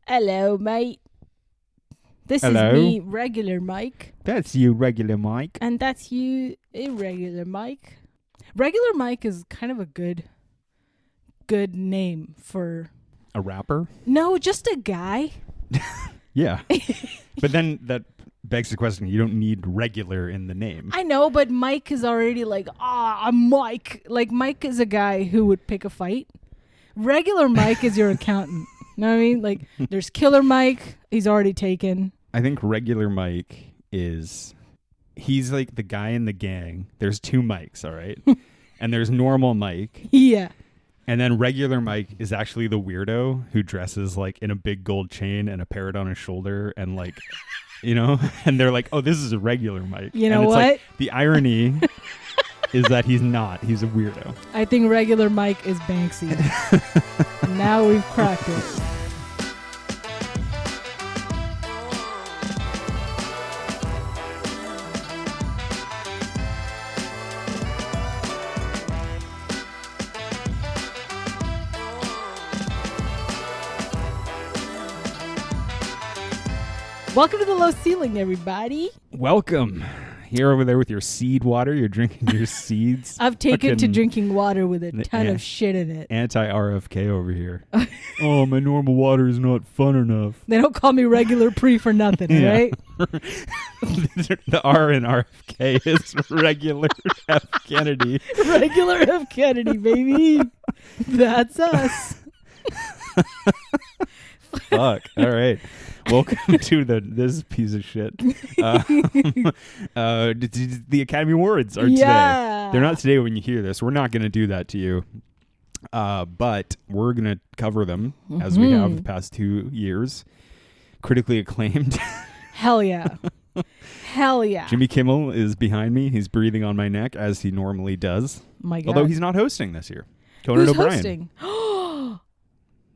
Hello, mate. This Hello? is me, regular Mike. That's you, regular Mike. And that's you, irregular Mike. Regular Mike is kind of a good name for... A rapper? No, just a guy. Yeah. But then that begs the question, you don't need regular in the name. I know, but Mike is already like, I'm Mike. Like, Mike is a guy who would pick a fight. Regular Mike is your accountant. Know what I mean? Like, there's Killer Mike. He's already taken. I think regular Mike he's like the guy in the gang. There's two Mikes, all right? And there's normal Mike. Yeah. And then regular Mike is actually the weirdo who dresses like in a big gold chain and a parrot on his shoulder and like, you know, and they're like, oh, this is a regular Mike. You know and it's what? Like, the irony is that he's not. He's a weirdo. I think regular Mike is Banksy. Now we've cracked it. Welcome to the Low Ceiling, everybody. Welcome. You're over there with your seed water. You're drinking your seeds. I've taken to Fucking drinking water with a ton of shit in it. Anti-RFK over here. Oh, my normal water is not fun enough. They don't call me regular pre for nothing, Yeah. right? The R in RFK is regular F. Kennedy. Regular F. Kennedy, baby. That's us. Fuck. All right. Welcome to this piece of shit. The Academy Awards are today. They're not today when you hear this. We're not going to do that to you. But we're going to cover them as we have the past 2 years. Critically acclaimed. Hell yeah. Hell yeah. Jimmy Kimmel is behind me. He's breathing on my neck as he normally does. My God. Although he's not hosting this year. Conan Who's O'Brien. hosting?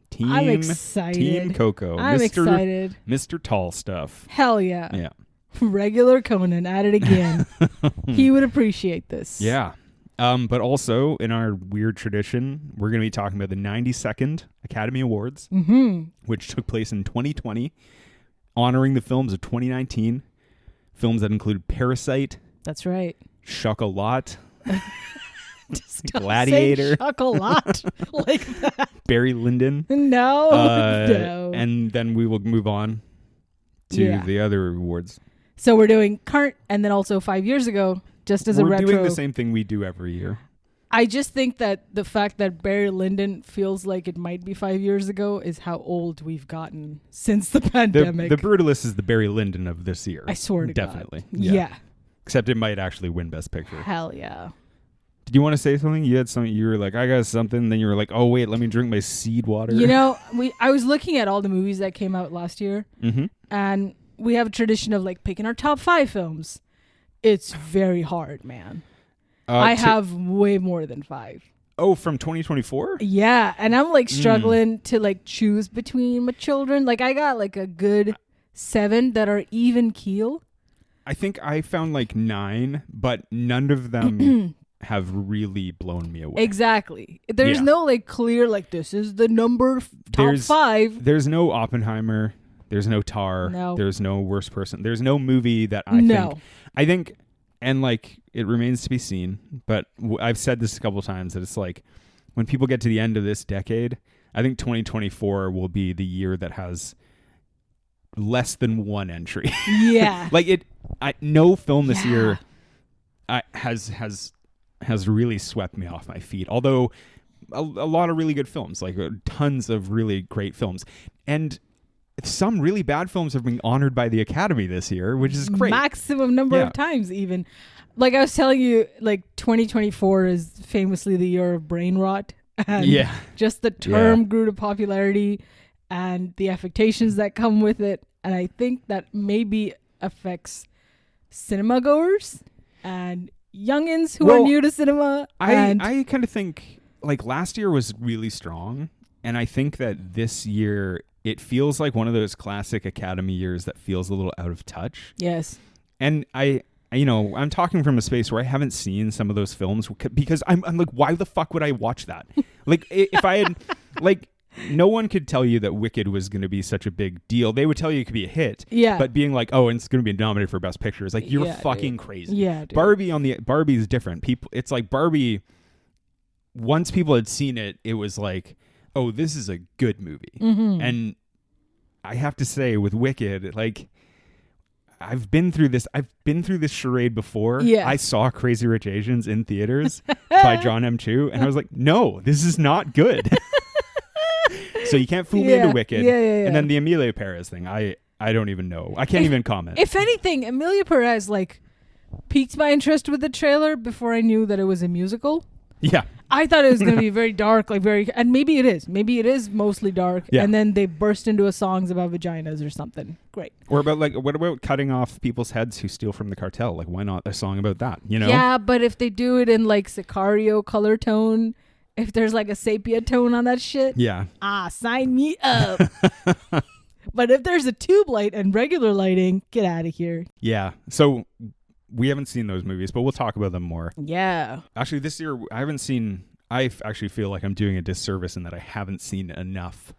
Team, I'm excited. Team Coco. I'm excited. Mr. Tall Stuff. Hell yeah. Yeah. Regular Conan at it again. He would appreciate this. Yeah. But also, in our weird tradition, we're going to be talking about the 92nd Academy Awards, which took place in 2020, honoring the films of 2019, films that include Parasite. That's right. Chocolat. Just don't Gladiator. say chocolate like that. Barry Lyndon. No. No. And then we will move on to the other awards. So we're doing current and then also 5 years ago, just as a retro. We're doing the same thing we do every year. I just think that the fact that Barry Lyndon feels like it might be 5 years ago is how old we've gotten since the pandemic. The Brutalist is the Barry Lyndon of this year. I swear to Definitely. God. Yeah. Except it might actually win Best Picture. Hell yeah. Did you want to say something? You had something. You were like, I got something. Then you were like, oh, wait, let me drink my seed water. You know, I was looking at all the movies that came out last year. And we have a tradition of like picking our top 5 films. It's very hard, man. I have way more than 5. Oh, from 2024? Yeah. And I'm like struggling to like choose between my children. Like I got like a good 7 that are even keel. I think I found like 9, but none of them have really blown me away. Exactly. There's no like clear like this is the number top 5. There's no Oppenheimer. There's no Tar. No. There's no Worst Person. There's no movie that I think, and like it remains to be seen, but I've said this a couple of times that it's like when people get to the end of this decade, I think 2024 will be the year that has less than 1 entry. Yeah. No film this year has really swept me off my feet. Although a lot of really good films, like tons of really great films. And some really bad films have been honored by the Academy this year, which is great. Maximum number of times even. Like I was telling you, like 2024 is famously the year of brain rot. And just the term grew to popularity and the affectations that come with it. And I think that maybe affects cinema goers and youngins who are new to cinema. I kind of think like last year was really strong. And I think that this year it feels like one of those classic Academy years that feels a little out of touch. Yes. And I'm talking from a space where I haven't seen some of those films because I'm like, why the fuck would I watch that? Like if I had like no one could tell you that Wicked was going to be such a big deal. They would tell you it could be a hit. Yeah. But being like, oh, and it's going to be nominated for Best Picture is like, you're fucking crazy. Yeah, dude. Barbie is different. It's like Barbie, once people had seen it, it was like, oh, this is a good movie. Mm-hmm. And I have to say with Wicked, like, I've been through this charade before. Yeah. I saw Crazy Rich Asians in theaters by John M. Chu, and I was like, no, this is not good. So you can't fool me into Wicked. Yeah. And then the Emilia Perez thing, I don't even know. I can't even comment. If anything, Emilia Perez like piqued my interest with the trailer before I knew that it was a musical. Yeah. I thought it was going to be very dark, and maybe it is. Maybe it is mostly dark, and then they burst into songs about vaginas or something. Great. Or what about cutting off people's heads who steal from the cartel? Like, why not a song about that? You know? Yeah, but if they do it in like Sicario color tone, if there's like a sepia tone on that shit, sign me up. But if there's a tube light and regular lighting, get out of here. Yeah. So. We haven't seen those movies, but we'll talk about them more. Yeah. Actually, this year, I actually feel like I'm doing a disservice in that I haven't seen enough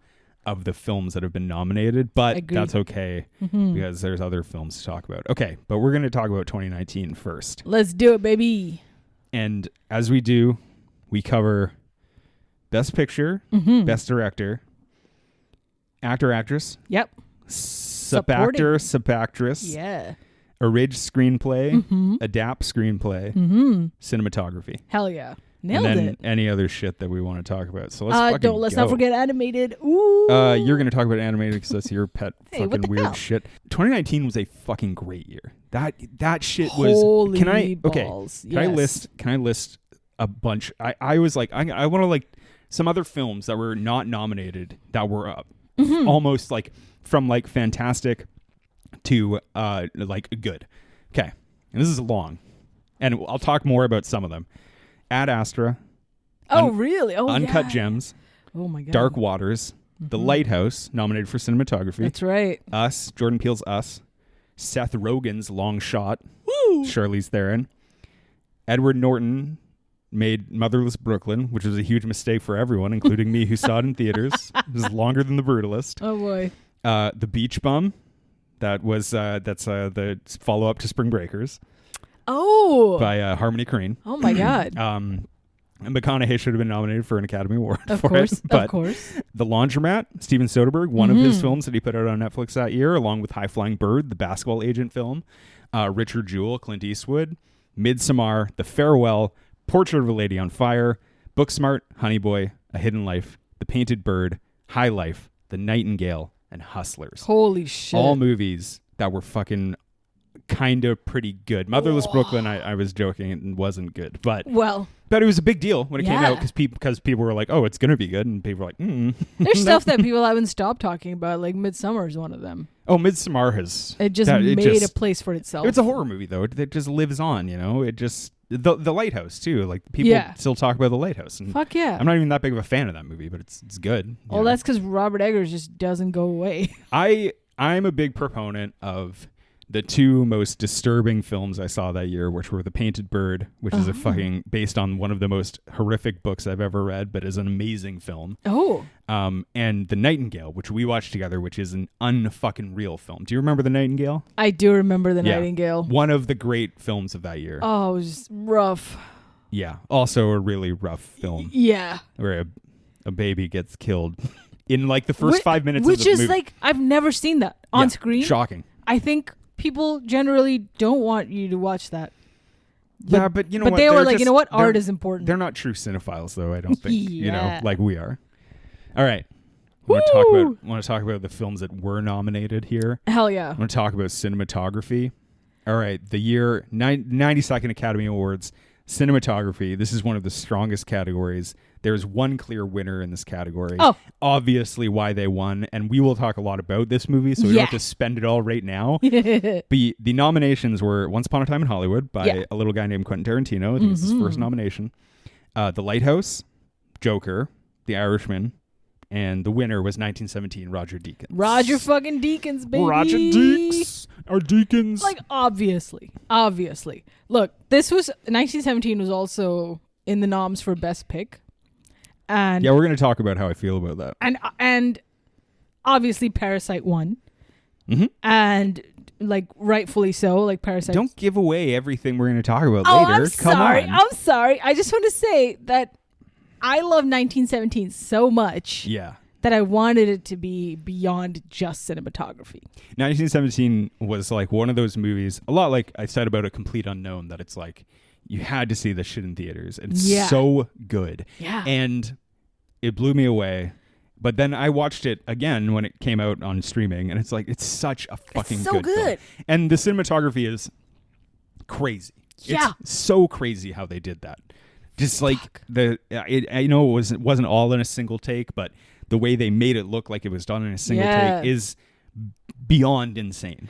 of the films that have been nominated, but that's okay because there's other films to talk about. Okay, but we're going to talk about 2019 first. Let's do it, baby. And as we do, we cover Best Picture, Best Director, Actor, Actress. Yep. Sub-actor, sub-actress. Yeah. Orig screenplay, adapt screenplay, cinematography. Hell yeah. Nailed it. And then any other shit that we want to talk about. So let's not forget animated. Ooh. You're going to talk about animated because that's your pet fucking weird shit. 2019 was a fucking great year. That shit was. Holy balls. Can I list a bunch? I was like, I want to like some other films that were not nominated that were up. Almost like from like fantastic to like good. Okay. And this is long. And I'll talk more about some of them. Ad Astra. Oh, really? Oh, Uncut Gems. Oh my god. Dark Waters. The Lighthouse, nominated for cinematography. That's right. Us, Jordan Peele's Us. Seth Rogen's Long Shot. Woo! Charlize Theron. Edward Norton made Motherless Brooklyn, which was a huge mistake for everyone, including me, who saw it in theaters. It was longer than The Brutalist. Oh boy. The Beach Bum. That's the follow-up to Spring Breakers. Oh. By Harmony Korine. Oh my god. And McConaughey should have been nominated for an Academy Award of for course, it. But of course. The Laundromat, Steven Soderbergh, one of his films that he put out on Netflix that year, along with High Flying Bird, the basketball agent film, Richard Jewell, Clint Eastwood, Midsommar, The Farewell, Portrait of a Lady on Fire, Booksmart, Honey Boy, A Hidden Life, The Painted Bird, High Life, The Nightingale, and Hustlers. Holy shit. All movies that were fucking kind of pretty good. Motherless Brooklyn, I was joking, it wasn't good. But it was a big deal when it came out because people were like, oh, it's going to be good. And people were like, There's stuff that people haven't stopped talking about, like Midsommar is one of them. Oh, Midsommar has... It just made a place for itself. It's a horror movie, though. It just lives on, you know? It just... The Lighthouse, too. Like, people still talk about The Lighthouse. And fuck yeah. I'm not even that big of a fan of that movie, but it's good. Well, that's because Robert Eggers just doesn't go away. I'm a big proponent of the two most disturbing films I saw that year, which were The Painted Bird, which is a fucking based on one of the most horrific books I've ever read, but is an amazing film. Oh. And The Nightingale, which we watched together, which is an unfucking real film. Do you remember The Nightingale? I do remember The Nightingale. One of the great films of that year. Oh, it was rough. Yeah. Also a really rough film. Yeah. Where a baby gets killed in like the first 5 minutes of the movie. Which is like, I've never seen that on screen. Shocking. I think people generally don't want you to watch that. But you know what? But they were like, you know what? Art is important. They're not true cinephiles, though, I don't think. You know, like we are. All right. Want to talk about the films that were nominated here? Hell yeah. I want to talk about cinematography. All right. The year 92nd Academy Awards, cinematography. This is one of the strongest categories. There's one clear winner in this category. Oh. Obviously why they won. And we will talk a lot about this movie, so we don't have to spend it all right now. But the nominations were Once Upon a Time in Hollywood by a little guy named Quentin Tarantino. I think it's his first nomination. The Lighthouse, Joker, The Irishman, and the winner was 1917, Roger Deakins. Roger fucking Deakins, baby. Roger Deakins. Our Deakins. Like, obviously. Look, this was... 1917 was also in the noms for Best Pick. And yeah, we're going to talk about how I feel about that. And obviously Parasite won. Mm-hmm. And like rightfully so, like Parasite. Don't give away everything we're going to talk about later. I'm sorry. I just want to say that I love 1917 so much. Yeah. That I wanted it to be beyond just cinematography. 1917 was like one of those movies, a lot like I said about A Complete Unknown, that it's like you had to see this shit in theaters. It's so good. Yeah. And it blew me away. But then I watched it again when it came out on streaming, and it's like it's such a fucking good film. And the cinematography is crazy. Yeah. It's so crazy how they did that. Just like I know it wasn't all in a single take, but the way they made it look like it was done in a single take is beyond insane.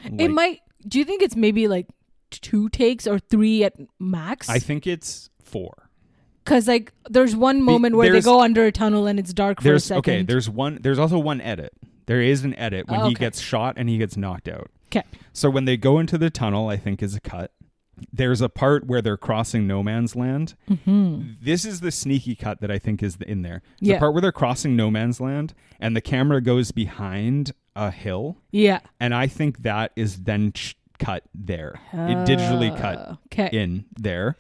Do you think it's maybe like 2 takes or 3 at max? I think it's 4. Because like there's one moment where they go under a tunnel and it's dark for a second. Okay, there's also one edit. There is an edit when he gets shot and he gets knocked out. Okay. So when they go into the tunnel, I think is a cut. There's a part where they're crossing no man's land. Mm-hmm. This is the sneaky cut that I think is in there. The part where they're crossing no man's land and the camera goes behind a hill. Yeah. And I think that is then cut there. It digitally cut in there.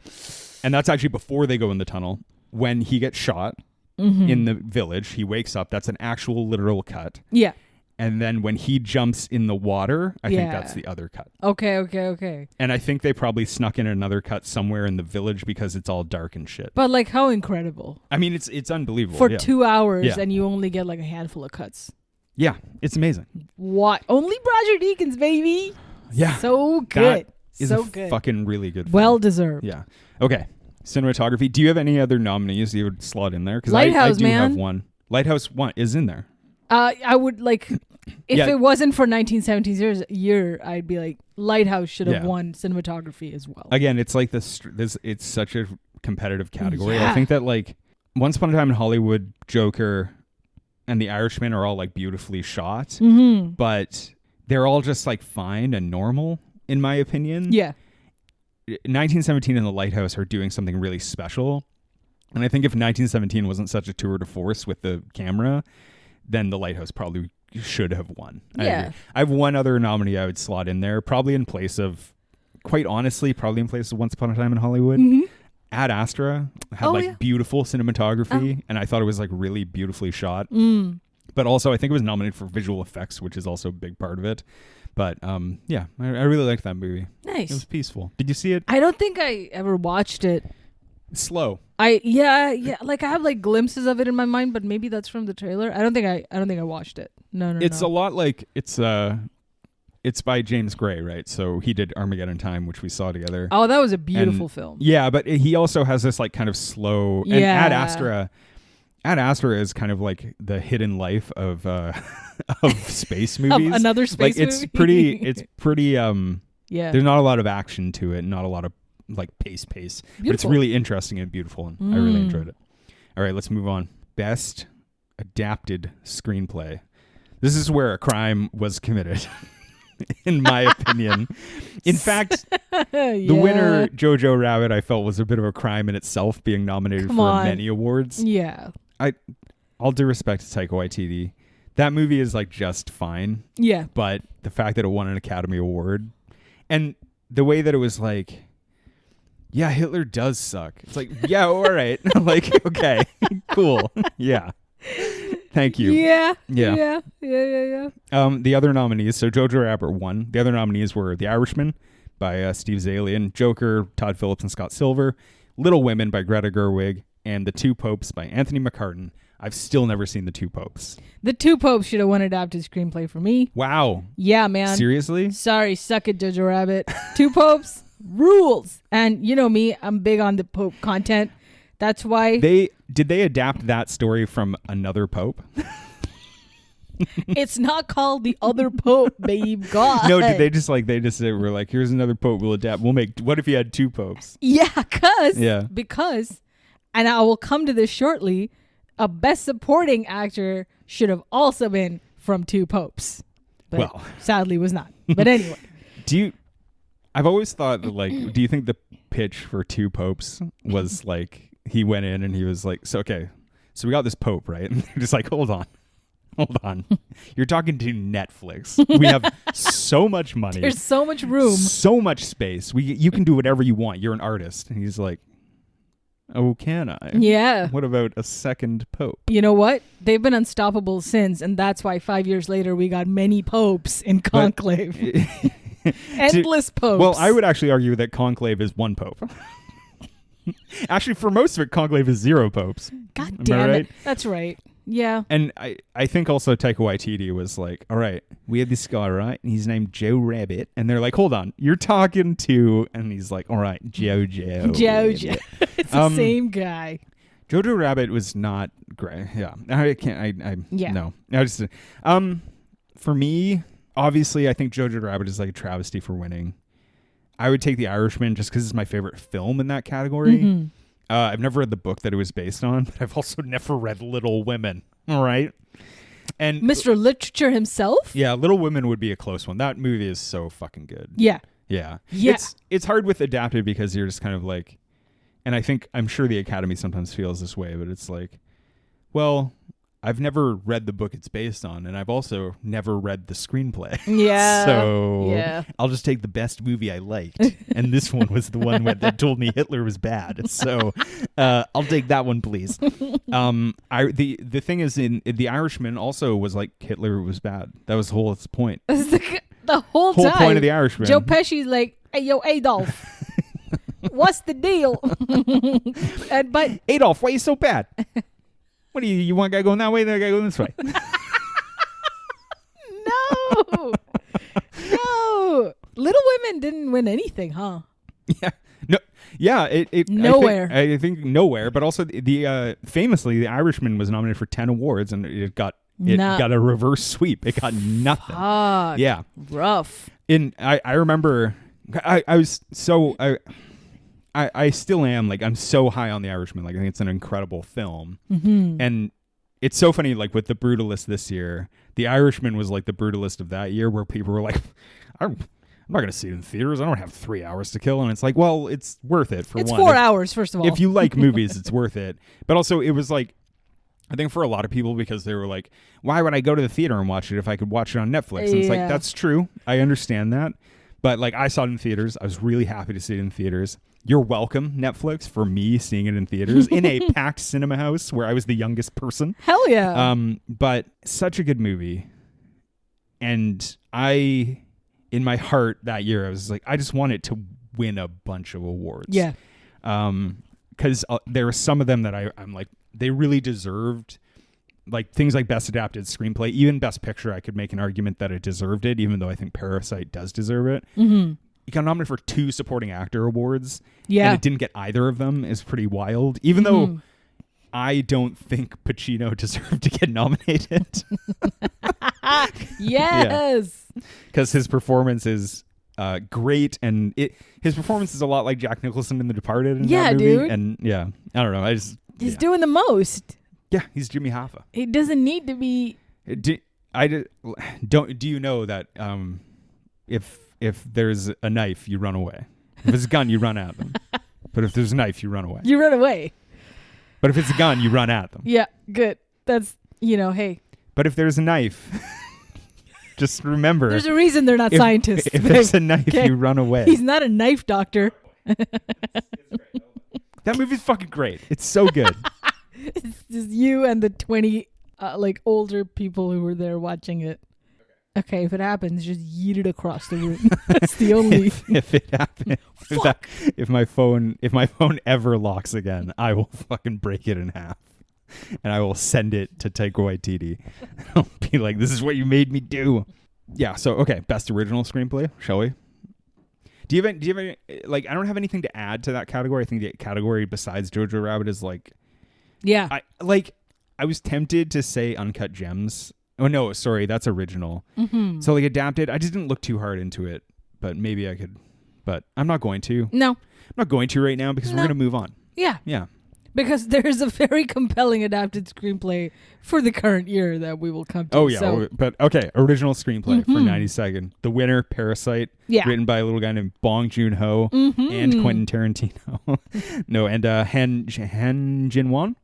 And that's actually before they go in the tunnel. When he gets shot in the village, he wakes up. That's an actual literal cut. Yeah. And then when he jumps in the water, I think that's the other cut. Okay. And I think they probably snuck in another cut somewhere in the village because it's all dark and shit. But like how incredible. I mean, it's unbelievable. For 2 hours and you only get like a handful of cuts. Yeah, it's amazing. What? Only Roger Deakins, baby. Yeah. So good. That is good. Fucking really good film. Well deserved. Yeah. Okay. Cinematography. Do you have any other nominees you would slot in there? Because Lighthouse, I do man. have one. Lighthouse 1 is in there. I would like, if it wasn't for 1917's year, I'd be like, Lighthouse should have won cinematography as well. Again, it's like this. It's such a competitive category. Yeah. I think that like Once Upon a Time in Hollywood, Joker, and The Irishman are all like beautifully shot, but they're all just like fine and normal in my opinion. Yeah. 1917 and The Lighthouse are doing something really special, and I think if 1917 wasn't such a tour de force with the camera, then The Lighthouse probably should have won. Yeah. I have one other nominee I would slot in there, probably in place of Once Upon a Time in Hollywood. Mm-hmm. Ad Astra had beautiful cinematography, and I thought it was like really beautifully shot. But also I think it was nominated for visual effects, which is also a big part of it. But I really liked that movie. Nice. It was peaceful. Did you see it? I don't think I ever watched it. Slow. Like I have like glimpses of it in my mind, but maybe that's from the trailer. I don't think I watched it. No. It's a lot like it's by James Gray, right? So he did Armageddon Time, which we saw together. Oh, that was a beautiful film. Yeah, but he also has this like kind of slow. And Ad Astra is kind of like the hidden life of space movies. Of another space movie. It's pretty. There's not a lot of action to it, not a lot of like pace. Beautiful. But it's really interesting and beautiful, and I really enjoyed it. All right, let's move on. Best adapted screenplay. This is where a crime was committed. In my opinion. In fact, the winner, Jojo Rabbit, I felt was a bit of a crime in itself, being nominated for many awards. Yeah. All due respect to Taika Waititi, that movie is like just fine. Yeah. But the fact that it won an Academy Award and the way that it was like, yeah, Hitler does suck. It's like, yeah, all right. Like, okay, cool. Yeah. Thank you. Yeah. The other nominees, so Jojo Rabbit won. The other nominees were The Irishman by Steve Zalian, Joker, Todd Phillips and Scott Silver, Little Women by Greta Gerwig, and The Two Popes by Anthony McCartan. I've still never seen The Two Popes. The Two Popes should have won adapted screenplay for me. Wow. Yeah, man. Seriously? Sorry, suck it, Jojo Rabbit. Two Popes rules. And you know me, I'm big on the Pope content. That's why did they adapt that story from another Pope? It's not called The Other Pope, babe. God. No, did they just were like, here's another Pope we'll adapt. What if you had two Popes? Yeah, because, and I will come to this shortly, a best supporting actor should have also been from Two Popes. But sadly was not. But anyway. I've always thought that do you think the pitch for Two Popes was like, he went in and he was like, so So we got this Pope, right? And they're just like, hold on. You're talking to Netflix. We have so much money. There's so much room. So much space. You can do whatever you want. You're an artist. And he's like, oh, can I? Yeah. What about a second Pope? You know what? They've been unstoppable since, and that's why 5 years later we got many popes in conclave. Endless popes. Well, I would actually argue that conclave is one Pope. Actually, for most of it, conclave is 0 popes. God damn it. That's right. Yeah. And I think also Taika Waititi was like, all right, we have this guy, right? And he's named Joe Rabbit. And they're like, hold on, you're talking to... And he's like, all right, Jojo. It's the same guy. Jojo Rabbit was not great. Yeah. I can't... No. I just... For me, obviously, I think Jojo Rabbit is like a travesty for winning. I would take The Irishman just because it's my favorite film in that category. Mm-hmm. I've never read the book that it was based on, but I've also never read Little Women. All right. And Mr. Literature himself? Yeah, Little Women would be a close one. That movie is so fucking good. Yeah. Yeah. Yeah. It's hard with adapted because you're just kind of like, and I'm sure the Academy sometimes feels this way, but it's like, well, I've never read the book it's based on, and I've also never read the screenplay. Yeah. So I'll just take the best movie I liked, and this one was the one that told me Hitler was bad. So I'll take that one, please. The thing is, in The Irishman also was like Hitler was bad. That was the whole point. The whole time. Whole point of The Irishman. Joe Pesci's like, hey, yo, Adolf. What's the deal? But Adolf, why are you so bad? What do you want a guy going that way, the guy going this way? No. Little Women didn't win anything, huh? Yeah. No. Yeah. It nowhere. I think nowhere. But also famously, The Irishman was nominated for 10 awards, and it got a reverse sweep. It got nothing. Fuck. Yeah. Rough. I remember I still am, like, I'm so high on The Irishman. Like, I think it's an incredible film. Mm-hmm. And it's so funny, like, with the Brutalist this year, The Irishman was like the Brutalist of that year, where people were like, I'm not going to see it in theaters. I don't have 3 hours to kill. And it's like, well, it's worth it for it's one. It's 4 hours, first of all. If you like movies, it's worth it. But also, it was like, I think for a lot of people, because they were like, why would I go to the theater and watch it if I could watch it on Netflix? And it's like, that's true. I understand that. But, like, I saw it in theaters. I was really happy to see it in theaters. You're welcome, Netflix, for me seeing it in theaters in a packed cinema house where I was the youngest person. Hell yeah. But such a good movie. And in my heart that year, I was like, I just want it to win a bunch of awards. Yeah. Because there were some of them that I'm like, they really deserved, like, things like Best Adapted Screenplay, even Best Picture. I could make an argument that it deserved it, even though I think Parasite does deserve it. Mm-hmm. He got nominated for 2 supporting actor awards. Yeah. And it didn't get either of them. Is pretty wild. Even though I don't think Pacino deserved to get nominated. Yes. Because his performance is great. And his performance is a lot like Jack Nicholson in The Departed in that movie. Dude. And I don't know. He's doing the most. Yeah, he's Jimmy Hoffa. He doesn't need to be. Do you know that if there's a knife, you run away. If it's a gun, you run at them. But if there's a knife, you run away. You run away. But if it's a gun, you run at them. Yeah, good. That's, hey. But if there's a knife, just remember. There's a reason they're not scientists. If there's a knife, you run away. He's not a knife doctor. That movie's fucking great. It's so good. It's just you and the 20 older people who were there watching it. Okay, if it happens, just yeet it across the room. That's the only. If it happens, if my phone ever locks again, I will fucking break it in half, and I will send it to Taika Waititi. I'll be like, "This is what you made me do." Yeah. So okay, best original screenplay, shall we? Do you have any, like? I don't have anything to add to that category. I think the category besides Jojo Rabbit is like. Yeah. I was tempted to say Uncut Gems. Oh, no, sorry, that's original. Mm-hmm. So, like, adapted, I just didn't look too hard into it, but maybe I could. But I'm not going to. No. I'm not going to right now because we're going to move on. Yeah. Yeah. Because there's a very compelling adapted screenplay for the current year that we will come to. Oh, yeah. But, okay, original screenplay for 92nd. The winner, Parasite, written by a little guy named Bong Joon-ho and Quentin Tarantino. No, and Han Jin-won.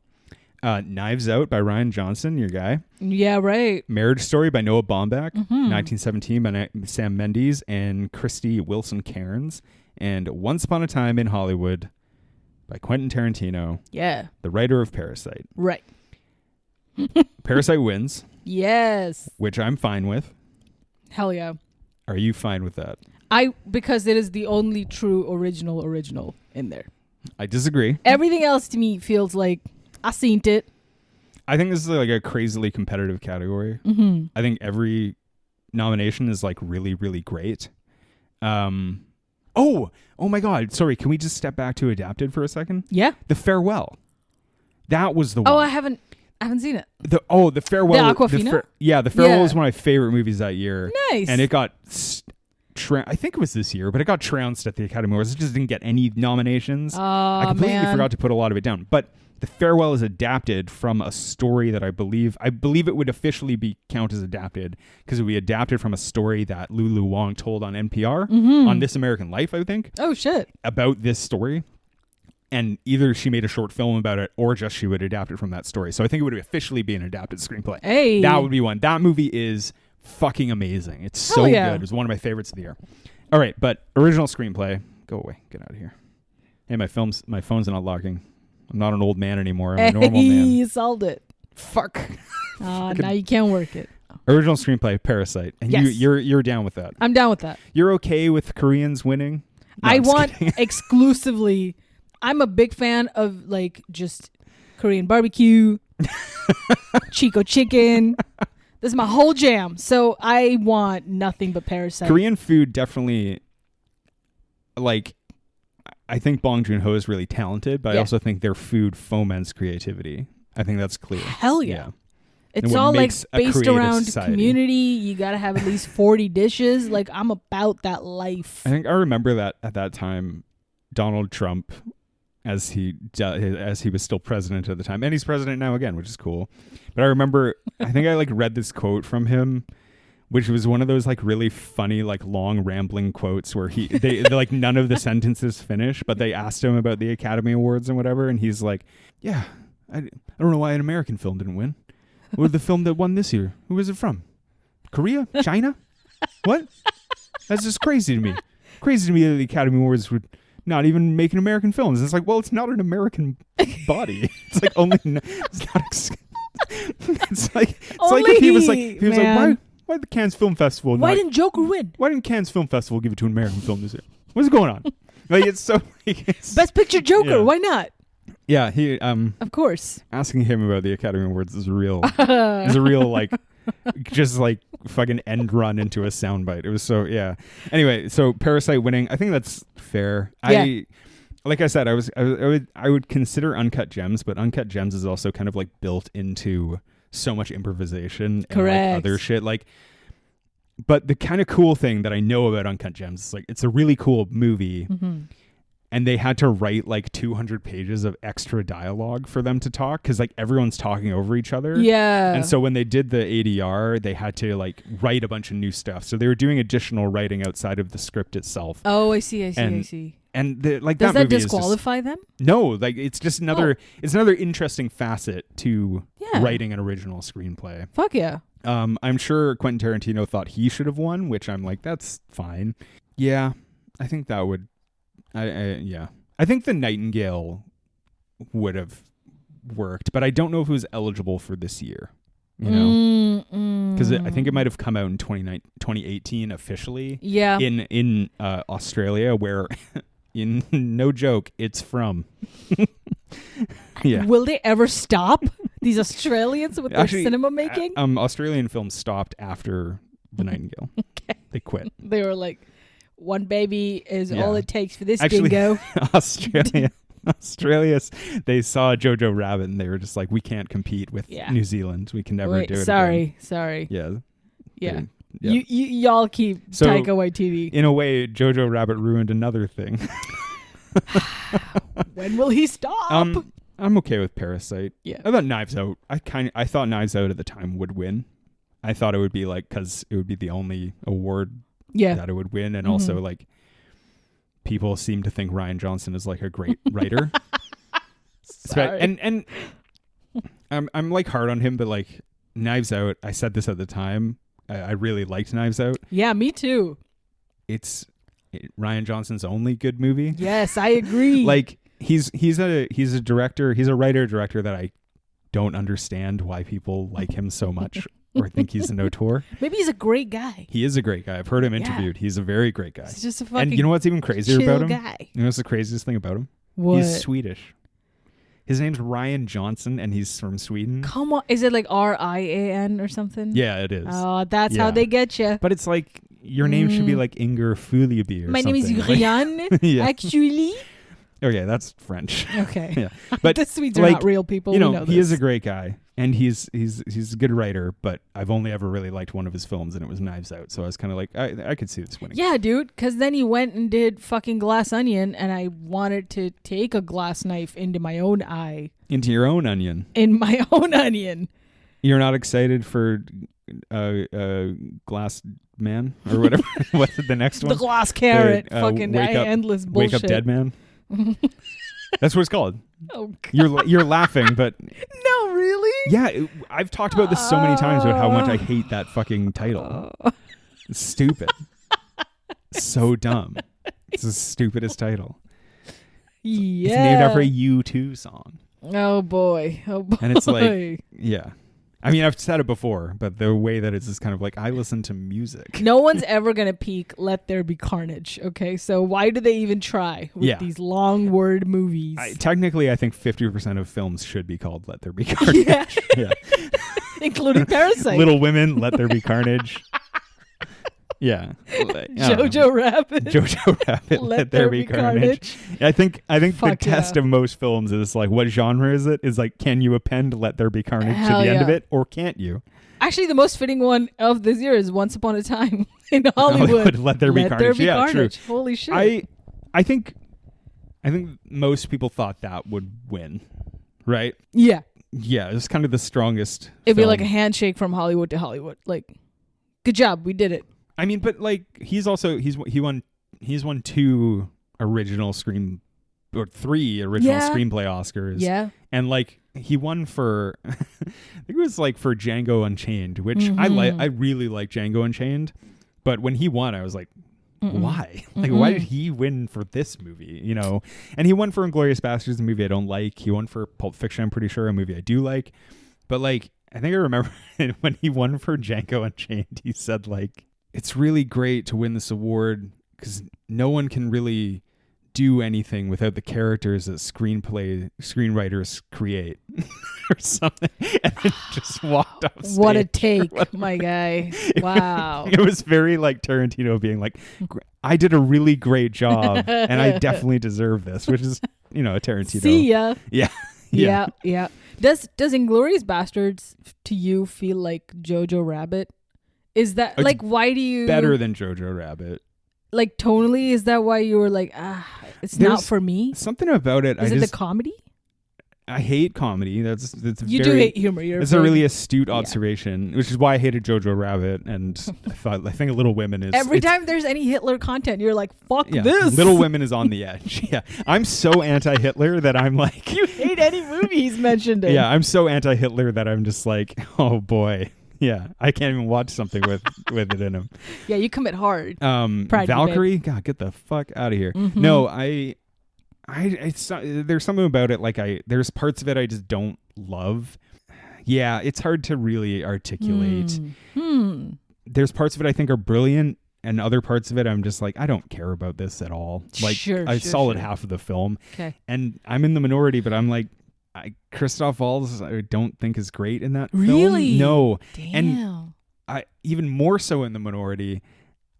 Knives Out by Rian Johnson, your guy. Yeah, right. Marriage Story by Noah Baumbach. 1917 by Sam Mendes and Christy Wilson Cairns. And Once Upon a Time in Hollywood by Quentin Tarantino. Yeah. The writer of Parasite. Right. Parasite wins. Yes. Which I'm fine with. Hell yeah. Are you fine with that? Because it is the only true original in there. I disagree. Everything else to me feels like I seen it. I think this is like a crazily competitive category. I think every nomination is like really, really great. Oh my God. Sorry. Can we just step back to adapted for a second? Yeah. The Farewell. That was the one. Oh, I haven't seen it. The Farewell. The Aquafina? The Farewell was one of my favorite movies that year. Nice. And it got, I think it was this year, but it got trounced at the Academy Awards. It just didn't get any nominations. I completely forgot to put a lot of it down. But The Farewell is adapted from a story that I believe it would officially be count as adapted because it would be adapted from a story that Lulu Wang told on NPR on This American Life, I think. Oh, shit. About this story. And either she made a short film about it or just she would adapt it from that story. So I think it would officially be an adapted screenplay. Hey. That would be one. That movie is fucking amazing. It's so good. It was one of my favorites of the year. All right, but original screenplay. Go away. Get out of here. Hey, my phone's not locking. I'm not an old man anymore. I'm a normal man. You solved it. Fuck. Now you can't work it. Original screenplay, Parasite. And yes. you're down with that. I'm down with that. You're okay with Koreans winning? No, I want exclusively. I'm a big fan of like just Korean barbecue, Chico chicken. This is my whole jam. So I want nothing but Parasite. Korean food definitely, like, I think Bong Joon-ho is really talented, but I also think their food foments creativity. I think that's clear. Hell yeah. It's all like based around community. You got to have at least 40 dishes. Like, I'm about that life. I think I remember that at that time, Donald Trump, as he was still president at the time, and he's president now again, which is cool. But I remember, I think I like read this quote from him, which was one of those like really funny, like long rambling quotes where they like none of the sentences finish, but they asked him about the Academy Awards and whatever, and he's like, "Yeah, I don't know why an American film didn't win. What was the film that won this year? Who was it from? Korea? China? What? That's just crazy to me. Crazy to me that the Academy Awards would not even make an American films." It's like, well, it's not an American body. It's like only. It's not. It's like if he was like, why the Cannes Film Festival? Why didn't Joker win? Why didn't Cannes Film Festival give it to an American film this year? What's going on? Like, it's so Best Picture Joker. Yeah. Why not? Yeah, he of course. Asking him about the Academy Awards is a real like just like fucking end run into a soundbite. It was so Anyway, so Parasite winning, I think that's fair. Yeah. Like I said, I would consider Uncut Gems, but Uncut Gems is also kind of like built into so much improvisation and like other shit. Like, but the kind of cool thing that I know about Uncut Gems is like it's a really cool movie. Mm-hmm. And they had to write like 200 pages of extra dialogue for them to talk because like everyone's talking over each other. Yeah. And so when they did the ADR, they had to like write a bunch of new stuff. So they were doing additional writing outside of the script itself. Oh, I see. And like does that movie disqualify them? No, like it's just another interesting facet to writing an original screenplay. Fuck yeah. I'm sure Quentin Tarantino thought he should have won, which I'm like, that's fine. Yeah, I think that would. I think The Nightingale would have worked, but I don't know if it was eligible for this year. You know, because I think it might have come out in 2018 officially. Yeah. In Australia, where, in no joke, it's from. Yeah. Will they ever stop these Australians with their cinema making? Australian films stopped after The Nightingale. Okay. They quit. They were like, one baby is all it takes for this dingo. Australia, they saw Jojo Rabbit and they were just like, we can't compete with New Zealand. We can never do it. Sorry. Yeah. Y'all keep Taika Waititi. In a way, Jojo Rabbit ruined another thing. When will he stop? I'm okay with Parasite. Yeah. I thought Knives Out. I thought Knives Out at the time would win. I thought it would be like, because it would be the only award that it would win, and also like people seem to think Rian Johnson is like a great writer. Sorry. And I'm like hard on him, but like Knives Out, I said this at the time. I really liked Knives Out. Yeah, me too. It's Rian Johnson's only good movie. Yes, I agree. Like he's a director, he's a writer-director that I don't understand why people like him so much or think he's an auteur. Maybe he's a great guy. He is a great guy. I've heard him interviewed. He's a very great guy. He's just a fucking and you know what's even crazier about him? guy. You know what's the craziest thing about him? What? He's Swedish. His name's Rian Johnson, and he's from Sweden. Come on. Is it like Rian or something? Yeah, it is. Oh, that's how they get you. But it's like, your name should be like Inger Fulieby or My something. name is Rian, Yeah. actually. Okay, that's French. Okay. Yeah. But the Swedes are not real people. You know, we know he this. is a great guy, and he's a good writer, but I've only ever really liked one of his films, and it was Knives Out. So I was kind of like, I could see this winning. Yeah, dude, because then he went and did fucking Glass Onion, and I wanted to take a glass knife into my own eye. Into your own onion. In my own onion. You're not excited for Glass Man or whatever? What's the next one? The Glass Carrot. Fucking Endless endless bullshit. Wake Up Dead Man. That's what it's called. Oh, God. You're laughing, but no, really? yeah, I've talked about this so many times about how much I hate that fucking title. It's stupid. So dumb. It's the stupidest title. Yeah. It's named after a U2 song. Oh boy. And it's like, yeah. I mean, I've said it before, but the way that it's just kind of like, I listen to music. No one's ever going to peak Let There Be Carnage, okay? So why do they even try with these long word movies? Technically, I think 50% of films should be called Let There Be Carnage. Yeah. Including Parasite. Little Women, Let There Be Carnage. Yeah. Jojo Rabbit. Let There Be Carnage. I think the test of most films is like, what genre is it? Is like, can you append Let There Be Carnage to the end of it, or can't you? Actually, the most fitting one of this year is Once Upon a Time in Hollywood. Let There Be Carnage. Yeah, true. Holy shit. I think most people thought that would win, right? Yeah. Yeah, it was kind of the strongest. It'd be like a handshake from Hollywood to Hollywood. Like, good job, we did it. I mean, but like he's won 2 original screen or 3 original screenplay Oscars. Yeah. And like he won for I think it was like for Django Unchained, which I really like Django Unchained, but when he won I was like, why? Like why did he win for this movie, you know? And he won for Inglourious Basterds, a movie I don't like. He won for Pulp Fiction, I'm pretty sure, a movie I do like. But like I think I remember when he won for Django Unchained, he said like, it's really great to win this award because no one can really do anything without the characters that screenwriters create or something. And then just walked off stage. What a take, my guy. Wow. It was very like Tarantino being like, I did a really great job and I definitely deserve this, which is, you know, a Tarantino. See ya. Yeah. Yeah. Does Inglourious Basterds to you feel like Jojo Rabbit? Is that like, why do you better than Jojo Rabbit? Like tonally, is that why you were like, it's not for me? Something about it. Is it the comedy? I hate comedy. That's you do hate humor. It's a really astute observation, which is why I hated Jojo Rabbit, and I think Little Women is. Every time there's any Hitler content, you're like, fuck this. Little Women is on the edge. Yeah, I'm so anti-Hitler that I'm like, you hate any movie he's mentioned in. Yeah, I'm so anti-Hitler that I'm just like, oh boy. Yeah, I can't even watch something with it in him. Yeah, you commit hard. Valkyrie, God, get the fuck out of here. No, there's something about it. Like there's parts of it I just don't love. Yeah, it's hard to really articulate. There's parts of it I think are brilliant, and other parts of it I'm just like, I don't care about this at all. Like a solid half of the film. Okay, and I'm in the minority, but I'm like, Christoph Waltz I don't think is great in that really? film. No. Damn. And even more so in the minority,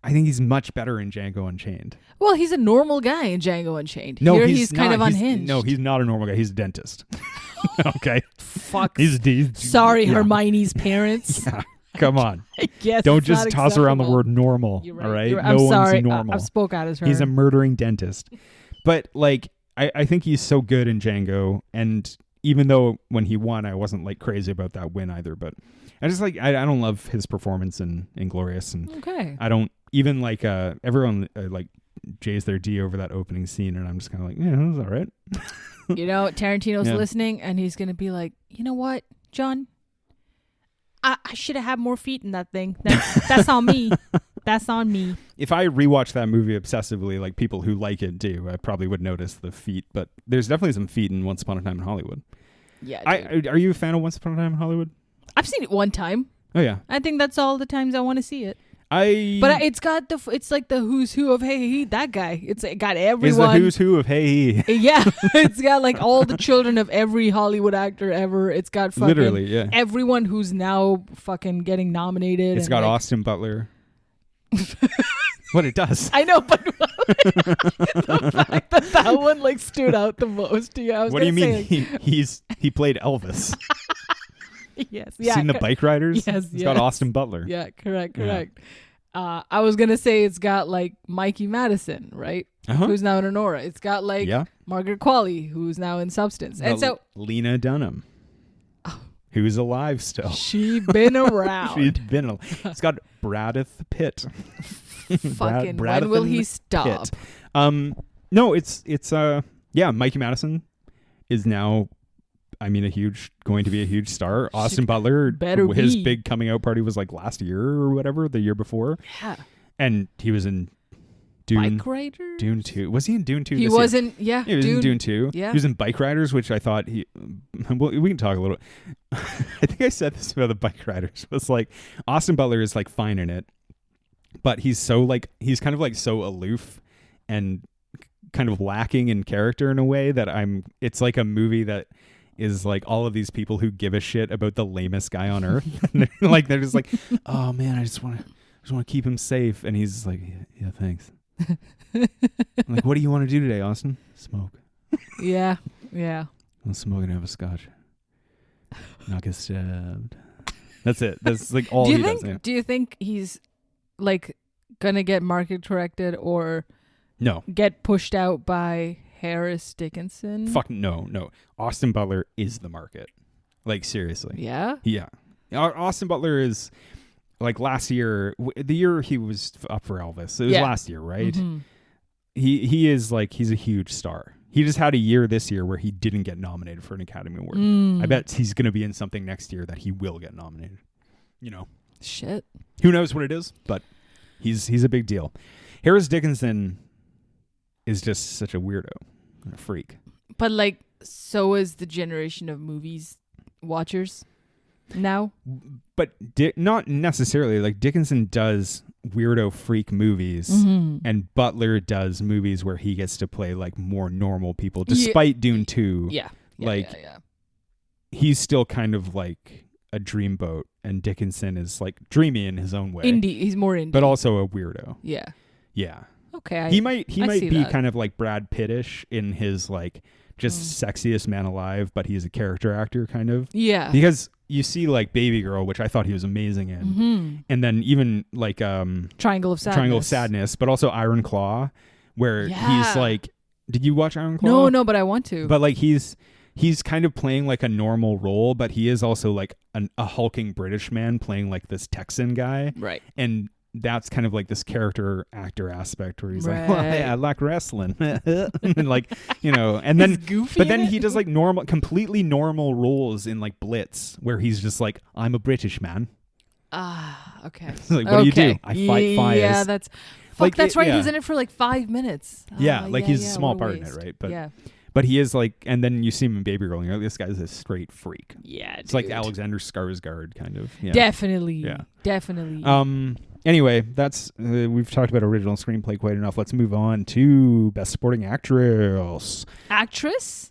I think he's much better in Django Unchained. Well, he's a normal guy in Django Unchained. No, Here he's kind of unhinged. No, he's not a normal guy. He's a dentist. Okay. Fuck. He's Sorry, Hermione's parents. Yeah. Come on. I guess don't just toss around the word normal. You're right. All right. I'm sorry. One's normal. I spoke out as her. He's a murdering dentist. But like, I think he's so good in Django, and even though when he won, I wasn't like crazy about that win either, but I just like I don't love his performance in Inglourious, and I don't even like everyone like jays their D over that opening scene, and I'm just kind of like, yeah, that was all right. You know, Tarantino's listening, and he's gonna be like, you know what, John, I should have had more feet in that thing. That's on me. That's on me. If I rewatch that movie obsessively, like people who like it do, I probably would notice the feet. But there's definitely some feet in Once Upon a Time in Hollywood. Yeah. Are you a fan of Once Upon a Time in Hollywood? I've seen it one time. Oh yeah. I think that's all the times I want to see it. But it's got it's like the who's who of Hey He. That guy. It got everyone. It's the who's who of Hey He. Yeah, it's got like all the children of every Hollywood actor ever. It's got fucking literally, yeah, everyone who's now fucking getting nominated. It's got like, Austin Butler. What it does. I know, but the fact that one like stood out the most to you. What do you mean? He played Elvis. Yes. Yeah. Seen the Bike Riders? Yes. It's got Austin Butler. Yeah. Correct. I was gonna say it's got like Mikey Madison, right? Who's now in Honora. It's got like Margaret Qualley, who's now in Substance, and so Lena Dunham, who's alive still. She been around. She's been alive. It's got Bradith Pitt. Fucking when will he stop? Pitt. No, it's Mikey Madison is now, I mean, going to be a huge star. Austin Butler, his big coming out party was like last year or whatever, the year before. Yeah. And he was in Dune. Bike Riders? Dune 2. Was he in Dune 2 He this wasn't, year? yeah. He was in Dune 2. Yeah. He was in Bike Riders, which I thought well, we can talk a little. I think I said this about the Bike Riders. It was like, Austin Butler is like fine in it, but he's kind of like so aloof and kind of lacking in character in a way that it's like a movie that is like all of these people who give a shit about the lamest guy on earth. And they're just like, oh man, I just want to keep him safe. And he's like, yeah, thanks. I'm like, what do you want to do today, Austin? Smoke. Yeah. I'm smoking and have a scotch. Not get stabbed. That's it. That's like all he does. Yeah. Do you think he's like gonna get market corrected or get pushed out by Harris Dickinson? Fuck no. Austin Butler is the market. Like seriously. Yeah. Yeah. Austin Butler is like last year, the year he was up for Elvis. It was last year, right? Mm-hmm. He is like, he's a huge star. He just had a year this year where he didn't get nominated for an Academy Award. I bet he's going to be in something next year that he will get nominated. You know. Shit. Who knows what it is, but he's a big deal. Harris Dickinson is just such a weirdo and a freak. But like, so is the generation of movies watchers now. But not necessarily. Like Dickinson does weirdo freak movies, and Butler does movies where he gets to play like more normal people, despite Dune 2. Yeah. He's still kind of like a dreamboat, and Dickinson is like dreamy in his own way. Indie. He's more indie, but also a weirdo. Yeah. Yeah. Okay. He might be kind of like Brad Pittish in his like just sexiest man alive, but he's a character actor kind of. Yeah. Because you see like Baby Girl, which I thought he was amazing in, and then even like Triangle of Sadness, but also Iron Claw, where he's like, did you watch Iron Claw? No, but I want to. But like he's kind of playing like a normal role, but he is also like a hulking British man playing like this Texan guy, right? And that's kind of like this character actor aspect where he's like, well, hey, I like wrestling. And like, you know, and then, but then he does like completely normal roles in like Blitz where he's just like, I'm a British man. Okay. Like, what do you do? I fight fires. Yeah, that's right. He's in it for like 5 minutes. He's a small part in it, right? But but he is like, and then you see him in Baby Girl and you're like, this guy's a straight freak. Yeah, it's like Alexander Skarsgård kind of. Yeah. Definitely. Yeah. Definitely. Anyway, that's we've talked about original screenplay quite enough. Let's move on to Best Supporting Actress. Actress?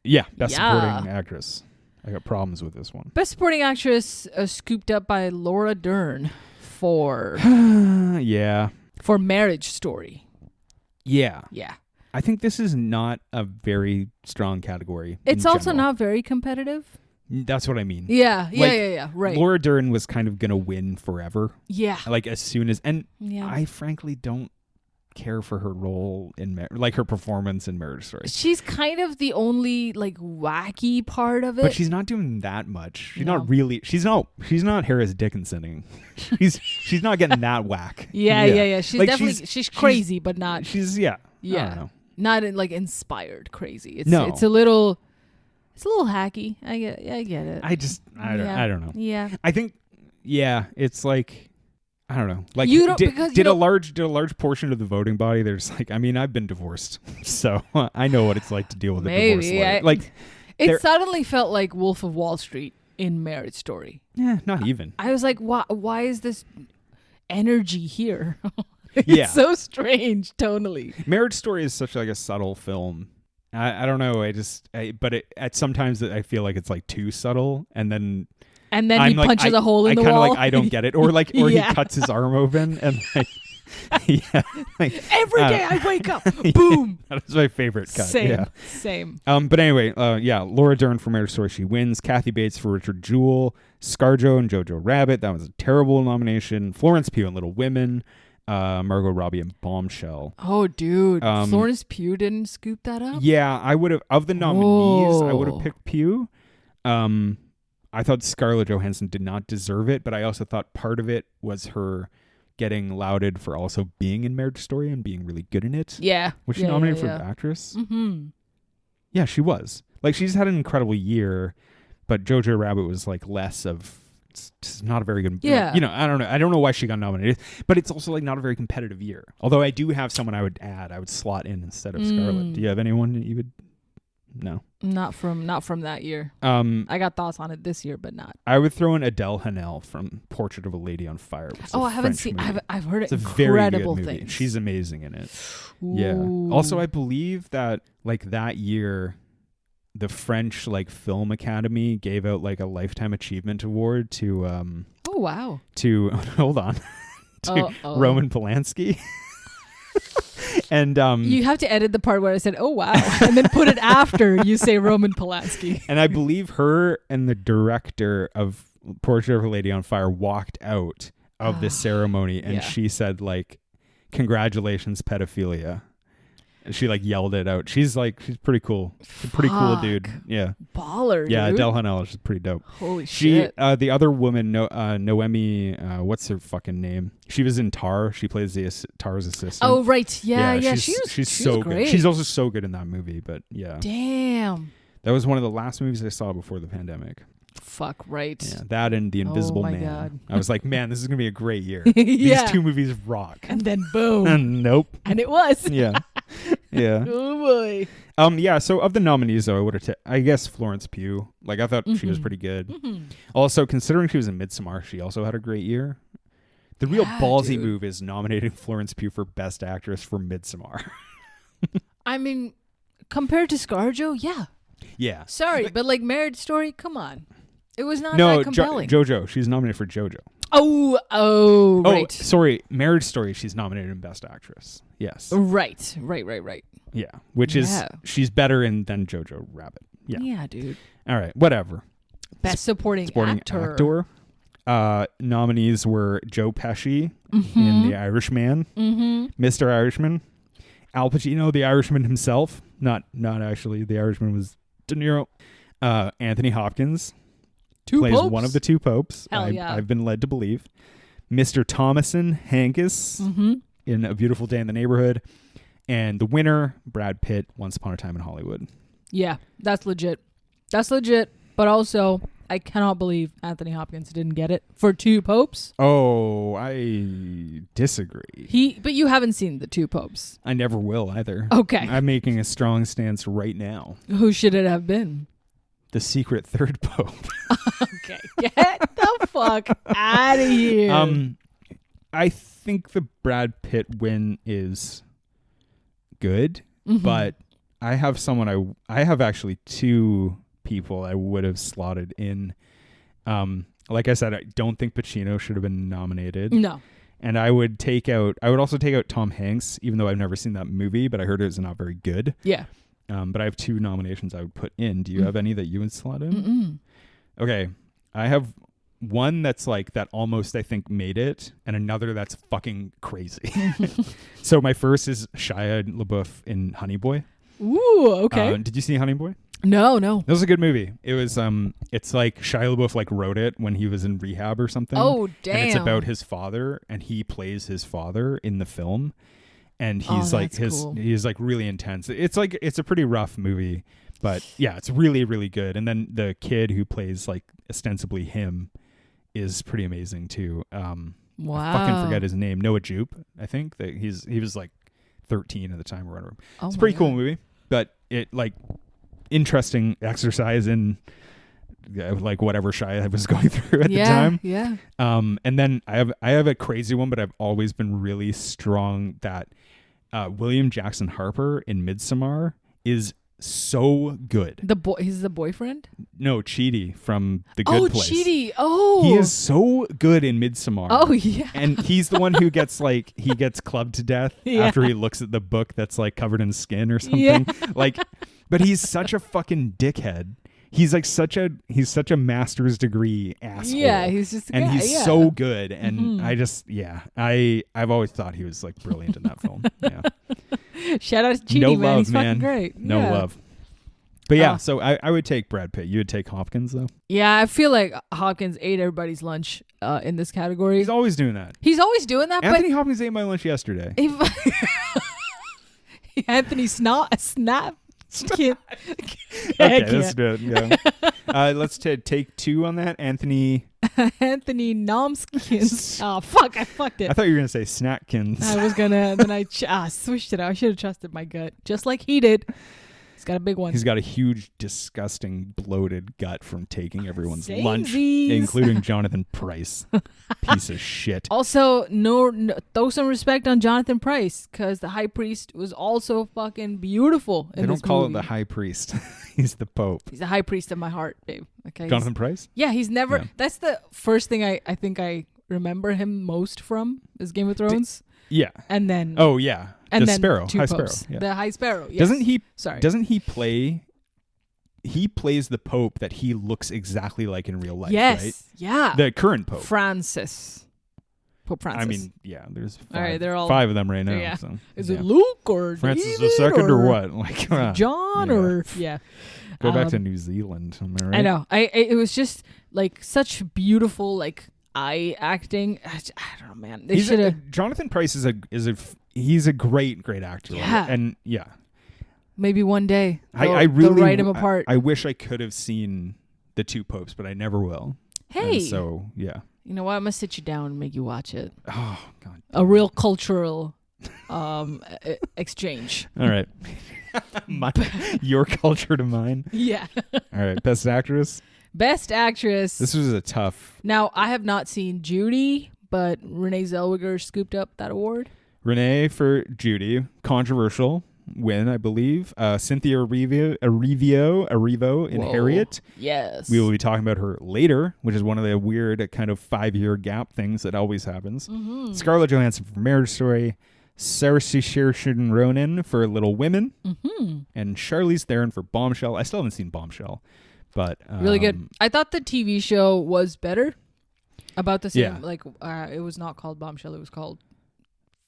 Yeah, Best Supporting Actress. I got problems with this one. Best Supporting Actress scooped up by Laura Dern for for Marriage Story. Yeah. Yeah. I think this is not a very strong category. It's also not very competitive. That's what I mean. Yeah, right. Laura Dern was kind of going to win forever. Yeah. Like as soon as, I frankly don't care for her role in, like her performance in Marriage Story. She's kind of the only like wacky part of it. But she's not doing that much. She's not really, she's not Harris Dickinsoning. she's not getting that whack. Yeah. She's like, definitely, she's crazy, but not. I don't know. Not like inspired crazy. It's a little It's a little hacky. I get it. I don't know. Yeah. I think it's like I don't know. Like did a large portion of the voting body they're just like, I mean, I've been divorced. So I know what it's like to deal with a divorce lawyer. Like it suddenly felt like Wolf of Wall Street in Marriage Story. Yeah, not even. I was like, why is this energy here? It's so strange tonally. Marriage Story is such like a subtle film. I don't know. At sometimes I feel like it's like too subtle, and then he punches a hole in the wall. I kind of like I don't get it, or he cuts his arm open, and every day I wake up, boom. That's my favorite cut. Same. But anyway, Laura Dern for Marriage Story, she wins. Kathy Bates for Richard Jewell. ScarJo and Jojo Rabbit, that was a terrible nomination. Florence Pugh and Little Women. Margot Robbie and Bombshell. Oh, dude. Florence Pugh didn't scoop that up? Yeah, I would have, of the nominees, I would have picked Pugh. I thought Scarlett Johansson did not deserve it, but I also thought part of it was her getting lauded for also being in Marriage Story and being really good in it. Yeah. Was she nominated for actress? Mm-hmm. Yeah, she was. Like, she's had an incredible year, but Jojo Rabbit was like less of... It's not a very good... Yeah. I don't know. I don't know why she got nominated, but it's also like not a very competitive year. Although I do have someone I would slot in instead of Scarlett. Do you have anyone that you would... No. Not from that year. I got thoughts on it this year, but not. I would throw in Adele Hanel from Portrait of a Lady on Fire. I haven't seen... I've heard it's incredible a very good movie. things. She's amazing in it. Ooh. Yeah. Also, I believe that like that year... the French like Film Academy gave out like a Lifetime Achievement Award to oh wow to hold on to Roman Polanski. And you have to edit the part where I said oh wow and then put it after you say Roman Polanski. And I believe her and the director of Portrait of a Lady on Fire walked out of this ceremony, and she said like, "Congratulations, pedophilia." And she like yelled it out. She's pretty cool. She's a pretty cool dude. Yeah. Baller, yeah, dude. Adele Hanel is pretty dope. Holy shit. The other woman, Noemi, what's her fucking name? She was in Tar. She plays Tar's assistant. Oh, right. Yeah. She's so great. good. She's also so good in that movie, but yeah. Damn. That was one of the last movies I saw before the pandemic. Fuck, right. Yeah, that and The Invisible Man. God. I was like, man, this is going to be a great year. Yeah. These two movies rock. And then boom. And nope. And it was. Yeah. Yeah. Oh boy. Yeah, so of the nominees though, I would have I guess Florence Pugh. Like I thought she was pretty good. Mm-hmm. Also, considering she was in Midsommar, she also had a great year. The real ballsy move is nominating Florence Pugh for Best Actress for Midsommar. I mean, compared to ScarJo, yeah. Yeah. Sorry, but like Marriage Story, come on. It was not that compelling. JoJo. She's nominated for JoJo. Oh, right. Sorry. Marriage Story, she's nominated in Best Actress. Yes. Right. Yeah. Which is, she's better than JoJo Rabbit. Yeah. Yeah, dude. All right. Whatever. Best supporting actor. Nominees were Joe Pesci in The Irishman, Mr. Irishman, Al Pacino, The Irishman himself. Not actually. The Irishman was De Niro. Anthony Hopkins. Plays popes? One of the two popes. Hell yeah. I've been led to believe. Mr. Thomason Hankus in A Beautiful Day in the Neighborhood. And the winner, Brad Pitt, Once Upon a Time in Hollywood. Yeah, that's legit. But also, I cannot believe Anthony Hopkins didn't get it for two popes. Oh, I disagree. But you haven't seen the two popes. I never will either. Okay. I'm making a strong stance right now. Who should it have been? The secret third pope. Okay, get the fuck out of here. I think the Brad Pitt win is good, but I have I have actually two people I would have slotted in. Like I said, I don't think Pacino should have been nominated. No. And I would also take out Tom Hanks, even though I've never seen that movie, but I heard it was not very good. Yeah. But I have two nominations I would put in. Do you have any that you would slot in? Mm-mm. Okay. I have one that's like that almost I think made it, and another that's fucking crazy. So my first is Shia LaBeouf in Honey Boy. Ooh, okay. Did you see Honey Boy? No. That was a good movie. It was it's like Shia LaBeouf like wrote it when he was in rehab or something. Oh, damn. And it's about his father, and he plays his father in the film. And he's cool. he's like really intense. It's a pretty rough movie, But yeah, it's really, really good. And then the kid who plays like ostensibly him is pretty amazing too. Wow. I fucking forget his name. Noah Jupe, I think. That he was like 13 at the time or whatever. It's a pretty cool movie, but it like interesting exercise in like whatever Shia was going through at the time. Yeah. And then I have a crazy one, but I've always been really strong that William Jackson Harper in Midsommar is so good. He's the boyfriend? No, Chidi from The Good Place. Oh, Chidi. Oh. He is so good in Midsommar. Oh, yeah. And he's the one who gets clubbed to death after he looks at the book that's like covered in skin or something. Yeah. Like, but he's such a fucking dickhead. He's like such a master's degree asshole. Yeah, he's just a and guy, he's so good. And I've always thought he was like brilliant in that film. Yeah. Shout out to Chidi, No man. love, He's man. fucking great. No love. But yeah, so I would take Brad Pitt. You would take Hopkins though? Yeah, I feel like Hopkins ate everybody's lunch in this category. He's always doing that. He's always doing that. Anthony Hopkins ate my lunch yesterday. Anthony Snap. Okay, let's do it. Yeah. Let's take two on that. Anthony Nomskins. Oh, fuck. I fucked it. I thought you were going to say Snatkins. I was going to. Then I switched it out. I should have trusted my gut. Just like he did. He's got a big one. He's got a huge, disgusting, bloated gut from taking everyone's lunch, Samesies. including Jonathan Pryce. Piece of shit. Also, no, throw some respect on Jonathan Pryce, because the high priest was also fucking beautiful in They this don't call movie. it the high priest. He's the Pope. He's the high priest of my heart, babe. Okay. Jonathan Pryce? Yeah, he's never. Yeah. That's the first thing I think I remember him most from is Game of Thrones. Yeah. And then. Oh, yeah. And the then Sparrow. Two High Popes. Sparrow. Yeah. The High Sparrow. Yes. Doesn't he play? He plays the Pope that he looks exactly like in real life, yes. right? Yeah. The current Pope. Pope Francis. I mean, yeah, there's all right, they're all 5 of them right now. Yeah. So, is it Luke or Francis David II or what? Like John yeah. or yeah. Go back to New Zealand. Am I right? I know. It was just like such beautiful like eye acting. I don't know, man. They should have. Jonathan Pryce he's a great actor. Yeah. And yeah. Maybe one day I really they'll write him apart. I wish I could have seen the Two Popes, but I never will. Hey. And so yeah. You know what? I'm gonna sit you down and make you watch it. Oh God. A real cultural exchange. All right. Your culture to mine. Yeah. All right. Best actress. Best actress. This was a tough. Now I have not seen Judy, but Renee Zellweger scooped up that award. Renee for Judy, controversial win, I believe. Cynthia Erivo in Harriet. Yes. We will be talking about her later, which is one of the weird kind of 5-year gap things that always happens. Mm-hmm. Scarlett Johansson for Marriage Story. Saoirse Ronan for Little Women. Mm-hmm. And Charlize Theron for Bombshell. I still haven't seen Bombshell, but really good. I thought the TV show was better. About the same, Yeah. like it was not called Bombshell. It was called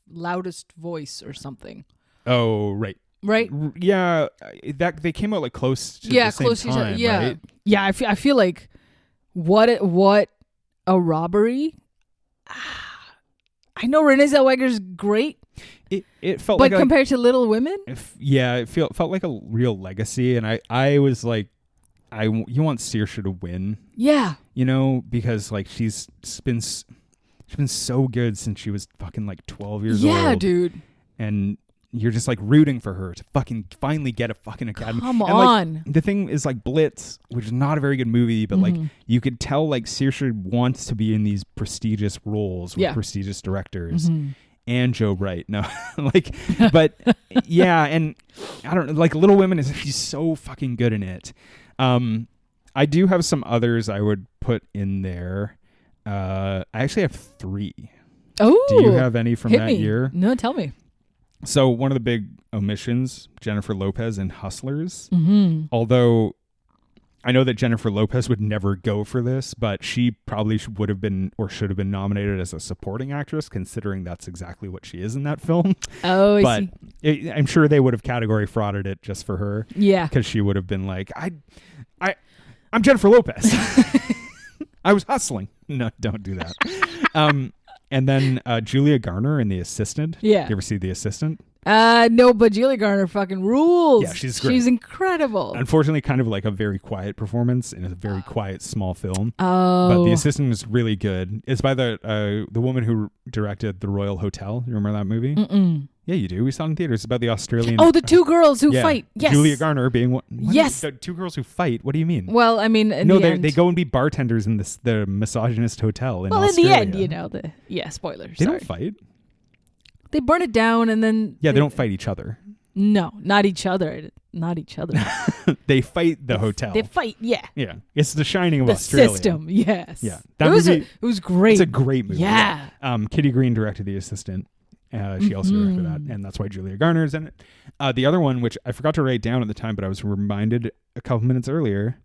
Loudest Voice or something. Oh, right. Right? Yeah, that they came out like close to the same close to each other. time, Yeah. right? Yeah, I feel like what a robbery. I know Renee Zellweger's great. It felt but like compared to Little Women? it felt like a real legacy, and I was like, you want Saoirse to win. Yeah. You know, because like she's been so good since she was fucking like 12 years old. Yeah, dude. And you're just like rooting for her to fucking finally get a fucking Academy. Come and, on. Like, the thing is like Blitz, which is not a very good movie, but like you could tell like Saoirse wants to be in these prestigious roles with prestigious directors. And Joe Bright. No, like, but yeah. And I don't know, like Little Women she's so fucking good in it. I do have some others I would put in there. I actually have 3. Oh, do you have any from that year? No, tell me. So one of the big omissions, Jennifer Lopez in Hustlers. Mm-hmm. Although I know that Jennifer Lopez would never go for this, but she probably would have been or should have been nominated as a supporting actress, considering that's exactly what she is in that film. Oh, I see. I'm sure they would have category frauded it just for her. Yeah, because she would have been like, I'm Jennifer Lopez. I was hustling. No, don't do that. And then Julia Garner in The Assistant. Yeah. You ever see The Assistant? No, but Julia Garner fucking rules. Yeah, she's great. She's incredible. Unfortunately, kind of like a very quiet performance in a very quiet, small film. Oh. But the assistant is really good. It's by the woman who directed The Royal Hotel. You remember that movie? Mm-mm. Yeah, you do. We saw it in theaters. It's about the Australian... Oh, the two girls who fight. Yes. Julia Garner being one. Yes. The two girls who fight. What do you mean? Well, I mean, they go and be bartenders in the misogynist hotel in Australia. In the end, spoilers. They don't fight. They burn it down and then... Yeah, they don't fight each other. No, not each other. Not each other. They fight the hotel. They fight, yeah. Yeah. It's the Shining of the Australia. The system, yes. Yeah. It was great. It's a great movie. Yeah. Kitty Green directed The Assistant. She also directed that, and that's why Julia Garner's in it. The other one, which I forgot to write down at the time, but I was reminded a couple minutes earlier,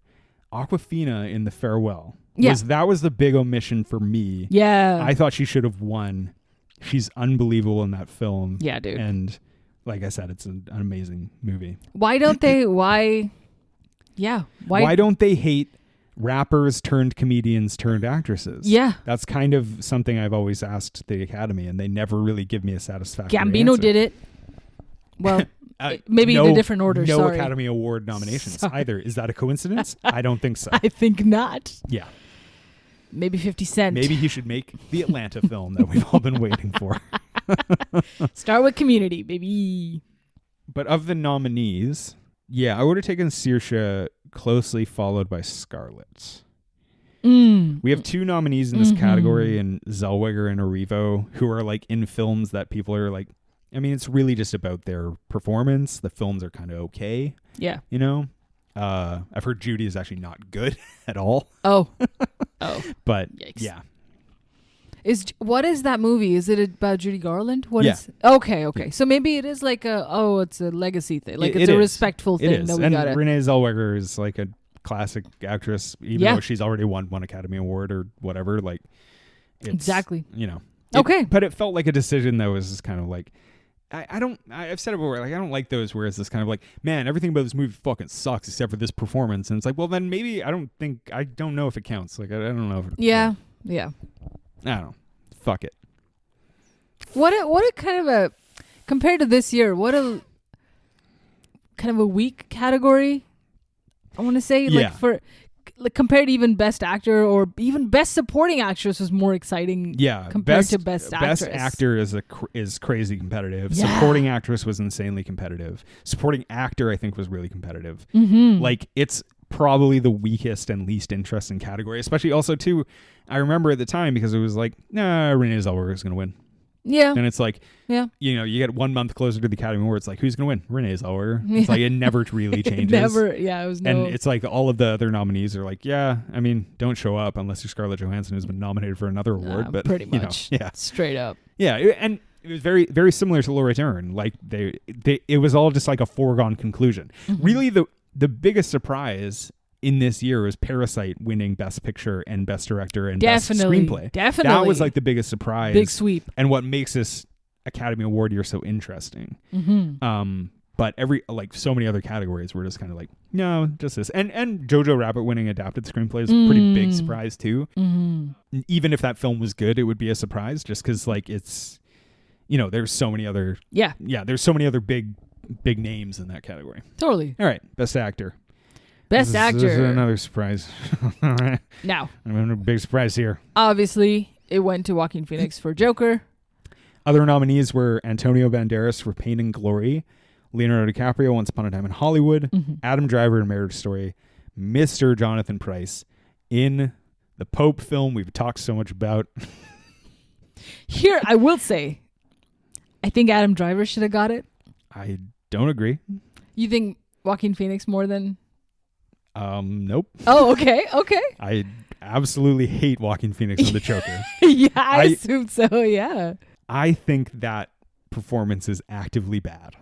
Awkwafina in The Farewell. Yeah. That was the big omission for me. Yeah. I thought she should have won. She's unbelievable in that film. Yeah, dude. And like I said, it's an amazing movie. Why don't they? Why don't they hate rappers turned comedians turned actresses? Yeah. That's kind of something I've always asked the Academy, and they never really give me a satisfactory Gambino answer. did it. Well, maybe in a different order. No sorry. Academy Award nominations either. Is that a coincidence? I don't think so. I think not. Yeah. Maybe 50 Cent. Maybe he should make the Atlanta film that we've all been waiting for. Start with Community, baby. But of the nominees, I would have taken Saoirse, closely followed by Scarlett. We have two nominees in this category, and Zellweger and Erivo, who are like in films that people are like, I mean, it's really just about their performance. The films are kind of okay. Yeah. You know? I've heard Judy is actually not good at all. Oh. But yikes. Yeah. What is that movie? Is it about Judy Garland? Okay. Yeah. So maybe it is like it's a legacy thing. Like it's a respectful thing that we and gotta. Renee Zellweger is like a classic actress, even though she's already won one Academy Award or whatever. Like, exactly. You know. Okay. But it felt like a decision that was just kind of like, I've said it before, like I don't like those where it's this kind of like, man, everything about this movie fucking sucks except for this performance, and it's like, well then maybe I don't know if it counts. Like I don't know if it, yeah. I don't know. Fuck it. What a kind of a, compared to this year, what a kind of a weak category, I want to say. Like for compared to even Best Actor or even Best Supporting Actress was more exciting. Yeah, compared to Best Actress. Best Actor is crazy competitive. Yeah. Supporting Actress was insanely competitive. Supporting Actor I think was really competitive. Like it's probably the weakest and least interesting category, especially also too. I remember at the time because it was like, Renee Zellweger is going to win. Yeah. And it's like, you get 1 month closer to the Academy Awards, like who's going to win? Renee Zellweger. It's like it never really changes. It was and it's like all of the other nominees are like, I mean, don't show up unless you're Scarlett Johansson who's been nominated for another award. But pretty much, straight up. Yeah, and it was very, very similar to Laura Dern. Like it was all just like a foregone conclusion. Really, the biggest surprise in this year was Parasite winning Best Picture and Best Director and Best Screenplay. Definitely. That was like the biggest surprise. Big sweep. And what makes this Academy Award year so interesting. But so many other categories were just kind of like, no, just this. And Jojo Rabbit winning Adapted Screenplay is a pretty big surprise too. Even if that film was good, it would be a surprise just because like it's, there's so many other. Yeah, there's so many other big names in that category. Totally. All right, Best Actor. Best Actor. This is another surprise. All right. Now. I'm having a big surprise here. Obviously, it went to Joaquin Phoenix for Joker. Other nominees were Antonio Banderas for Pain and Glory, Leonardo DiCaprio, Once Upon a Time in Hollywood, Adam Driver in Marriage Story, Mr. Jonathan Pryce in the Pope film we've talked so much about. Here, I will say, I think Adam Driver should have got it. I don't agree. You think Joaquin Phoenix more than... Nope. Oh, okay. I absolutely hate Joaquin Phoenix on the Joker. I assume so, yeah. I think that performance is actively bad.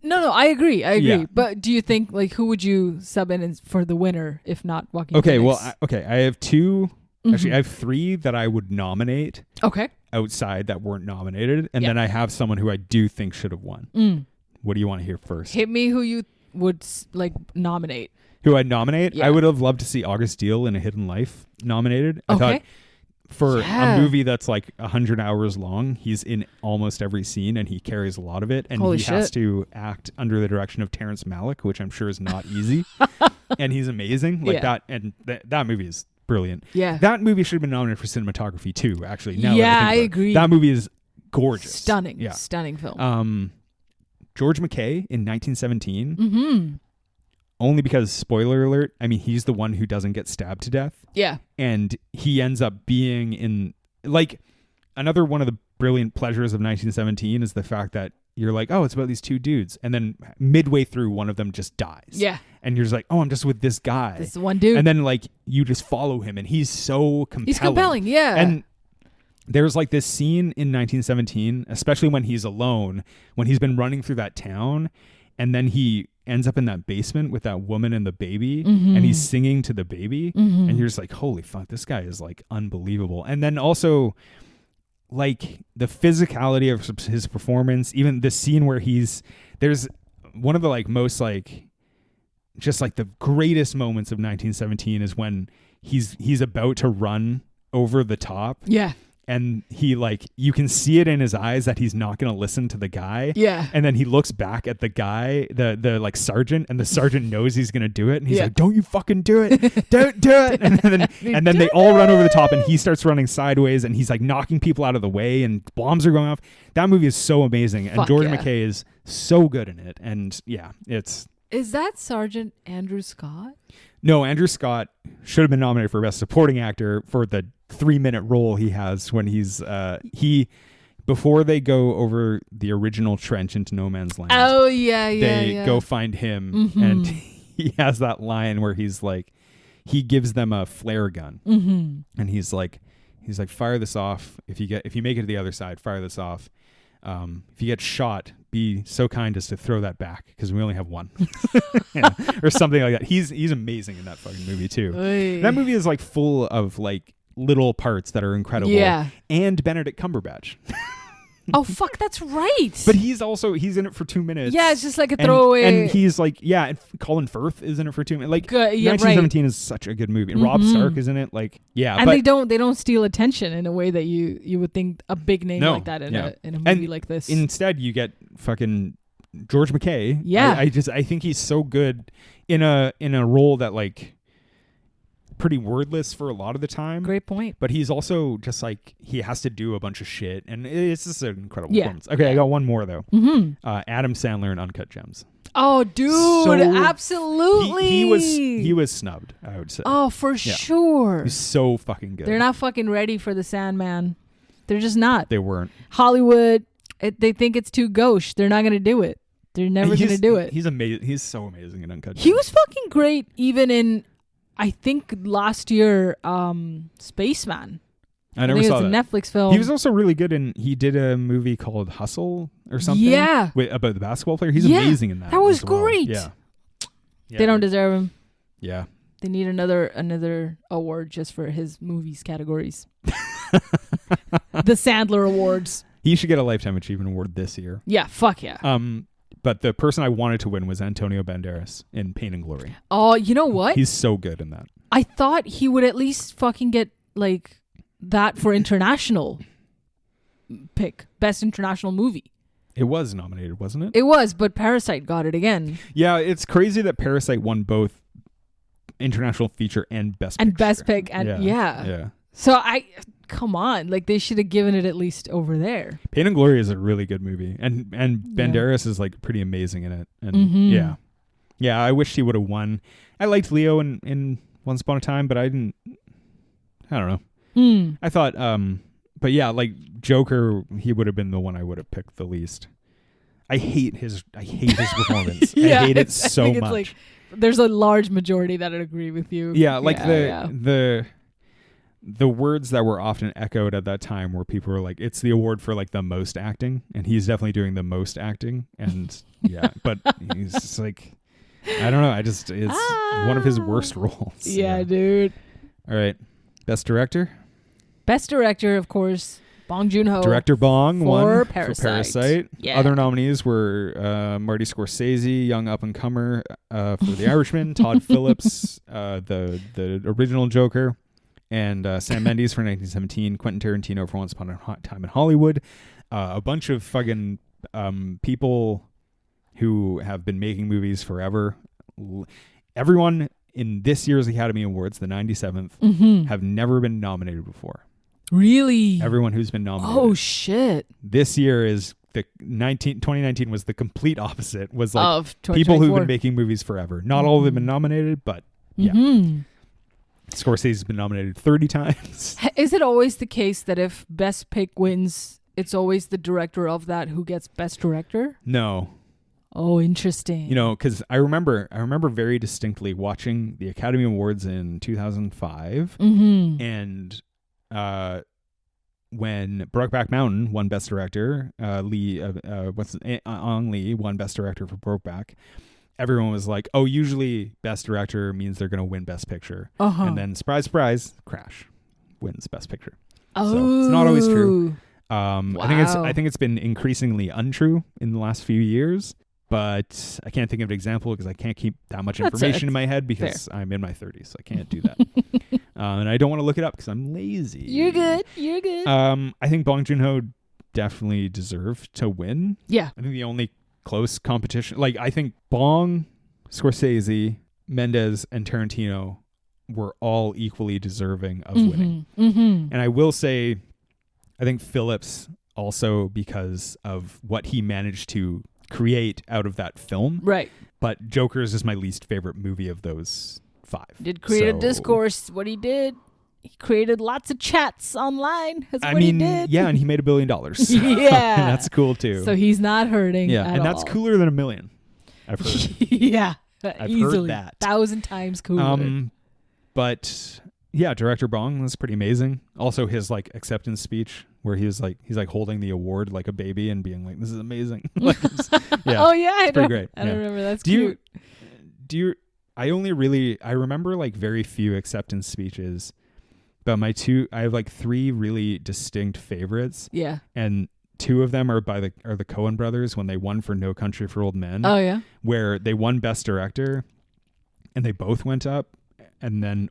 No, I agree. Yeah. But do you think, like, who would you sub in for the winner if not Joaquin Phoenix? I have two. Actually, I have three that I would nominate. Okay. Outside that weren't nominated. And then I have someone who I do think should have won. What do you want to hear first? Hit me who you would, like, nominate. Who I'd nominate? Yeah. I would have loved to see August Deal in A Hidden Life nominated. I thought for a movie that's like 100 hours long, he's in almost every scene and he carries a lot of it. And Holy he shit. has to act under the direction of Terrence Malick, which I'm sure is not easy. And he's amazing. Like that. And that movie is brilliant. Yeah. That movie should have been nominated for cinematography too, actually. Now yeah, that I agree. That movie is gorgeous. Stunning. Yeah. Stunning film. George McKay in 1917. Mm-hmm. Only because, spoiler alert, I mean, he's the one who doesn't get stabbed to death. Yeah. And he ends up being in, like, another one of the brilliant pleasures of 1917 is the fact that you're like, oh, it's about these two dudes. And then midway through, one of them just dies. Yeah. And you're just like, oh, I'm just with this guy. This one dude. And then, like, you just follow him, and he's so compelling. He's compelling, yeah. And there's, like, this scene in 1917, especially when he's alone, when he's been running through that town, and then he ends up in that basement with that woman and the baby, and he's singing to the baby, and you're just like, holy fuck, this guy is like unbelievable. And then also like the physicality of his performance, even the scene where there's one of the like most like just like the greatest moments of 1917 is when he's about to run over the top. Yeah. And he like, you can see it in his eyes that he's not going to listen to the guy. Yeah. And then he looks back at the guy, the like sergeant, and the sergeant knows he's going to do it. And he's like, don't you fucking do it. Don't do it. And then they all run over the top and he starts running sideways and he's like knocking people out of the way and bombs are going off. That movie is so amazing. And George McKay is so good in it. And yeah, it's. Is that Sergeant Andrew Scott? No, Andrew Scott should have been nominated for Best Supporting Actor for the 3-minute role he has when he's before they go over the original trench into no man's land. Oh yeah, they go find him and he has that line where he's like, he gives them a flare gun and he's like fire this off. If you make it to the other side, fire this off. If you get shot, be so kind as to throw that back because we only have one. Or something like that. He's amazing in that fucking movie too. Oy. That movie is like full of like little parts that are incredible. Yeah. And Benedict Cumberbatch. Oh fuck, that's right. But he's in it for 2 minutes. Yeah, it's just like a throwaway. And he's like, and Colin Firth is in it for 2 minutes. Like 1917 is such a good movie. And Rob Stark is in it. Like, yeah. And they don't steal attention in a way that you would think a big name like that in a movie like this. Instead, you get fucking George McKay. Yeah. I think he's so good in a role that like pretty wordless for a lot of the time. Great point. But he's also just like, he has to do a bunch of shit and it's just an incredible performance. Okay, I got one more though. Adam Sandler in Uncut Gems. Oh dude, absolutely. He was snubbed, I would say. Oh, for sure. He's so fucking good. They're not fucking ready for the Sandman. They're just not. They weren't. Hollywood, they think it's too gauche. They're not going to do it. They're never going to do it. He's amazing. He's so amazing in Uncut Gems. He was fucking great even in, I think last year, Spaceman. I never saw that. It was a Netflix film. He was also really good he did a movie called Hustle or something. Yeah. About the basketball player. He's amazing in that. That was great. Yeah. They don't deserve him. Yeah. They need another award just for his movies categories. The Sandler Awards. He should get a Lifetime Achievement Award this year. Yeah, fuck yeah. But the person I wanted to win was Antonio Banderas in Pain and Glory. Oh, you know what? He's so good in that. I thought he would at least fucking get like that for international pick. Best international movie. It was nominated, wasn't it? It was, but Parasite got it again. Yeah, it's crazy that Parasite won both international feature and best and picture. Best pick and yeah. So come on, like they should have given it at least over there. Pain and Glory is a really good movie, and Banderas is like pretty amazing in it, and yeah. I wish he would have won. I liked Leo in Once Upon a Time, but I don't know. I thought, but yeah, like Joker, he would have been the one I would have picked the least. I hate his performance. I hate it so much. Like, there's a large majority that would agree with you. Yeah, like the words that were often echoed at that time where people were like, it's the award for like the most acting, and he's definitely doing the most acting, and but he's just like, I don't know, it's one of his worst roles. Yeah, dude. All right, best director, of course, Bong Joon-ho. Director Bong won Parasite. For Parasite. Yeah. Other nominees were Marty Scorsese, young up and comer for The Irishman, Todd Phillips, the original Joker, and Sam Mendes for 1917, Quentin Tarantino for Once Upon a Time in Hollywood. A bunch of fucking people who have been making movies forever. Everyone in this year's Academy Awards, the 97th, have never been nominated before. Really? Everyone who's been nominated. Oh, shit. This year is 2019 was the complete opposite. Was like of people who've been making movies forever. Not all of them have been nominated, but yeah. Scorsese's been nominated 30 times. Is it always the case that if Best Pick wins, it's always the director of that who gets Best Director? No. Oh, interesting. You know, because I remember very distinctly watching the Academy Awards in 2005, and when Brokeback Mountain won Best Director, Ang Lee won Best Director for Brokeback. Everyone was like, "Oh, usually Best Director means they're going to win Best Picture," and then surprise, surprise, Crash wins Best Picture. Oh, so it's not always true. Wow. I think it's been increasingly untrue in the last few years. But I can't think of an example because I can't keep that much information in my head because I'm in my 30s. So I can't do that. And I don't want to look it up because I'm lazy. You're good. I think Bong Joon-ho definitely deserved to win. Yeah. I think the only close competition, like I think Bong, Scorsese, Mendes, and Tarantino were all equally deserving of winning. And I will say, I think Phillips also because of what he managed to create out of that film. Right. But Joker's is my least favorite movie of those 5. Did create a discourse. What he did, he created lots of chats online. That's what he did. Yeah, and he made $1 billion. Yeah. And that's cool too. So he's not hurting at that's all. cooler than $1 million. I've heard. Yeah. I've easily. heard that. 1,000 times cooler. But yeah, director Bong was pretty amazing. Also his like acceptance speech where he's like holding the award like a baby and being like, "This is amazing." Like, oh yeah, I pretty great. I don't remember. That's cute. I remember like very few acceptance speeches, but I have like 3 really distinct favorites. Yeah. And 2 of them are the Coen brothers when they won for No Country for Old Men. Oh yeah. Where they won Best Director and they both went up and then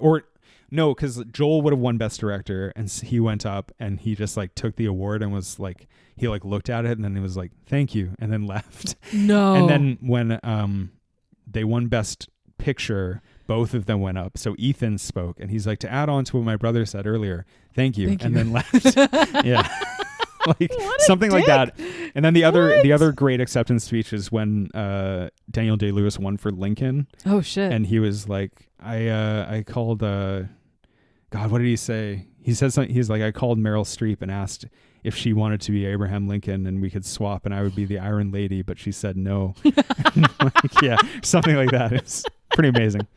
no, because Joel would have won Best Director, and he went up, and he just like took the award and was like, he like looked at it, and then he was like, "Thank you," and then left. No. And then when they won Best Picture, both of them went up. So Ethan spoke, and he's like, "To add on to what my brother said earlier, thank you," and then left. Yeah. Like something like that. And then the other great acceptance speech is when Daniel Day-Lewis won for Lincoln. Oh shit. And he was like, I called God, what did he say? He said something. He's like, I called Meryl Streep and asked if she wanted to be Abraham Lincoln and we could swap and I would be the Iron Lady, but she said no. Like, yeah, something like that. It's pretty amazing.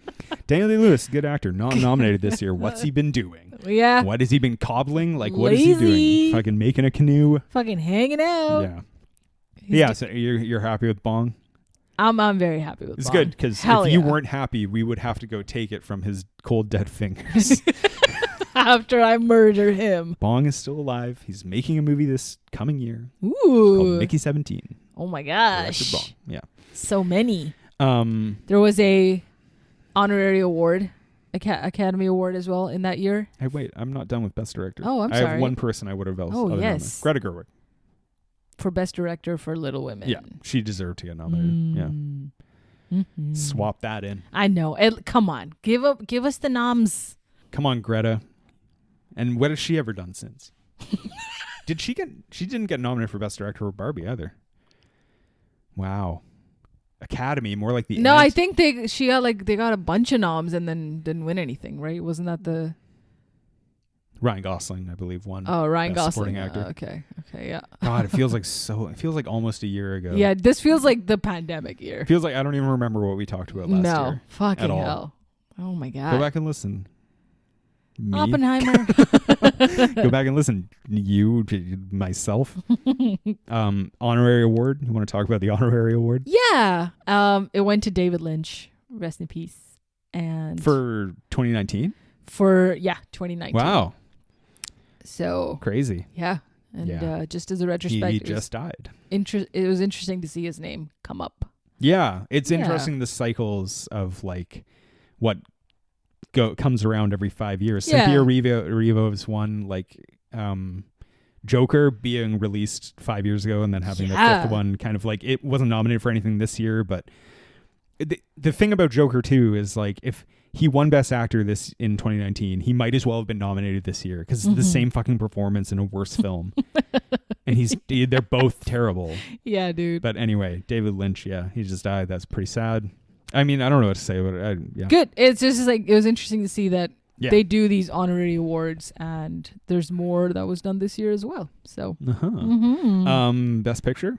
Daniel Day-Lewis, good actor, not nominated this year. What's he been doing? Yeah. What has he been cobbling? Like, what is he doing? Fucking making a canoe. Fucking hanging out. Yeah. Yeah. So you're happy with Bong? I'm very happy with Bong. It's good because if you weren't happy, we would have to go take it from his cold dead fingers. After I murder him. Bong is still alive. He's making a movie this coming year. Ooh. It's called Mickey 17. Oh my gosh. Bong. Yeah. So many. There was a honorary award, Academy Award as well in that year. Hey, wait, I'm not done with Best Director. Oh, I'm sorry. I sorry. have one person I would have else. Oh, yes. Greta Gerwig. For Best Director for Little Women. Yeah, she deserved to get nominated. Yeah. Mm-hmm. Swap that in. I know. Come on. Give us the noms. Come on, Greta. And what has she ever done since? She didn't get nominated for Best Director for Barbie either. Wow. Academy, more like the... No, I think they got a bunch of noms and then didn't win anything, right? Wasn't that the... Ryan Gosling, I believe, won. Oh, Ryan Gosling. Supporting actor. Okay, yeah. God, it feels like almost a year ago. Yeah, this feels like the pandemic year. It feels like I don't even remember what we talked about last year. No, fucking hell. Oh my God. Go back and listen. Me? Oppenheimer. Go back and listen. You, myself. Honorary award. You want to talk about the honorary award? Yeah. It went to David Lynch. Rest in peace. And for 2019? For 2019. Wow. So crazy. Yeah. And just as a retrospect, he just died. It was interesting to see his name come up. Yeah, it's interesting the cycles of like what comes around every 5 years. Yeah. Cynthia Erivo's one, like Joker being released 5 years ago and then having the fifth one kind of like, it wasn't nominated for anything this year, but the thing about Joker too is like, if he won Best Actor this in 2019, he might as well have been nominated this year because it's the same fucking performance in a worse film. And they're both terrible. Yeah, dude. But anyway, David Lynch, he just died. That's pretty sad. I mean, I don't know what to say, but yeah. Good. It's just like, it was interesting to see that they do these honorary awards, and there's more that was done this year as well. So, Best Picture?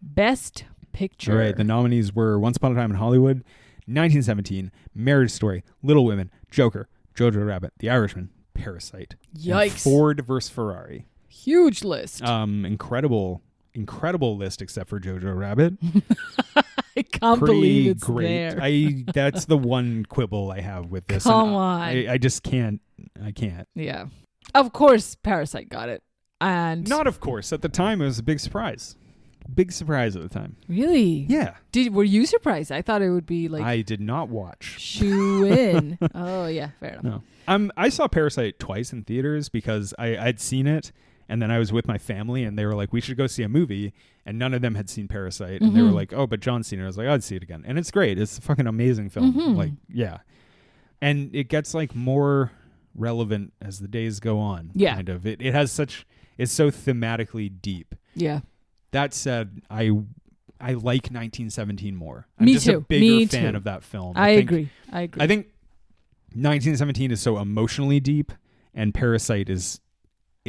Best Picture. All right, the nominees were Once Upon a Time in Hollywood, 1917, Marriage Story, Little Women, Joker, Jojo Rabbit, The Irishman, Parasite. Yikes. And Ford versus Ferrari. Huge list. Incredible list except for Jojo Rabbit. I can't believe it's great. there. That's the one quibble I have with this. Come on. I just can't. I can't. Yeah. Of course, Parasite got it. And not of course. At the time, it was a big surprise. Big surprise at the time. Really? Yeah. Were you surprised? I thought it would be like I did not watch. Shoe in. Oh yeah, fair enough. No. I saw Parasite twice in theaters because I'd seen it, and then I was with my family, and they were like, "We should go see a movie," and none of them had seen Parasite, and they were like, "Oh, but John's seen it." I was like, "I'd see it again," and it's great. It's a fucking amazing film. Like, yeah, and it gets like more relevant as the days go on. Yeah, kind of. It has such. It's so thematically deep. Yeah. That said, I like 1917 more. I'm Me just too. a bigger fan of that film. I agree. I think 1917 is so emotionally deep, and Parasite is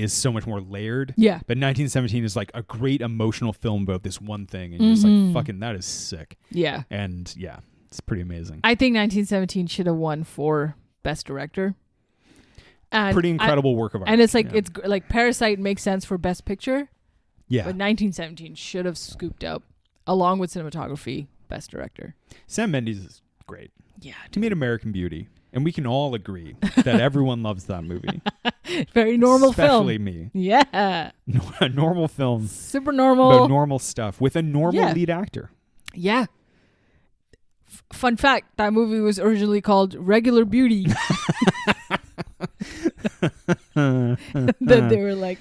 so much more layered. Yeah. But 1917 is like a great emotional film about this one thing, and you're just like, fucking, that is sick. Yeah. And yeah, it's pretty amazing. I think 1917 should have won for Best Director. And pretty incredible work of art. And it's like it's like Parasite makes sense for Best Picture. Yeah. But 1917 should have scooped up, along with cinematography, Best Director. Sam Mendes is great. Yeah. He made American Beauty. And we can all agree that everyone loves that movie. Very normal film. Especially me. Yeah. A normal film. Super normal. About normal stuff with a normal lead actor. Yeah. Fun fact, that movie was originally called Regular Beauty. Then they were like,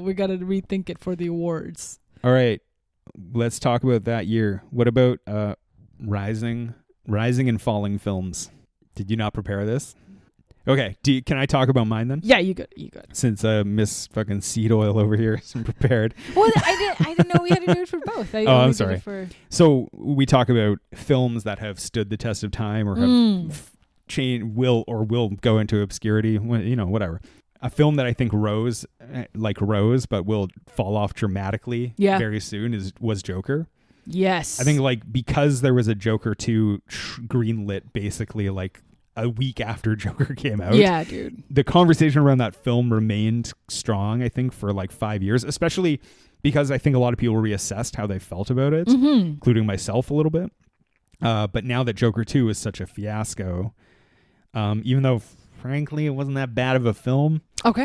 we got to rethink it for the awards. All right. Let's talk about that year. What about rising and falling films? Did you not prepare this? Okay. Can I talk about mine then? Yeah, you good. Since Miss fucking seed oil over here isn't prepared. Well, I didn't know we had to do it for both. I'm sorry. So we talk about films that have stood the test of time or have will go into obscurity. Whatever. A film that I think rose, but will fall off dramatically very soon was Joker. Yes. I think because there was a Joker 2 greenlit basically a week after Joker came out. Yeah, dude. The conversation around that film remained strong, I think, for 5 years, especially because I think a lot of people reassessed how they felt about it, including myself a little bit. But now that Joker 2 is such a fiasco, even though frankly it wasn't that bad of a film,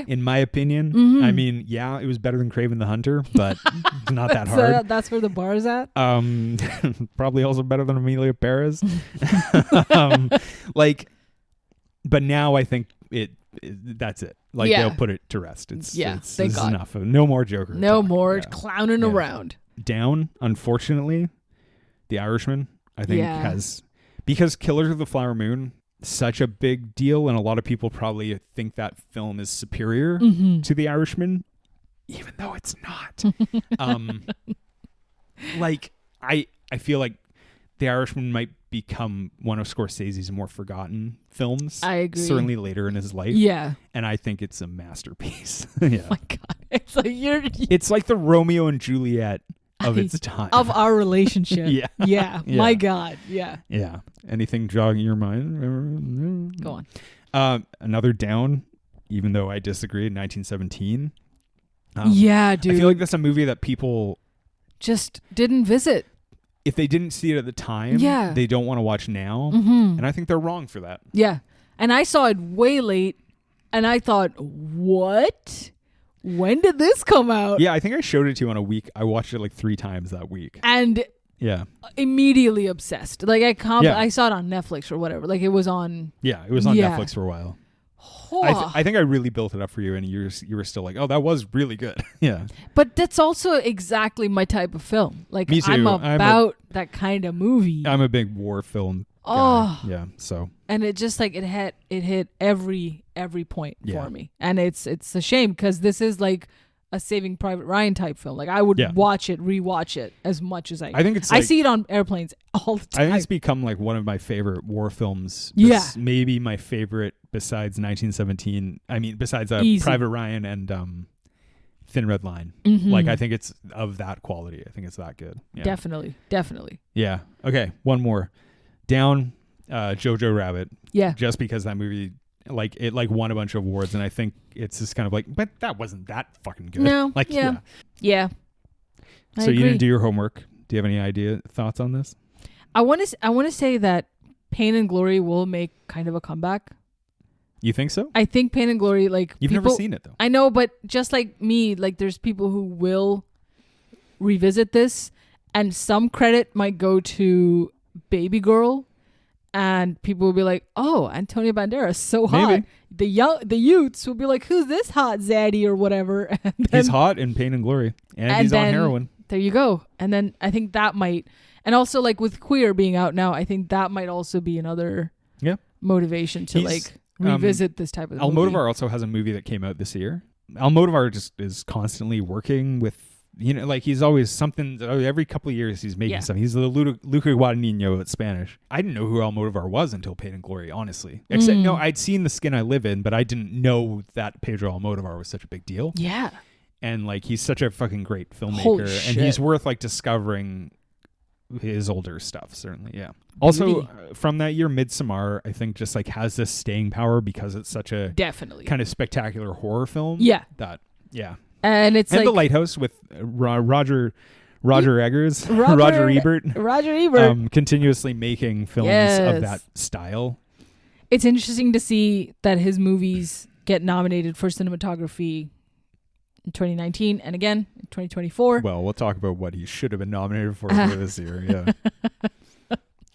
in my opinion. I mean, it was better than Kraven the Hunter, but it's not that hard. That's where the bar is at. Probably also better than Emilia Perez. But now I think that's it. They'll put it to rest. It's enough. No more Joker. No more clowning around. Down, unfortunately, The Irishman, I think, has, because Killers of the Flower Moon, such a big deal, and a lot of people probably think that film is superior to The Irishman, even though it's not. I feel like The Irishman might become one of Scorsese's more forgotten films. I agree. Certainly later in his life. Yeah. And I think it's a masterpiece. Yeah. Oh my God. It's like the Romeo and Juliet of its time. Of our relationship. Yeah. My God. Yeah. Yeah. Anything jogging your mind? Go on. Another down, even though I disagree, 1917. Yeah, dude. I feel like that's a movie that people just didn't visit. If they didn't see it at the time, they don't want to watch now. And I think they're wrong for that. Yeah. And I saw it way late, and I thought, what? When did this come out? Yeah, I think I showed it to you on a week. I watched it 3 times that week. And Yeah. Immediately obsessed. Like Yeah. I saw it on Netflix or whatever. Like it was on. Yeah, it was on Netflix for a while. I think I really built it up for you, and you were still like, oh, that was really good. Yeah. But that's also exactly my type of film. Like Me too. I'm about that kind of movie. I'm a big war film guy. Oh. Yeah. So. And it just like it hit every point for me. And it's a shame because this is like a Saving Private Ryan type film. Like I would watch it, rewatch it as much as I think it's I see it on airplanes all the time. I think it's become like one of my favorite war films. Maybe my favorite besides 1917. I mean, besides Private Ryan and Thin Red Line. Mm-hmm. Like I think it's of that quality. I think it's that good. Yeah. Definitely. Yeah. Okay. One more. Down Jojo Rabbit. Yeah. Just because that movie won a bunch of awards, and I think it's just kind of like, but that wasn't that fucking good. No. Like Yeah. So you didn't do your homework. Do you have any thoughts on this? I want to say that Pain and Glory will make kind of a comeback. You think so? I think Pain and Glory, like you've never seen it though. I know, but just like me, like there's people who will revisit this, and some credit might go to Baby Girl. And people will be like, "Oh, Antonio Banderas, so hot." Maybe. The youths will be like, "Who's this hot zaddy or whatever?" And then, he's hot in Pain and Glory, and he's on heroin. There you go. And then I think that might, and also like with Queer being out now, I think that might also be another motivation to revisit this type of movie. Almodovar also has a movie that came out this year. Almodovar just is constantly working with. Like he's always something. Every couple of years he's making something. He's the Luca Guadagnino at Spanish. I didn't know who Almodovar was until Pain and Glory, honestly. Except I'd seen The Skin I Live In, but I didn't know that Pedro Almodovar was such a big deal. Yeah. And like he's such a fucking great filmmaker, and he's worth like discovering his older stuff. Certainly, yeah. Also, from that year, Midsommar, I think just like has this staying power because it's such a kind of spectacular horror film. Yeah. And it's The Lighthouse with Roger Eggers, Roger Ebert, continuously making films of that style. It's interesting to see that his movies get nominated for cinematography in 2019 and again in 2024. Well, we'll talk about what he should have been nominated for this year. Yeah,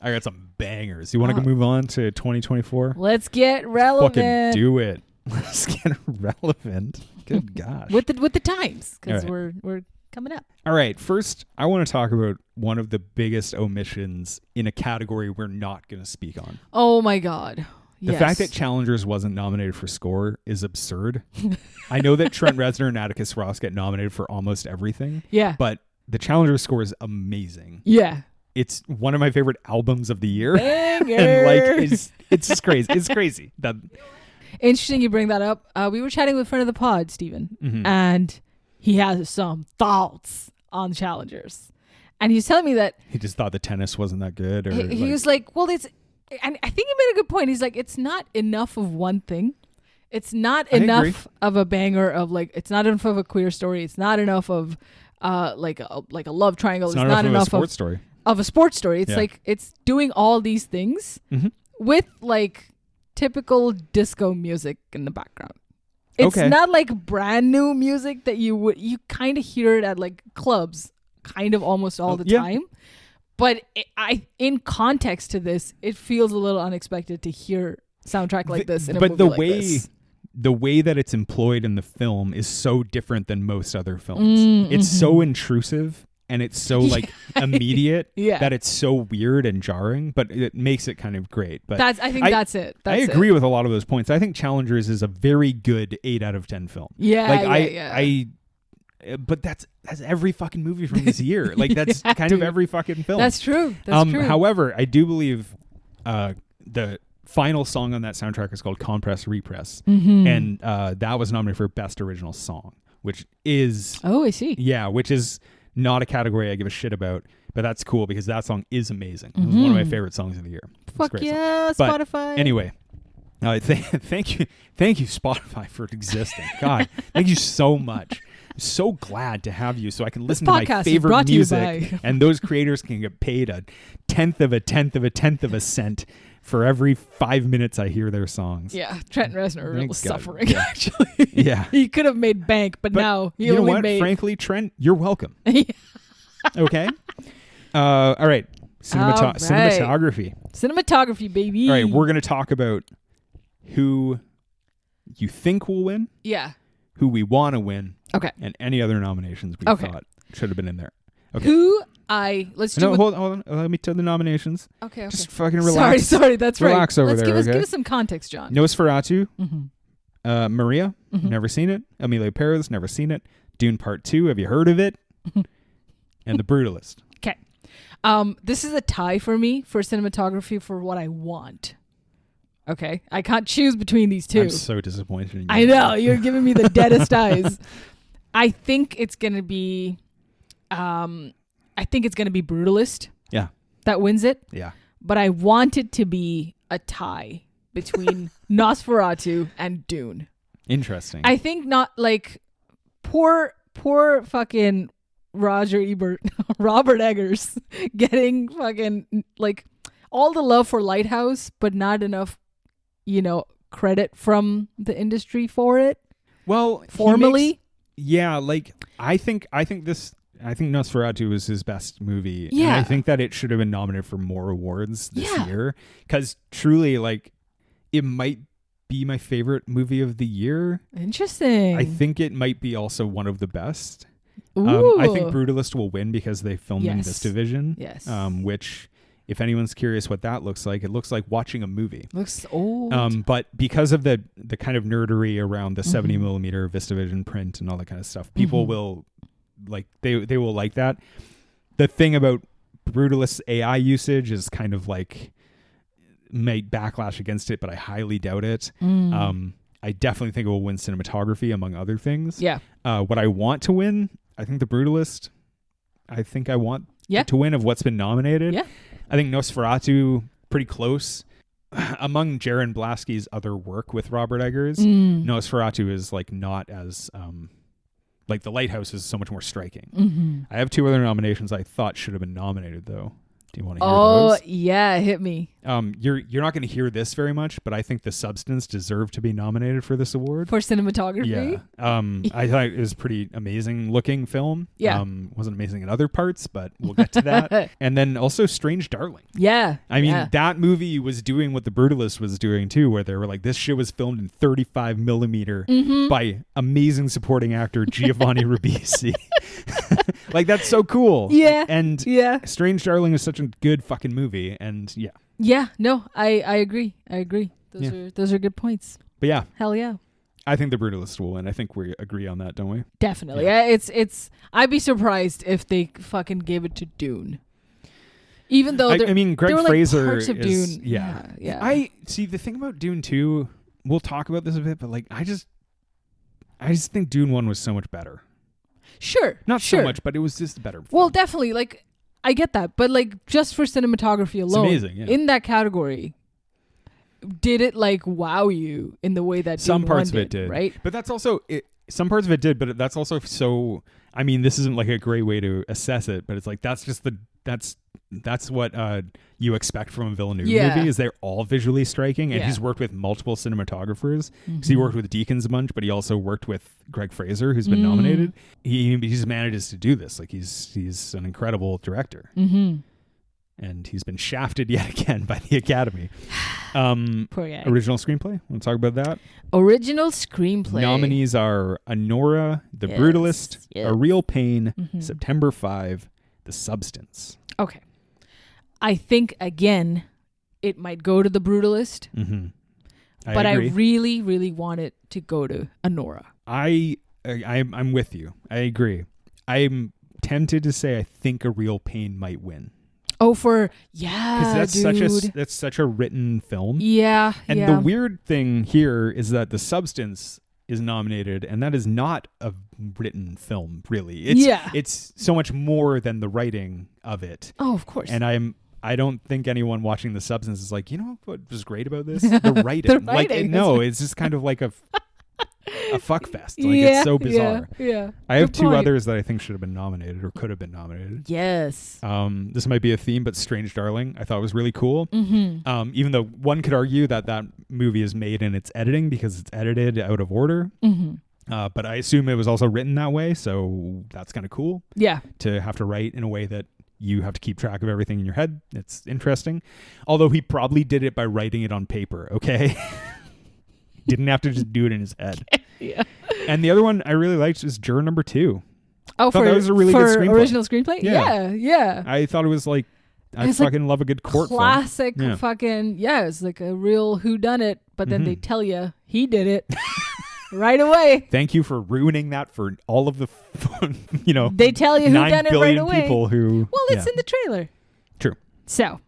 I got some bangers. You want to move on to 2024? Let's get relevant. Fucking do it. Let's get relevant. Good gosh. With the times, because we're coming up. All right. First, I want to talk about one of the biggest omissions in a category we're not going to speak on. Oh my God. The fact that Challengers wasn't nominated for score is absurd. I know that Trent Reznor and Atticus Ross get nominated for almost everything. Yeah. But the Challengers score is amazing. Yeah. It's one of my favorite albums of the year. Banger. And it's just crazy. It's crazy. Interesting you bring that up. We were chatting with a friend of the pod, Steven, and he has some thoughts on Challengers. And he's telling me that he just thought the tennis wasn't that good. Or he was like, well, and I think he made a good point. He's like, it's not enough of one thing. It's not enough of a banger of like, it's not enough of a queer story. It's not enough of like a love triangle. It's not enough of a sports story. Of a sports story. It's like, it's doing all these things with like typical disco music in the background. It's not like brand new music that you kind of hear it at like clubs kind of almost all the time. But in context to this, it feels a little unexpected to hear soundtrack like this in a movie like this. The way that it's employed in the film is so different than most other films. It's so intrusive and it's so like immediate that it's so weird and jarring, but it makes it kind of great. But I think that's it. I agree with a lot of those points. I think Challengers is a very good 8 out of 10 film. But that's every fucking movie from this year. Like that's kind of every fucking film. That's true. That's true. However, I do believe the final song on that soundtrack is called Compress Repress, and that was nominated for Best Original Song, which is I see. Yeah, which is not a category I give a shit about, but that's cool because that song is amazing. It was one of my favorite songs of the year. Fuck yeah, Spotify. But anyway, thank you Spotify for existing. God, thank you so much. I'm so glad to have you so I can listen to my favorite music and those creators can get paid a tenth of a cent for every 5 minutes I hear their songs. Yeah, Trent Reznor was suffering, actually. Yeah. He could have made bank, but now he only made... Frankly, Trent, you're welcome. Okay? All right. All right. Cinematography. Cinematography, baby. All right, we're going to talk about who you think will win. Yeah. Who we want to win. Okay. And any other nominations we thought should have been in there. Okay. Let's do hold on. Let me tell the nominations. Okay. Just fucking relax. Sorry, that's relax right. over there. Give us some context, John. Nosferatu. Mm-hmm. Maria. Mm-hmm. Never seen it. Emilia Paris. Never seen it. Dune Part 2. Have you heard of it? And The Brutalist. Okay. This is a tie for me for cinematography for what I want. Okay. I can't choose between these two. I'm so disappointed in you. I know. You're giving me the deadest eyes. I think it's going to be Brutalist. Yeah. That wins it. Yeah. But I want it to be a tie between Nosferatu and Dune. Interesting. I think not like poor fucking Robert Eggers getting fucking like all the love for Lighthouse, but not enough, credit from the industry for it. Well, formally. I think Nosferatu was his best movie. Yeah. And I think that it should have been nominated for more awards this year. Because truly, it might be my favorite movie of the year. Interesting. I think it might be also one of the best. Ooh. I think Brutalist will win because they filmed in this division. Yes. Which, if anyone's curious what that looks like, it looks like watching a movie. Looks old. But because of the kind of nerdery around the 70 millimeter VistaVision print and all that kind of stuff, people will they will like that. The thing about Brutalist's AI usage is kind of might backlash against it, but I highly doubt it. I definitely think it will win cinematography among other things. Yeah. What I want to win, I think The Brutalist. I think I want to win of what's been nominated. Yeah. I think Nosferatu pretty close. Among Jaron Blasky's other work with Robert Eggers, Nosferatu is not as The Lighthouse is so much more striking. I have two other nominations I thought should have been nominated though. Do you want to hear those? Oh yeah, hit me. You're not going to hear this very much, but I think The Substance deserved to be nominated for this award for cinematography. Yeah. I thought it was a pretty amazing looking film. Yeah. Wasn't amazing in other parts, but we'll get to that. And then also Strange Darling. Yeah. I mean, that movie was doing what The Brutalist was doing too, where they were like, this shit was filmed in 35 millimeter by amazing supporting actor Giovanni Ribisi. That's so cool. Yeah. And Strange Darling is such a good fucking movie. And no, I agree. Those are good points. But yeah. Hell yeah. I think The Brutalist will win. I think we agree on that, don't we? Definitely. Yeah. It's I'd be surprised if they fucking gave it to Dune. Even though Greg Fraser parts of is Dune. Yeah. I see the thing about Dune 2, we'll talk about this a bit, but I just think Dune 1 was so much better. Sure. Not so much, but it was just better. Well, definitely. I get that. But just for cinematography alone, it's amazing, in that category, did it wow you in the way that some parts of it did, right? But that's also it. Some parts of it did, but that's also so. I mean, this isn't a great way to assess it, but it's that's just that's what you expect from a Villeneuve movie. Is they're all visually striking, and he's worked with multiple cinematographers. Because he worked with Deakins a bunch, but he also worked with Greg Fraser, who's been nominated. He's managed to do this. He's an incredible director. And he's been shafted yet again by the Academy. Poor guy. Original screenplay. Want to talk about that? Original screenplay. Nominees are Anora, The Brutalist, A Real Pain, September 5, The Substance. Okay. I think, again, it might go to The Brutalist. But I really, really want it to go to Anora. I'm with you. I agree. I'm tempted to say I think A Real Pain might win. Oh, because that's such a written film. Yeah. And the weird thing here is that The Substance is nominated, and that is not a written film, really. It's so much more than the writing of it. Oh, of course. And I don't think anyone watching The Substance is like, what was great about this? The writing. It's just kind of like a fuck fest. It's so bizarre. Yeah. I have two others that I think should have been nominated or could have been nominated. Yes. This might be a theme, but Strange Darling I thought was really cool. Even though one could argue that movie is made in its editing because it's edited out of order. But I assume it was also written that way, so that's kind of cool. Yeah. To have to write in a way that you have to keep track of everything in your head. It's interesting. Although he probably did it by writing it on paper, okay? Didn't have to just do it in his head. Yeah. And the other one I really liked is Juror Number 2. Oh, that was a really good screenplay. Original screenplay? Yeah. I thought it was like, I fucking love a good court classic film. fucking, it's like a real whodunit, but then they tell you he did it. Right away. Thank you for ruining that for all of the, They tell you who done it right away. People who. Well, it's in the trailer. True. So,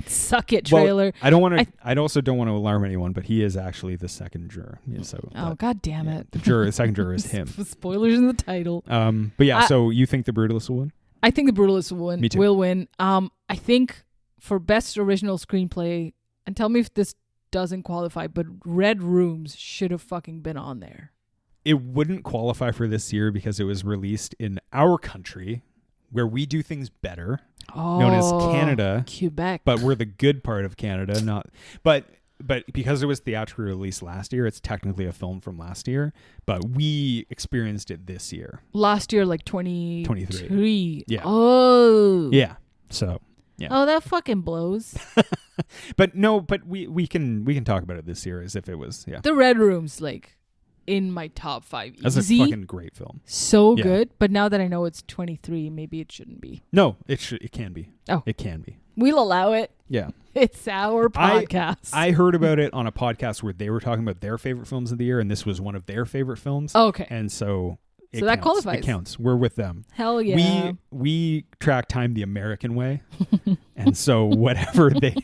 suck it, trailer. Well, I don't want to. I also don't want to alarm anyone, but he is actually the second juror. Yeah, so. God damn it! The second juror is him. Spoilers in the title. But yeah, so you think The Brutalist will win? I think The Brutalist will win. Me too. Will win. I think for best original screenplay, and tell me if this doesn't qualify, but Red Rooms should have fucking been on there. It wouldn't qualify for this year because it was released in our country where we do things better, known as Canada. Quebec. But we're the good part of Canada, not but because it was theatrically released last year, it's technically a film from last year, but we experienced it this year. Last year, like 2023. Yeah. Oh. Yeah. So yeah. Oh, that fucking blows. But we can talk about it this year as if it was The Red Room's like in my top 5. That's a fucking great film. So good. But now that I know it's 23, maybe it shouldn't be. No, it can be. Oh. It can be. We'll allow it. Yeah. It's our podcast. I heard about it on a podcast where they were talking about their favorite films of the year, and this was one of their favorite films. Okay. And so that qualifies. It counts. We're with them. Hell yeah. We track time the American way. And so whatever they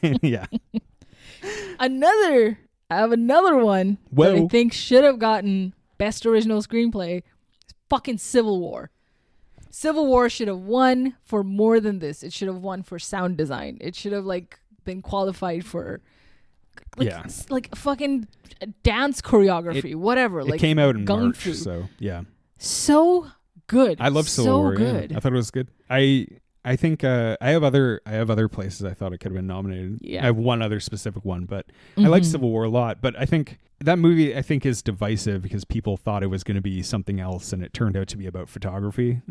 I have another one that I think should have gotten best original screenplay. Fucking Civil War. Civil War should have won for more than this. It should have won for sound design. It should have been qualified for like fucking dance choreography, whatever. It came out in March, so yeah. So good. I love Civil War. Good. Yeah. I thought it was good. I think I have other places I thought it could have been nominated. Yeah. I have one other specific one, but I like Civil War a lot. But I think that movie is divisive because people thought it was going to be something else, and it turned out to be about photography.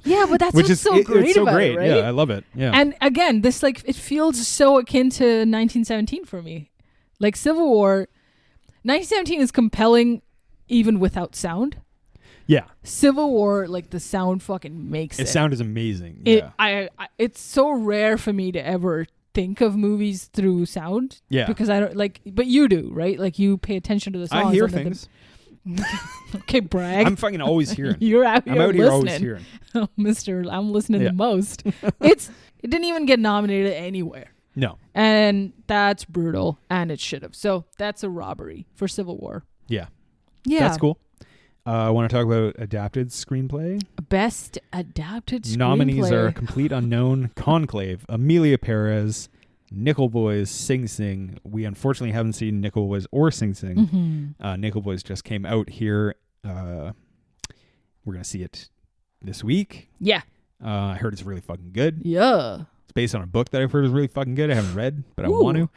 Yeah, but that's what's so great it's so about great. it, right? Yeah, I love it. Yeah. And again, this it feels so akin to 1917 for me. Like Civil War, 1917 is compelling even without sound. Yeah. Civil War, the sound fucking makes it. Its sound is amazing. Yeah. It's so rare for me to ever think of movies through sound. Yeah. Because I don't but you do, right? Like you pay attention to the songs. I hear things. Okay, brag. I'm fucking always hearing. You're out here listening. here always hearing. Oh, Mister, I'm listening the most. It didn't even get nominated anywhere. No. And that's brutal, and it should have. So that's a robbery for Civil War. Yeah. Yeah. That's cool. I want to talk about adapted screenplay. Best adapted screenplay. Nominees are Complete Unknown, Conclave, Amelia Perez, Nickel Boys, Sing Sing. We unfortunately haven't seen Nickel Boys or Sing Sing. Nickel Boys just came out here. We're going to see it this week. Yeah. I heard it's really fucking good. Yeah. It's based on a book that I've heard is really fucking good. I haven't read, but I want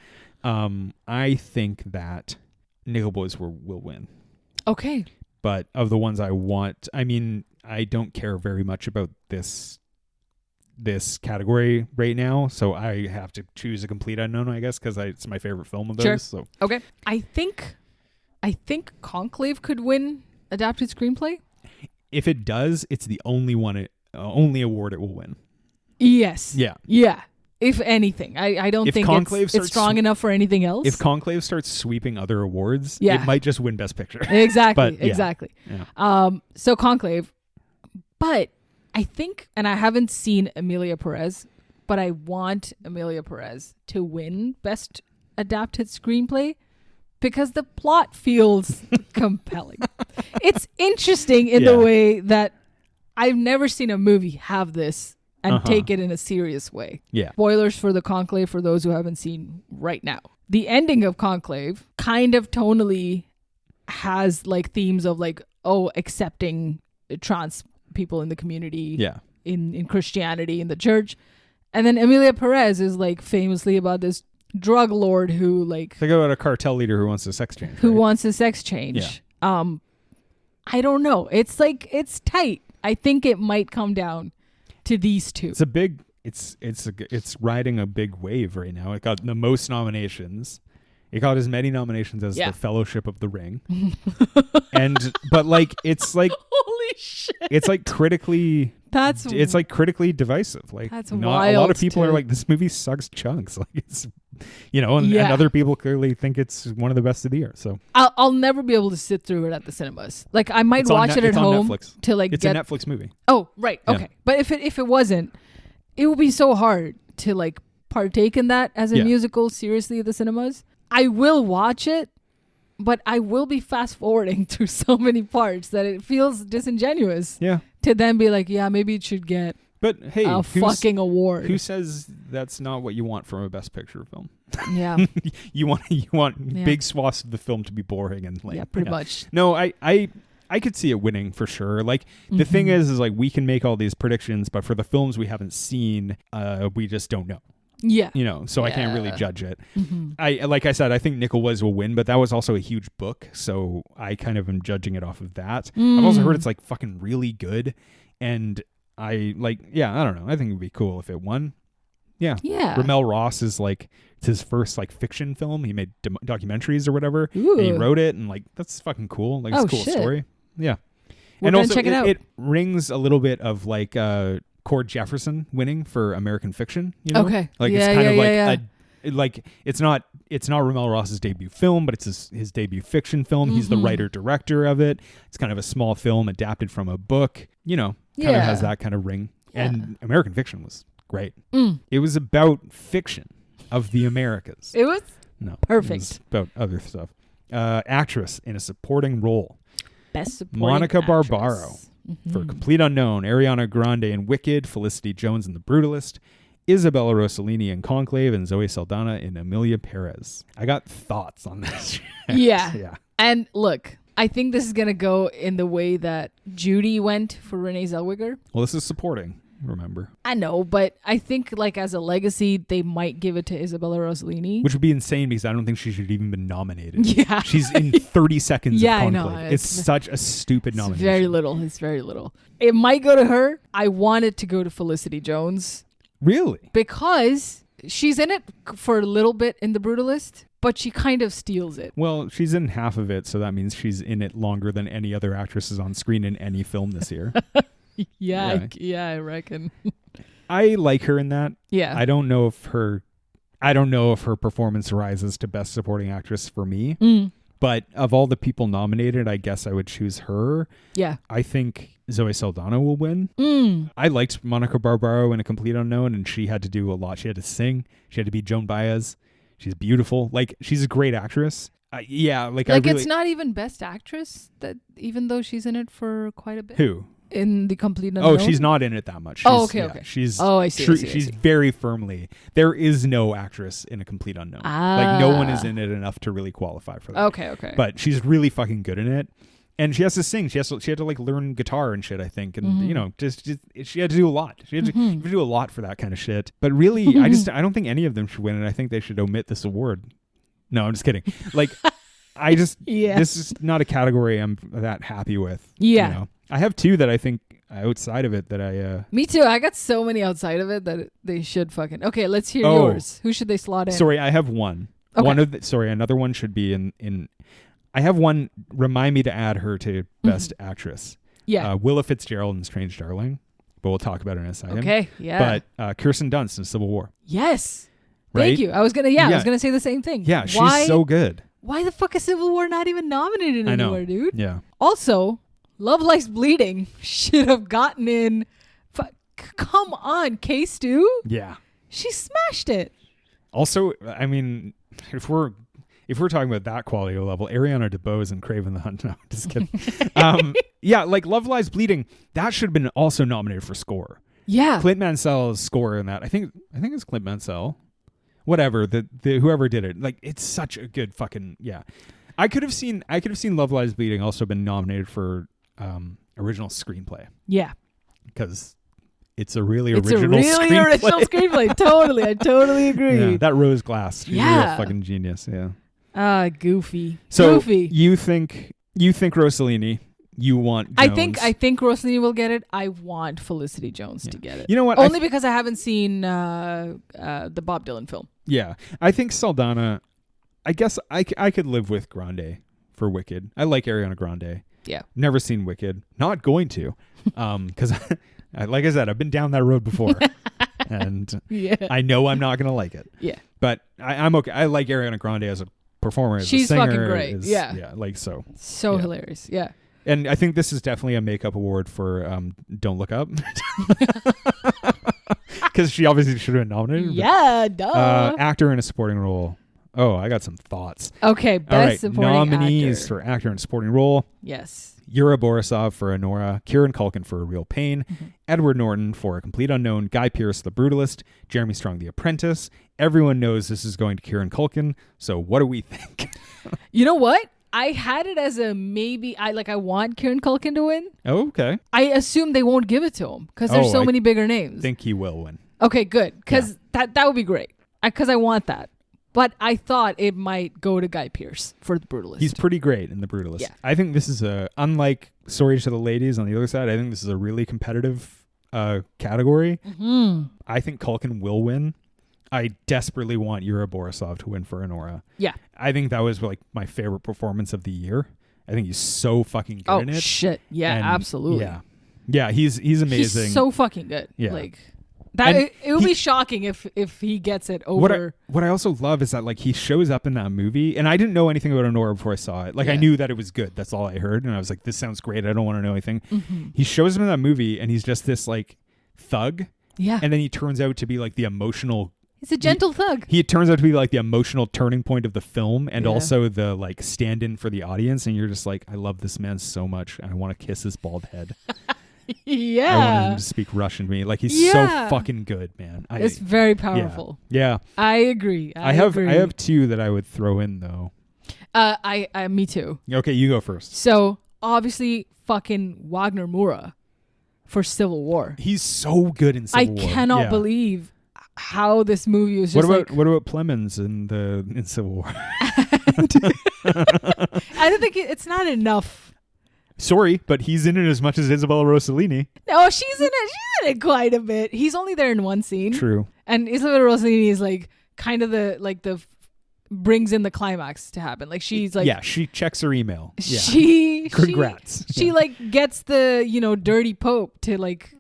to. I think that Nickel Boys will win. Okay. But of the ones I want, I mean, I don't care very much about this category right now, so I have to choose a Complete Unknown, I guess, because it's my favorite film of those. Sure. So okay, I think Conclave could win adapted screenplay. If it does, it's the only award it will win. Yes. Yeah. Yeah. If anything, I don't think it's strong enough for anything else. If Conclave starts sweeping other awards, it might just win Best Picture. Exactly. But, yeah. Exactly. Yeah. So Conclave, but I think, and I haven't seen Amelia Perez, but I want Amelia Perez to win Best Adapted Screenplay because the plot feels compelling. It's interesting in the way that I've never seen a movie have this and take it in a serious way. Yeah. Spoilers for the Conclave for those who haven't seen right now. The ending of Conclave kind of tonally has themes of accepting trans people in the community. Yeah. In Christianity, in the church. And then Amelia Perez is famously about this drug lord who think about a cartel leader who wants a sex change. Who wants a sex change. Yeah. I don't know. It's it's tight. I think it might come down to these two. It's riding a big wave right now. It got the most nominations. It got as many nominations as the Fellowship of the Ring. But like it's like holy shit. It's like critically critically divisive. Like that's not a lot of people are like, this movie sucks chunks. Like it's and other people clearly think it's one of the best of the year. So I'll never be able to sit through it at the cinemas. Like I might watch it at home to like it's a Netflix movie. Oh, right. Okay. Yeah. But if it wasn't, it would be so hard to like partake in that as a musical seriously at the cinemas. I will watch it, but I will be fast forwarding through so many parts that it feels disingenuous. Yeah. To then be like, maybe it should get a fucking award. Who says that's not what you want from a Best Picture film? Yeah. you want big swaths of the film to be boring and like pretty much. No, I could see it winning for sure. Like the thing is like we can make all these predictions, but for the films we haven't seen, we just don't know. Yeah. So I can't really judge it. Like I said, I think Nicholas will win, but that was also a huge book, so I kind of am judging it off of that. I've also heard it's like fucking really good, and I don't know. I think it'd be cool if it won. Yeah. Ramel Ross is like, it's his first like fiction film. He made documentaries or whatever. Ooh. And he wrote it, and like that's fucking cool. Like it's a cool story. Yeah. We're gonna check it out. It rings a little bit of like Cord Jefferson winning for American Fiction, Okay. Like it's kind of like it's not Ramel Ross's debut film, but it's his debut fiction film. He's the writer director of it. It's kind of a small film adapted from a book, kind of has that kind of ring. Yeah. And American Fiction was great. It was about fiction of the Americas. It was? No. Perfect. It was about other stuff. Actress in a supporting role. Best supporting Monica actress. Barbaro. For Complete Unknown, Ariana Grande in Wicked, Felicity Jones in The Brutalist, Isabella Rossellini in Conclave, and Zoe Saldana in Emilia Perez. I got thoughts on this. Yeah. And look, I think this is going to go in the way that Judy went for Renee Zellweger. Well, this is supporting, remember. I know, but I think like as a legacy, they might give it to Isabella Rossellini. Which would be insane because I don't think she should even been nominated. Yeah. She's in 30 seconds of Conclave. I know. It's such a stupid nomination. It's very little. It might go to her. I want it to go to Felicity Jones. Really? Because she's in it for a little bit in The Brutalist, but she kind of steals it. Well, she's in half of it, so that means she's in it longer than any other actresses on screen in any film this year. I reckon. I like her in that. Yeah. I don't know if her performance rises to Best Supporting Actress for me. But of all the people nominated, I guess I would choose her. Yeah. I think Zoe Saldana will win. I liked Monica Barbaro in A Complete Unknown, and she had to do a lot. She had to sing. She had to be Joan Baez. She's beautiful. Like, she's a great actress. It's not even Best Actress, that even though she's in it for quite a bit. Who? In The Complete Unknown? Oh, she's not in it that much. Okay. She's I see. She's very firmly. There is no actress in A Complete Unknown. Like, no one is in it enough to really qualify for that. Okay. But she's really fucking good in it. And she has to sing. She had to like learn guitar and shit, I think. And just she had to do a lot. She had to do a lot for that kind of shit. But really, I don't think any of them should win, and I think they should omit this award. No, I'm just kidding. Like, this is not a category I'm that happy with. Yeah. I have two that I think outside of it that I... Me too. I got so many outside of it that they should fucking... Okay, let's hear yours. Who should they slot in? Sorry, I have one. Okay. Another one should be in... I have one. Remind me to add her to Best Actress. Yeah. Willa Fitzgerald in Strange Darling. But we'll talk about it in a second. Okay, yeah. But Kirsten Dunst in Civil War. Yes. Right? Thank you. I was gonna say the same thing. Yeah, she's so good. Why the fuck is Civil War not even nominated anywhere, dude? Yeah. Also, Love Lies Bleeding should have gotten in. Come on, K-Stu. Yeah. She smashed it. Also, I mean, if we're talking about that quality level, Ariana DeBose and Craven the Hunt. No, just kidding. Yeah, like Love Lies Bleeding, that should have been also nominated for score. Yeah. Clint Mansell's score in that. I think it's Clint Mansell. Whatever, the whoever did it. Like, it's such a good fucking I could have seen Love Lies Bleeding also been nominated for original screenplay. Yeah. Because it's a really original screenplay. Totally. I totally agree. Yeah, that Rose Glass. She's a real fucking genius. Yeah. Goofy. So Goofy. you think Rossellini You want Jones. I think Rossellini will get it. I want Felicity Jones to get it. You know what? Only because I haven't seen the Bob Dylan film. Yeah. I think Saldana, I guess I could live with Grande for Wicked. I like Ariana Grande. Yeah. Never seen Wicked. Not going to. Because, like I said, I've been down that road before. And I know I'm not going to like it. Yeah. But I'm okay. I like Ariana Grande as a performer. As She's a singer, fucking great. Yeah. Like so. So hilarious. Yeah. And I think this is definitely a makeup award for Don't Look Up. Because she obviously should have been nominated. Yeah, duh. Actor in a supporting role. Oh, I got some thoughts. Okay, best supporting nominees actor. for actor in a supporting role. Yes. Yura Borisov for Honora, Kieran Culkin for A Real Pain, Edward Norton for A Complete Unknown, Guy Pearce, The Brutalist, Jeremy Strong, The Apprentice. Everyone knows this is going to Kieran Culkin, so what do we think? You know what? I had it as a maybe. I want Kieran Culkin to win. Oh, okay. I assume they won't give it to him because there's so many bigger names. I think he will win. Okay, good. Because that would be great. Because I want that. But I thought it might go to Guy Pearce for The Brutalist. He's pretty great in The Brutalist. Yeah. I think this is unlike Story to the Ladies on the other side, I think this is a really competitive category. Mm-hmm. I think Culkin will win. I desperately want Yura Borisov to win for Honora. Yeah. I think that was like my favorite performance of the year. I think he's so fucking good in it. Oh, shit. Yeah, And absolutely. Yeah. Yeah, he's amazing. He's so fucking good. Yeah. Like, that it would be shocking if he gets it over. What I also love is that like he shows up in that movie, and I didn't know anything about Honora before I saw it. Like I knew that it was good. That's all I heard, and I was like, this sounds great. I don't want to know anything. Mm-hmm. He shows up in that movie, and he's just this like thug. Yeah. And then he turns out to be like the emotional. He's a gentle thug. He turns out to be like the emotional turning point of the film, and also the like stand-in for the audience. And you're just like, I love this man so much, and I want to kiss his bald head. Yeah. I want him to speak Russian to me. Like he's so fucking good, man. It's very powerful. Yeah. I agree. I have two that I would throw in though. Me too. Okay, you go first. So obviously fucking Wagner Moura for Civil War. He's so good in Civil War. I cannot believe how this movie was just what about Plemons in Civil War? I don't think it's not enough. Sorry, but he's in it as much as Isabella Rossellini. No, she's in it. She's in it quite a bit. He's only there in one scene. True. And Isabella Rossellini is like kind of the brings in the climax to happen. Like she's like she checks her email. Yeah. Congrats. She like gets the dirty Pope to like,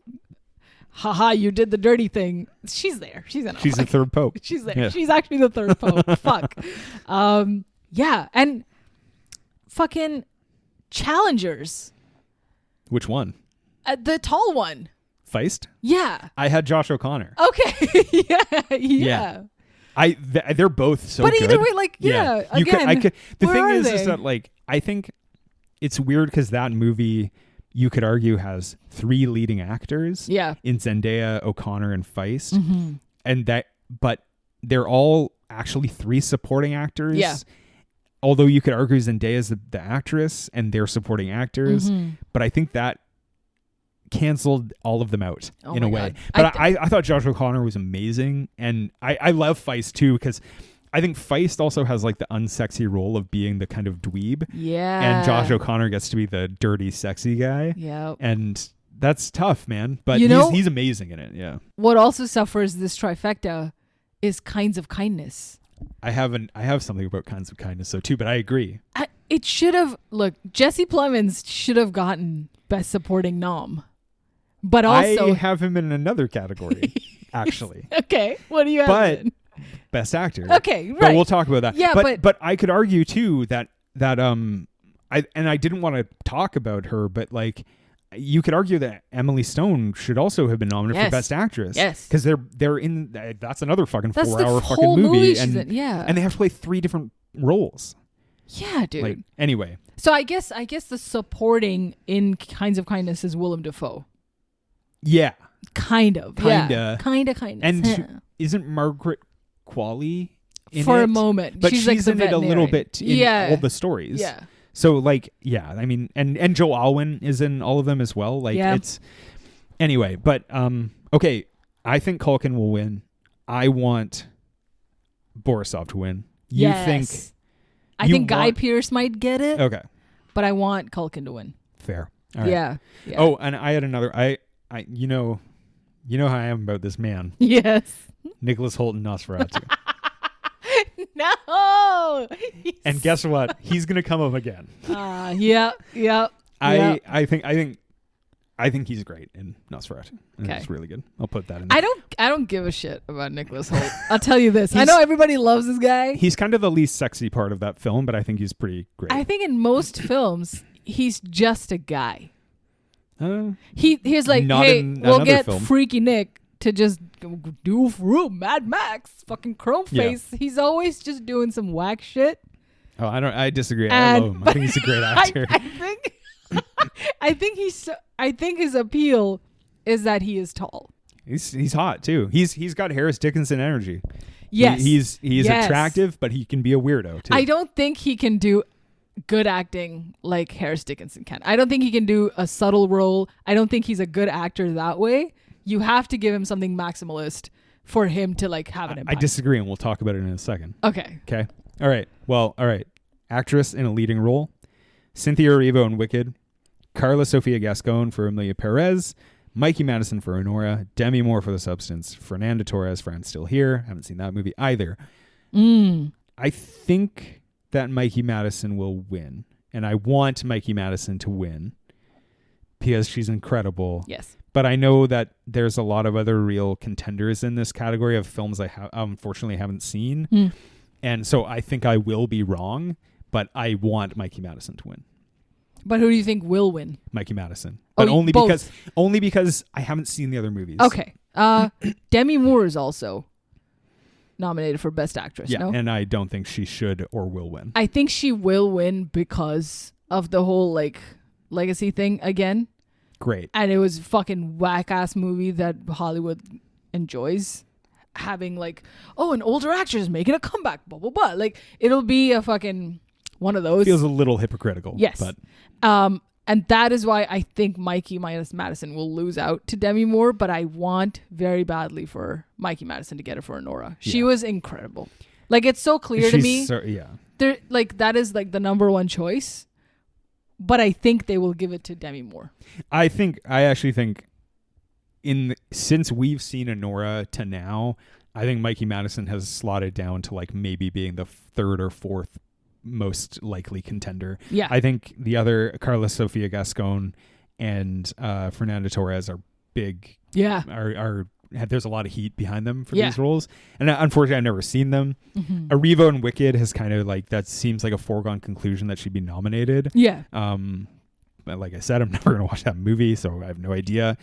haha, you did the dirty thing. She's there. She's in it. She's the third Pope. She's there. Yeah. She's actually the third Pope. Fuck. And fucking challengers. Which one? The tall one. Feist? Yeah. I had Josh O'Connor. Okay. Yeah. They're both so good. But either way, like, again, the thing is that like I think it's weird because that movie you could argue has three leading actors. Yeah. In Zendaya, O'Connor, and Feist. And but they're all actually three supporting actors. Yeah. Although you could argue Zendaya is the actress and they're supporting actors, but I think that canceled all of them out in a way. God. But I thought Josh O'Connor was amazing, and I love Feist too because I think Feist also has like the unsexy role of being the kind of dweeb. Yeah. And Josh O'Connor gets to be the dirty, sexy guy. Yeah. And that's tough, man. But he's amazing in it. Yeah. What also suffers this trifecta is Kinds of Kindness. I have something about Kinds of Kindness though too, but I agree. It should have Jesse Plemons should have gotten Best Supporting Nom. But also I have him in another category, actually. Okay. What do you have? But Best Actor. Okay, right. But we'll talk about that. Yeah, but I could argue too that I didn't want to talk about her, but like you could argue that Emily Stone should also have been nominated for Best Actress. Yes. Because they're in that's another fucking 4-hour fucking movie. And they have to play three different roles. Yeah, dude. Like, anyway. So I guess the supporting in Kinds of Kindness is Willem Dafoe. Yeah. Kind of. And isn't Margaret Qualley in for it? a moment? But she's like in it a little bit in all the stories. Yeah. So like, yeah, I mean, and Joe Alwyn is in all of them as well. Like it's anyway, but okay. I think Culkin will win. I want Borisov to win. I think Guy Pearce might get it. Okay. But I want Culkin to win. Fair. All right. Yeah. Oh, and I had another. You know how I am about this man. Yes. Nicholas Hoult and Nosferatu. No. And guess what? He's gonna come up again. Yeah. I think he's great in Nosferatu. Okay. It's really good. I'll put that in there. I don't give a shit about Nicholas Hoult. I'll tell you this. I know everybody loves this guy. He's kind of the least sexy part of that film, but I think he's pretty great. I think in most films he's just a guy. He's like, hey, we'll get film. Freaky Nick to just do Mad Max, fucking chrome face. Yeah. He's always just doing some whack shit. Oh, I disagree. I love him. I think he's a great actor. I think his appeal is that he is tall. He's hot too. He's got Harris Dickinson energy. Yes. He's attractive, but he can be a weirdo too. I don't think he can do good acting like Harris Dickinson can. I don't think he can do a subtle role. I don't think he's a good actor that way. You have to give him something maximalist for him to like have an impact. I disagree, and we'll talk about it in a second. Okay. All right. Well, all right. Actress in a leading role: Cynthia Erivo in Wicked, Carla Sofia Gascon for Emilia Perez, Mikey Madison for Honora, Demi Moore for The Substance, Fernanda Torres for I'm Still Here. Haven't seen that movie either. I think that Mikey Madison will win, and I want Mikey Madison to win because she's incredible. Yes. But I know that there's a lot of other real contenders in this category of films I unfortunately haven't seen. And so I think I will be wrong, but I want Mikey Madison to win. But who do you think will win? Mikey Madison. But only because I haven't seen the other movies. Okay. Demi Moore is also nominated for Best Actress. Yeah, no? And I don't think she should or will win. I think she will win because of the whole like legacy thing again. Great. And it was a fucking whack-ass movie that Hollywood enjoys. Having like, an older actress making a comeback, blah, blah, blah. Like, it'll be a fucking one of those. Feels a little hypocritical. Yes. But. And that is why I think Mikey Madison will lose out to Demi Moore, but I want very badly for Mikey Madison to get it for Honora. She was incredible. Like, it's so clear to me. That is like the number one choice. But I think they will give it to Demi Moore. I actually think since we've seen Honora to now, I think Mikey Madison has slotted down to like maybe being the third or fourth most likely contender. Yeah. I think the other Carla Sofia Gascon and Fernanda Torres are big. Yeah. There's a lot of heat behind them for these roles. And unfortunately, I've never seen them. Erivo in Wicked has kind of like, that seems like a foregone conclusion that she'd be nominated. Yeah. But like I said, I'm never going to watch that movie, so I have no idea.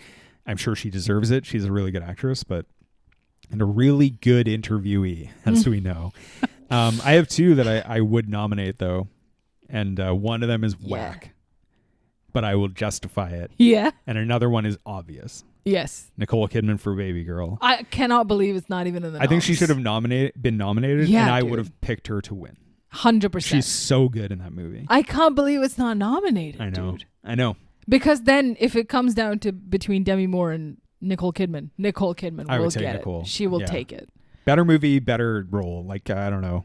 I'm sure she deserves it. She's a really good actress, and a really good interviewee, as we know. I have two that I would nominate, though. And one of them is whack, but I will justify it. Yeah. And another one is obvious. Yes. Nicole Kidman for Baby Girl. I cannot believe it's not even in the I think she should have been nominated, and I would have picked her to win. 100%. She's so good in that movie. I can't believe it's not nominated, dude. I know. Because then if it comes down to between Demi Moore and Nicole Kidman will get Nicole. It. She will take it. Better movie, better role. Like, I don't know.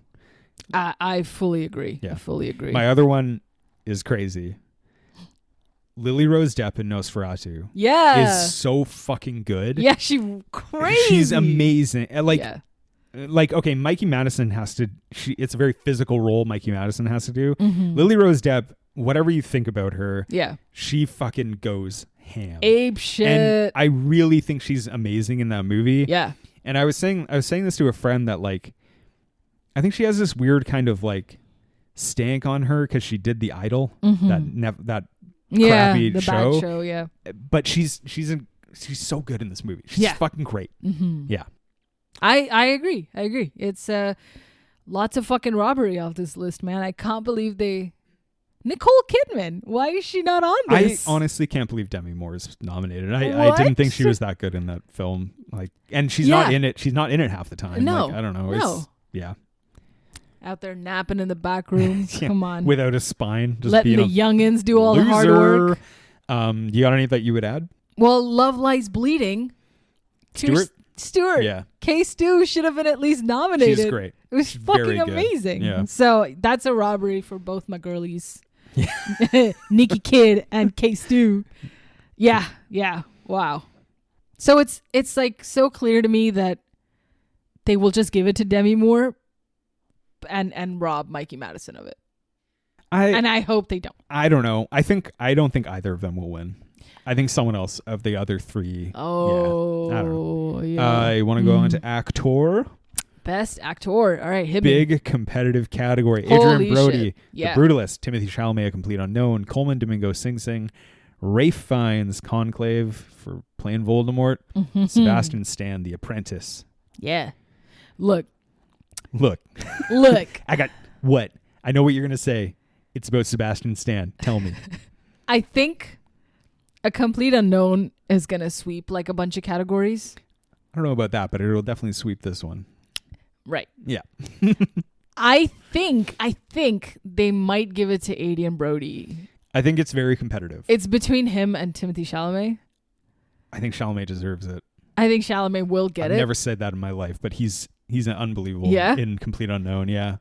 I fully agree. Yeah. I fully agree. My other one is crazy. Lily Rose Depp in Nosferatu is so fucking good. Yeah, she's crazy. She's amazing. Like, okay, Mikey Madison it's a very physical role Mikey Madison has to do. Lily Rose Depp, whatever you think about her, she fucking goes ham. Ape shit. And I really think she's amazing in that movie. Yeah. And I was saying this to a friend that like, I think she has this weird kind of like stank on her because she did The Idol, that crappy show. Bad show, yeah. But she's so good in this movie. She's fucking great. Yeah. I agree. It's lots of fucking robbery off this list, man. I can't believe Nicole Kidman. Why is she not on this? I honestly can't believe Demi Moore is nominated. I didn't think she was that good in that film. Like, and she's not in it. She's not in it half the time. No, like, I don't know. Yeah. Out there napping in the back room. Come on. Without a spine. Just letting the youngins do all the hard work. You got any that you would add? Well, Love Lies Bleeding. Stewart. Yeah. K-Stu should have been at least nominated. She's great. It was fucking amazing. Yeah. So that's a robbery for both my girlies. Nikki Kidd and Kay Stu. Yeah. Wow. So it's like so clear to me that they will just give it to Demi Moore and rob Mikey Madison of it. I hope they don't. I don't know. I don't think either of them will win. I think someone else of the other three. Oh, yeah. I don't know. Yeah. I want to go on to actor. Best actor. All right, hit Big me. competitive category. Holy Adrian Brody, shit. Yeah. The Brutalist. Timothy Chalamet, A Complete Unknown. Coleman Domingo, Sing Sing. Rafe Fiennes, Conclave for playing Voldemort. Mm-hmm. Sebastian Stan, The Apprentice. Yeah. Look. I got what? I know what you're gonna say. It's about Sebastian Stan. Tell me. I think A Complete Unknown is gonna sweep like a bunch of categories. I don't know about that, but it'll definitely sweep this one. Right. Yeah. I think they might give it to Adrian Brody. I think it's very competitive. It's between him and Timothy Chalamet. I think Chalamet deserves it. I think Chalamet will get it. I've never said that in my life, but he's an unbelievable in Complete Unknown. Yeah.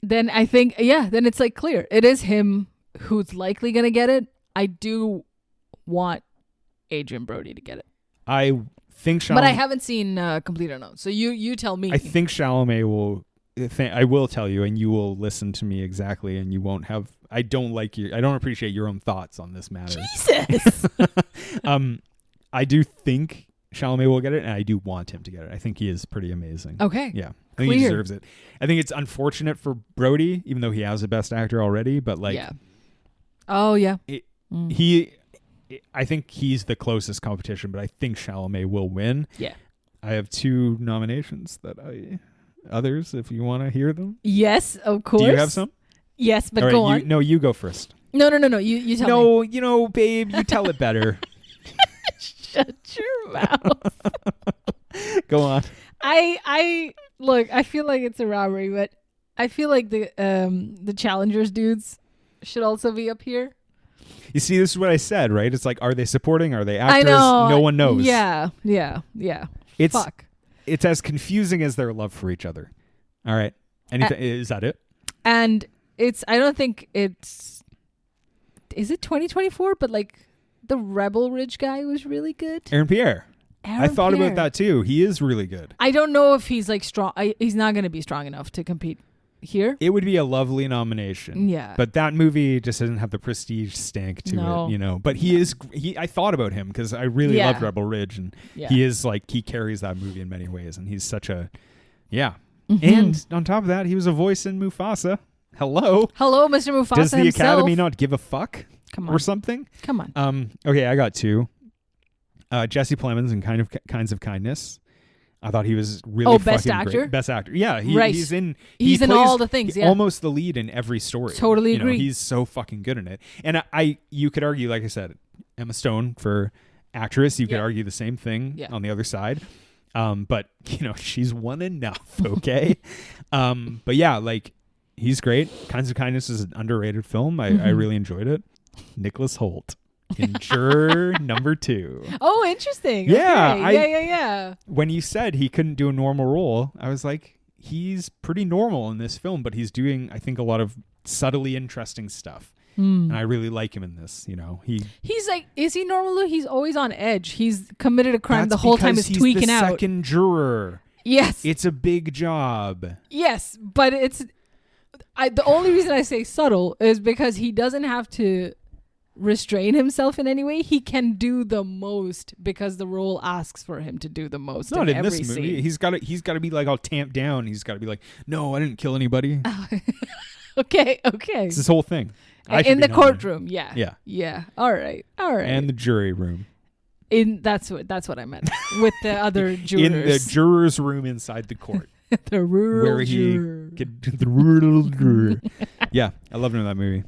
Then I think, then it's like clear. It is him who's likely going to get it. I do want Adrian Brody to get it. I think Chalamet. But I haven't seen Complete Unknown. So you tell me. I think Chalamet will. I will tell you, and you will listen to me exactly, and you won't have. I don't appreciate your own thoughts on this matter. Jesus. I do think Chalamet will get it, and I do want him to get it. I think he is pretty amazing. Okay. Yeah. I think he deserves it. I think it's unfortunate for Brody, even though he has a Best Actor already, but like. Yeah. Oh, yeah. I think he's the closest competition, but I think Chalamet will win. Yeah. I have 2 nominations others, if you want to hear them. Yes, of course. Do you have some? Yes, but right, go on. You go first. No. You tell me. No, babe, you tell it better. Shut your mouth. Go on. I look, I feel like it's a robbery, but I feel like the challengers dudes should also be up here. You see, this is what I said, right? It's like, are they supporting? Are they actors? I know. No one knows. Yeah. Fuck. It's as confusing as their love for each other. All right. Anything? Is that it? And I don't think is it 2024? But like the Rebel Ridge guy was really good. Aaron Pierre. I thought about that too. He is really good. I don't know if he's like strong. He's not going to be strong enough to compete here. It would be a lovely nomination. Yeah. But that movie just doesn't have the prestige stank to it, you know. But I thought about him because I really loved Rebel Ridge, and he is like, he carries that movie in many ways, and he's such a, Mm-hmm. And on top of that, he was a voice in Mufasa. Hello, Mr. Mufasa. Does the Academy not give a fuck? Come on. Or something? Come on. Okay, I got 2. Jesse Plemons in Kinds of Kindness. I thought he was really Best fucking actor? great. Best actor. Yeah, he's in all the things. Yeah, almost the lead in every story. Totally agree. He's so fucking good in it. And you could argue, like I said, Emma Stone for actress. You could argue the same thing on the other side. But she's won enough. Okay. But yeah, like he's great. Kinds of Kindness is an underrated film. I really enjoyed it. Nicholas Hoult. In Juror number 2. Oh, interesting. Yeah. Okay. Yeah. When you said he couldn't do a normal role, I was like, he's pretty normal in this film, but he's doing, I think, a lot of subtly interesting stuff. And I really like him in this, He's like, is he normal? He's always on edge. He's committed a crime the whole time is tweaking out. He's the second juror. Yes. It's a big job. Yes, but the only reason I say subtle is because he doesn't have to restrain himself in any way. He can do the most because the role asks for him to do the most. Not in every this movie. Scene. He's got to be like all tamped down. He's got to be like, no, I didn't kill anybody. Okay. It's this whole thing. In the courtroom, yeah. All right. And the jury room. That's what I meant with the other jurors. In the jurors' room inside the court. The rural where juror. The rural juror. Yeah, I loved him in that movie.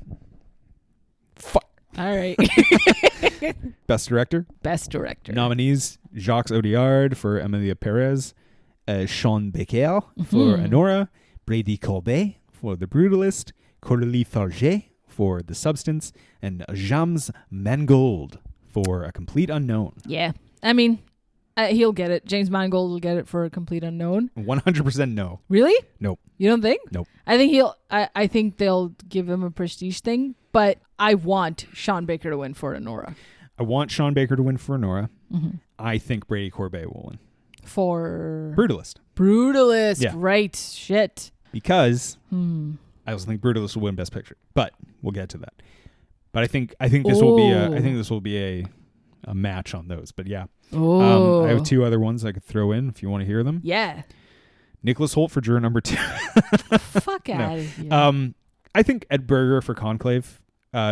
Fuck. All right. Best director. Nominees: Jacques Audiard for Emilia Perez, Sean Baker for Anora, Brady Corbet for The Brutalist, Coralie Farget for The Substance, and James Mangold for A Complete Unknown. Yeah, I mean, he'll get it. James Mangold will get it for A Complete Unknown. 100% no. Really? Nope. You don't think? Nope. I think I think they'll give him a prestige thing. But I want Sean Baker to win for Anora. I want Sean Baker to win for Anora. Mm-hmm. I think Brady Corbet will win. For Brutalist. Yeah. Right. Shit. Because I also think Brutalist will win Best Picture. But we'll get to that. But I think this will be a match on those. But yeah. Oh. I have two other ones I could throw in if you want to hear them. Yeah. Nicholas Hoult for juror number 2. Fuck out of here. I think Ed Berger for Conclave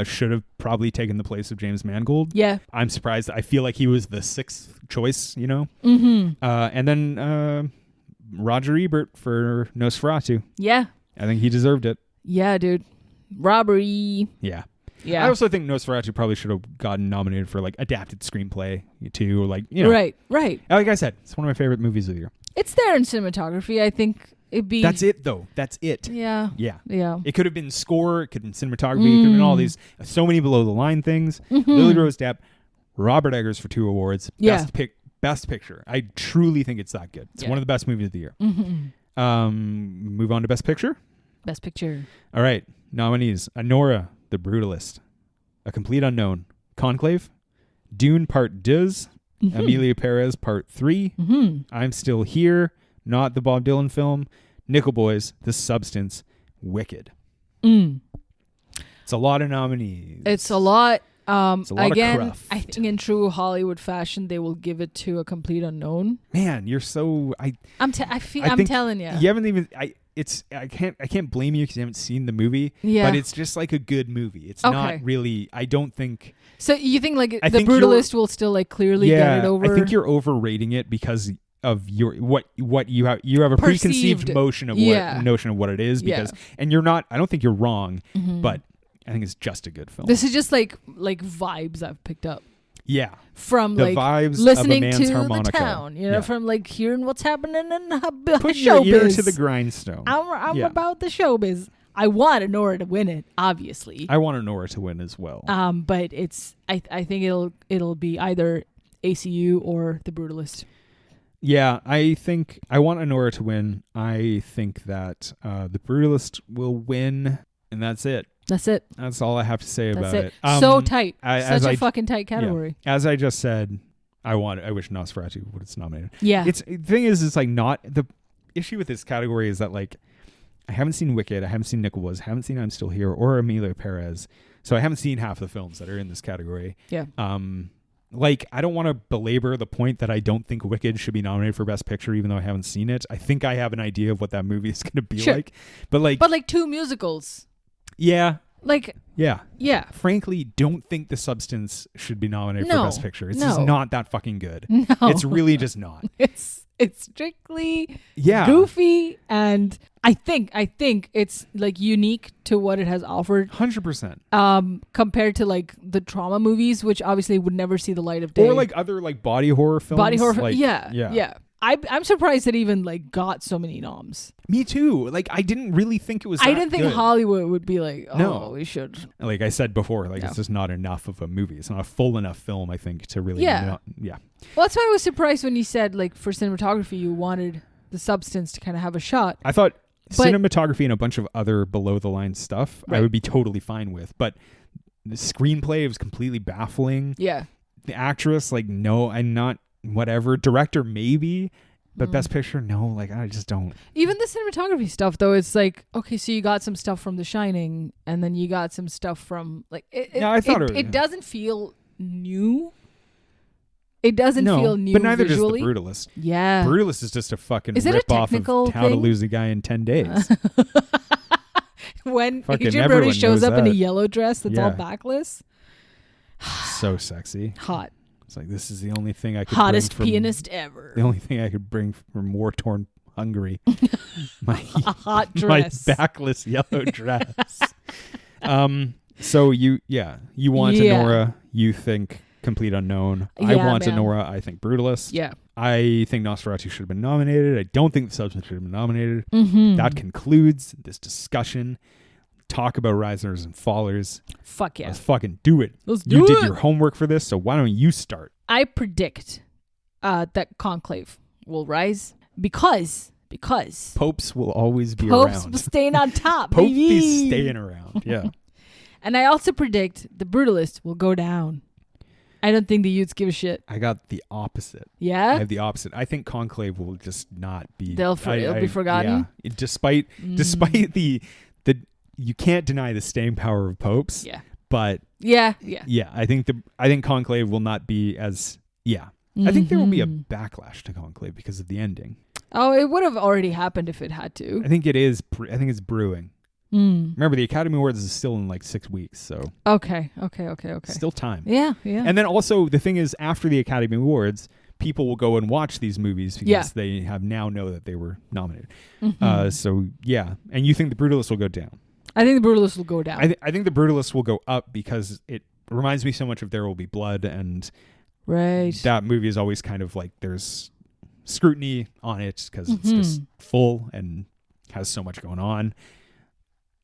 should have probably taken the place of James Mangold. Yeah. I'm surprised. I feel like he was the 6th choice, Mm-hmm. And then Roger Ebert for Nosferatu. Yeah. I think he deserved it. Yeah, dude. Robbery. Yeah. Yeah. I also think Nosferatu probably should have gotten nominated for like adapted screenplay too. Like, Right. Like I said, it's one of my favorite movies of the year. It's there in cinematography. I think it'd be. That's it, though. That's it. Yeah. Yeah. Yeah. It could have been score. It could have been cinematography. It could have been all these, so many below the line things. Mm-hmm. Lily Rose Depp, Robert Eggers for 2 awards. Yeah. Best Picture. I truly think it's that good. It's one of the best movies of the year. Mm-hmm. Move on to Best Picture. Best Picture. All right. Nominees: Anora, The Brutalist, A Complete Unknown, Conclave, Dune Part 2, Amelia Perez Part 3, I'm Still Here, not the Bob Dylan film, Nickel Boys, The Substance, Wicked. It's a lot of nominees. It's a lot. It's a lot again, of cruft. I think in true Hollywood fashion, they will give it to A Complete Unknown. Man, you're so. I'm telling you. You haven't even. I can't blame you because you haven't seen the movie. Yeah. But it's just like a good movie. It's not really. I don't think. So you think like The Brutalist will still like clearly get it over? I think you're overrating it because of your what you have a preconceived notion of what it is because and you're not. I don't think you're wrong, but I think it's just a good film. This is just like vibes I've picked up. Yeah. From the like vibes listening of a man's to harmonica. The town, from like hearing what's happening in Put showbiz. your ear to the grindstone. I'm about the showbiz. I want Anora to win it, obviously. I want Anora to win as well. But it's I think it'll be either ACU or The Brutalist. Yeah, I think I want Anora to win. I think that The Brutalist will win, and that's it. That's it. That's all I have to say about it. So tight. Such a fucking tight category. Yeah. As I just said, I wish Nosferatu would have nominated. Yeah. The thing is, it's like not the issue with this category is that like I haven't seen Wicked, I haven't seen Nicholas, I haven't seen I'm Still Here or Amelia Perez, so I haven't seen half the films that are in this category. Yeah. Like I don't want to belabor the point that I don't think Wicked should be nominated for Best Picture, even though I haven't seen it. I think I have an idea of what that movie is going to be like, but like 2 musicals. Yeah. Yeah. Frankly, don't think The Substance should be nominated for Best Picture. It's just not that fucking good. No. It's really just not. It's strictly goofy, and I think it's like unique to what it has offered. 100%. Compared to like the trauma movies, which obviously would never see the light of day, or like other like body horror films. Yeah. I'm surprised it even like got so many noms. Me too. Like I didn't really think it was. I didn't think good. Hollywood would be like, we should. Like I said before, like it's just not enough of a movie. It's not a full enough film, I think, to really. Well, that's why I was surprised when you said like for cinematography you wanted The Substance to kind of have a shot. I thought cinematography and a bunch of other below the line stuff I would be totally fine with, but the screenplay was completely baffling. Yeah. The actress, like, no, I'm not. Whatever. Director, maybe. But Best Picture, no. Like, I just don't. Even the cinematography stuff, though, it's like, okay, so you got some stuff from The Shining, and then you got some stuff from, like... It doesn't feel new. It doesn't feel new but neither visually. does The Brutalist. Yeah. Brutalist is just a fucking rip-off of How to Lose a Guy in 10 Days. When Adrian Brody shows up in a yellow dress that's all backless. So sexy. Hot. It's like, this is the only thing I could hottest pianist ever. The only thing I could bring from war-torn Hungary. A hot dress. My backless yellow dress. So you want Anora. You think Complete Unknown. I want Anora. I think Brutalist. Yeah. I think Nosferatu should have been nominated. I don't think The Substance should have been nominated. That concludes this discussion. Talk about risers and fallers. Fuck yeah. Let's fucking do it. You did your homework for this, so why don't you start? I predict that Conclave will rise because popes will always be around. Popes staying on top, Pope baby. be staying around. Yeah. And I also predict the Brutalist will go down. I don't think the youths give a shit. I got the opposite. Yeah? I have the opposite. I think Conclave will just not be... It'll be forgotten? Yeah. Despite the... You can't deny the staying power of popes. Yeah. But... Yeah. I think Conclave will not be as... Yeah. I think there will be a backlash to Conclave because of the ending. Oh, it would have already happened if it had to. I think it is. I think it's brewing. Remember, the Academy Awards is still in like 6 weeks, so... Okay. Still time. Yeah. And then also, the thing is, after the Academy Awards, people will go and watch these movies because they have now know that they were nominated. So, yeah. And you think the Brutalist will go down? I think the Brutalist will go down. I think the Brutalist will go up because it reminds me so much of There Will Be Blood, and that movie is always kind of like there's scrutiny on it because it's just full and has so much going on.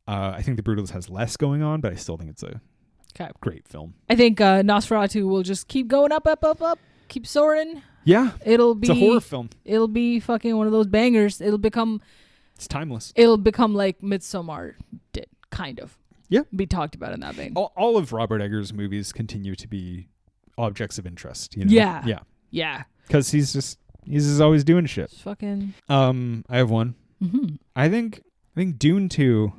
I think the Brutalist has less going on, but I still think it's a great film. I think Nosferatu will just keep going up, keep soaring. Yeah, it's a horror film. It'll be fucking one of those bangers. It's timeless. It'll become like Midsommar did, kind of. Yeah, be talked about in that vein. All of Robert Eggers' movies continue to be objects of interest. You know? Yeah. Because he's just always doing shit. It's fucking. I have one. I think Dune 2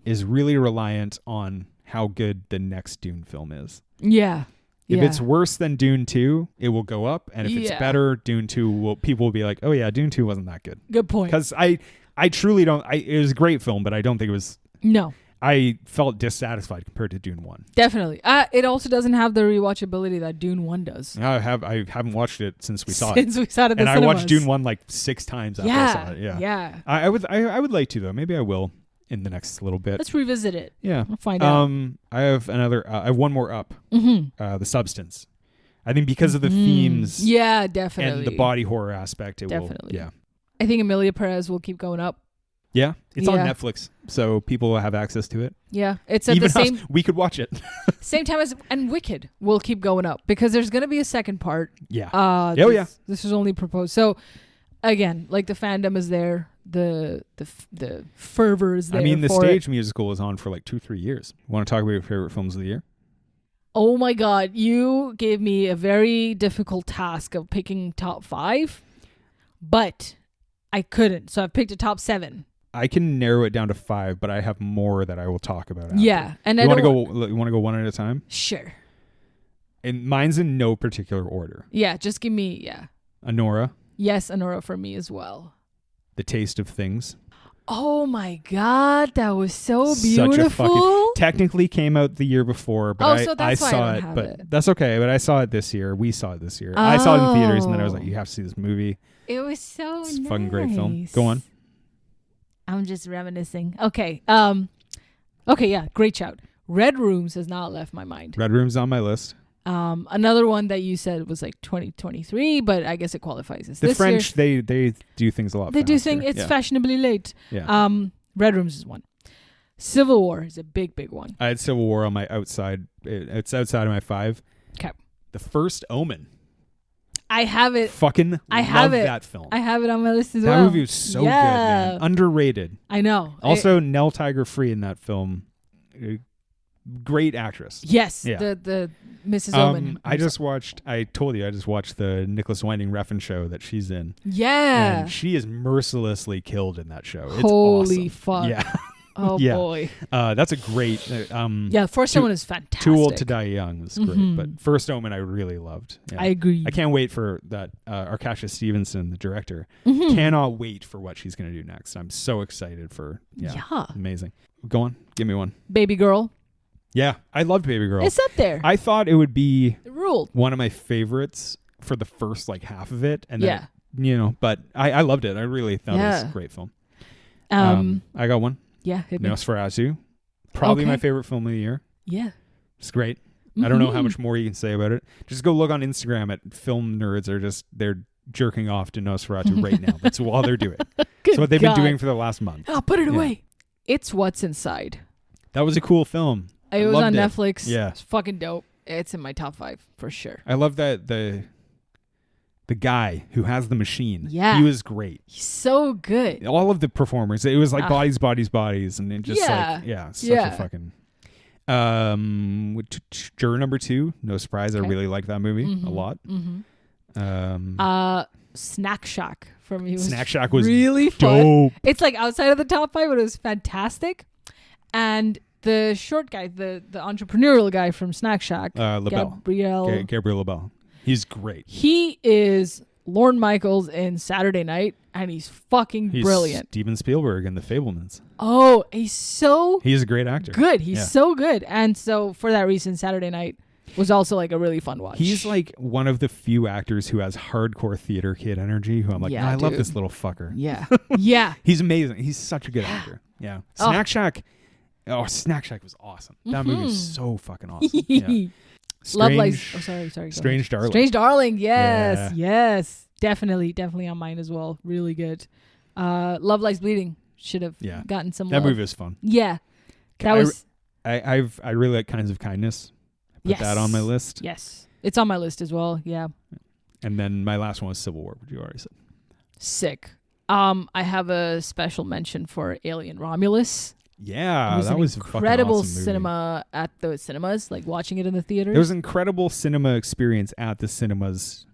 is really reliant on how good the next Dune film is. Yeah. If it's worse than Dune 2, it will go up, and if it's better, Dune 2 people will be like, "Oh yeah, Dune 2 wasn't that good." Good point. Because I truly don't. It was a great film, but I don't think it was. No. I felt dissatisfied compared to Dune 1. Definitely. It also doesn't have the rewatchability that Dune 1 does. I haven't watched it since we saw it. Since we saw it at the cinemas. And I watched Dune 1 like 6 times after I saw it. Yeah. I would like to, though. Maybe I will in the next little bit. Let's revisit it. Yeah. We'll find out. I have one more up. The Substance. I think because of the themes. Yeah, definitely. And the body horror aspect, it will. Yeah. I think Emilia Perez will keep going up. Yeah, it's on Netflix, so people will have access to it. Yeah, it's at the same. We could watch it. Same time as Wicked will keep going up because there's going to be a second part. Yeah. This was only proposed. So again, like the fandom is there, the fervor is there. I mean, the stage musical was on for like 2-3 years. Want to talk about your favorite films of the year? Oh my God, you gave me a very difficult task of picking top 5, but I couldn't. So I've picked a top 7. I can narrow it down to 5, but I have more that I will talk about after. Yeah, and you want to go one at a time? Sure. And mine's in no particular order. Yeah, just give me Anora. Yes, Anora for me as well. The Taste of Things. Oh my God, that was so beautiful. Technically came out the year before, but I saw it. But that's okay. But I saw it this year. We saw it this year. I saw it in theaters, and then I was like, "You have to see this movie." It was so it's a fucking great film. Go on. I'm just reminiscing. Okay. Yeah, great shout. Red Rooms has not left my mind. Red Room's on my list. Another one that you said was like 2023, but I guess it qualifies as the French. Year. They do things a lot. They faster. do things. It's fashionably late. Yeah. Red Rooms is one. Civil War is a big one. I had Civil War on my outside. It's outside of my 5. Okay. The First Omen. I have it. I love that film. I have it on my list as well. That movie was so good, man. Underrated. I know. Also, Nell Tiger-Free in that film. Great actress. Yes. Yeah. The Mrs. Omen. I just watched the Nicholas Winding Refn show that she's in. Yeah. And she is mercilessly killed in that show. It's Holy awesome. fuck. Yeah. Oh boy. That's a great First Omen is fantastic. Too Old to Die Young is great, but First Omen I really loved. Yeah. I agree. I can't wait for that. Arkasha Stevenson, the director, cannot wait for what she's going to do next. I'm so excited for amazing. Go on, give me one. Baby Girl. Yeah, I loved Baby Girl. It's up there. I thought it would be ruled one of my favorites for the first like half of it, and then but I loved it. I really thought it was a great film. I got one. Yeah, Nosferatu, probably my favorite film of the year. Yeah, it's great. I don't know how much more you can say about it. Just go look on Instagram at film nerds they're jerking off to Nosferatu right now. That's all they're doing. That's what they've been doing for the last month. Oh, put it away. It's What's Inside. That was a cool film. It was on Netflix. Yeah, it's fucking dope. It's in my top 5 for sure. I love that the guy who has the machine. Yeah. He was great. He's so good. All of the performers. It was like bodies, and it just such a fucking... Juror number 2. No surprise. I really like that movie a lot. Snack Shack for me. Snack Shack was really dope. Fun. It's like outside of the top 5, but it was fantastic. And the short guy, the entrepreneurial guy from Snack Shack, LaBelle. Gabriel LaBelle. He's great. He is Lorne Michaels in Saturday Night, and he's brilliant. Steven Spielberg in The Fabelmans. Oh, he's a great actor. Good. He's so good. And so for that reason, Saturday Night was also like a really fun watch. He's like one of the few actors who has hardcore theater kid energy, who I'm like, I love this little fucker. Yeah. Yeah. He's amazing. He's such a good actor. Yeah. Snack Shack. Oh, Snack Shack was awesome. That movie was so fucking awesome. Yeah. Love Lies. Oh, sorry. Strange Darling. Strange Darling. Yes. Yeah. Yes. Definitely on mine as well. Really good. Love Lies Bleeding. Should have gotten some love. That movie was fun. Yeah. That was. I really like Kinds of Kindness. Put that on my list. Yes. It's on my list as well. Yeah. And then my last one was Civil War, which you already said. Sick. I have a special mention for Alien Romulus. Yeah, that was incredible awesome cinema at the cinemas, like watching it in the theaters. There was an incredible cinema experience at the cinemas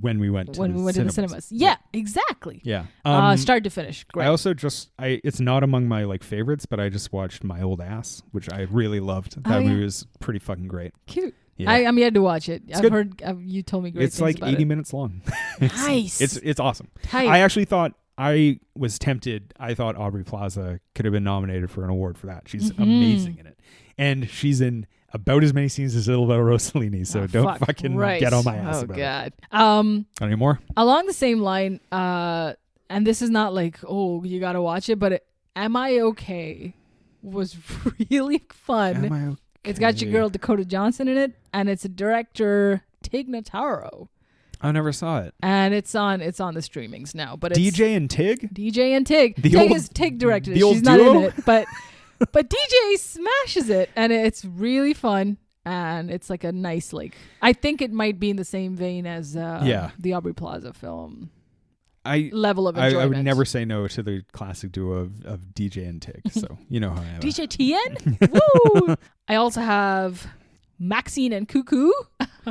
when we went to the cinemas. Yeah, exactly. Yeah. Start to finish. Great. I also it's not among my like favorites, but I just watched My Old Ass, which I really loved. That movie was pretty fucking great. Cute. Yeah. I had to watch it. I've heard you told me great things about it. It's like 80 minutes long. Nice. It's awesome. Tight. I actually thought I was tempted. I thought Aubrey Plaza could have been nominated for an award for that. She's amazing in it. And she's in about as many scenes as Silvio Rossellini, so don't fucking get on my ass about it. Got any more? Along the same line, and this is not like, oh, you gotta watch it, but Am I Okay was really fun. Am I Okay? It's got your girl Dakota Johnson in it, and it's a director, Tig Notaro. I never saw it. And it's on the streamings now. But it's DJ and Tig? Tig directed it. She's not in it. But DJ smashes it, and it's really fun. And it's like a nice, like, I think it might be in the same vein as the Aubrey Plaza film. Level of enjoyment. I would never say no to the classic duo of DJ and Tig. So you know how I am. DJ TN? Woo! I also have Maxine and Cuckoo.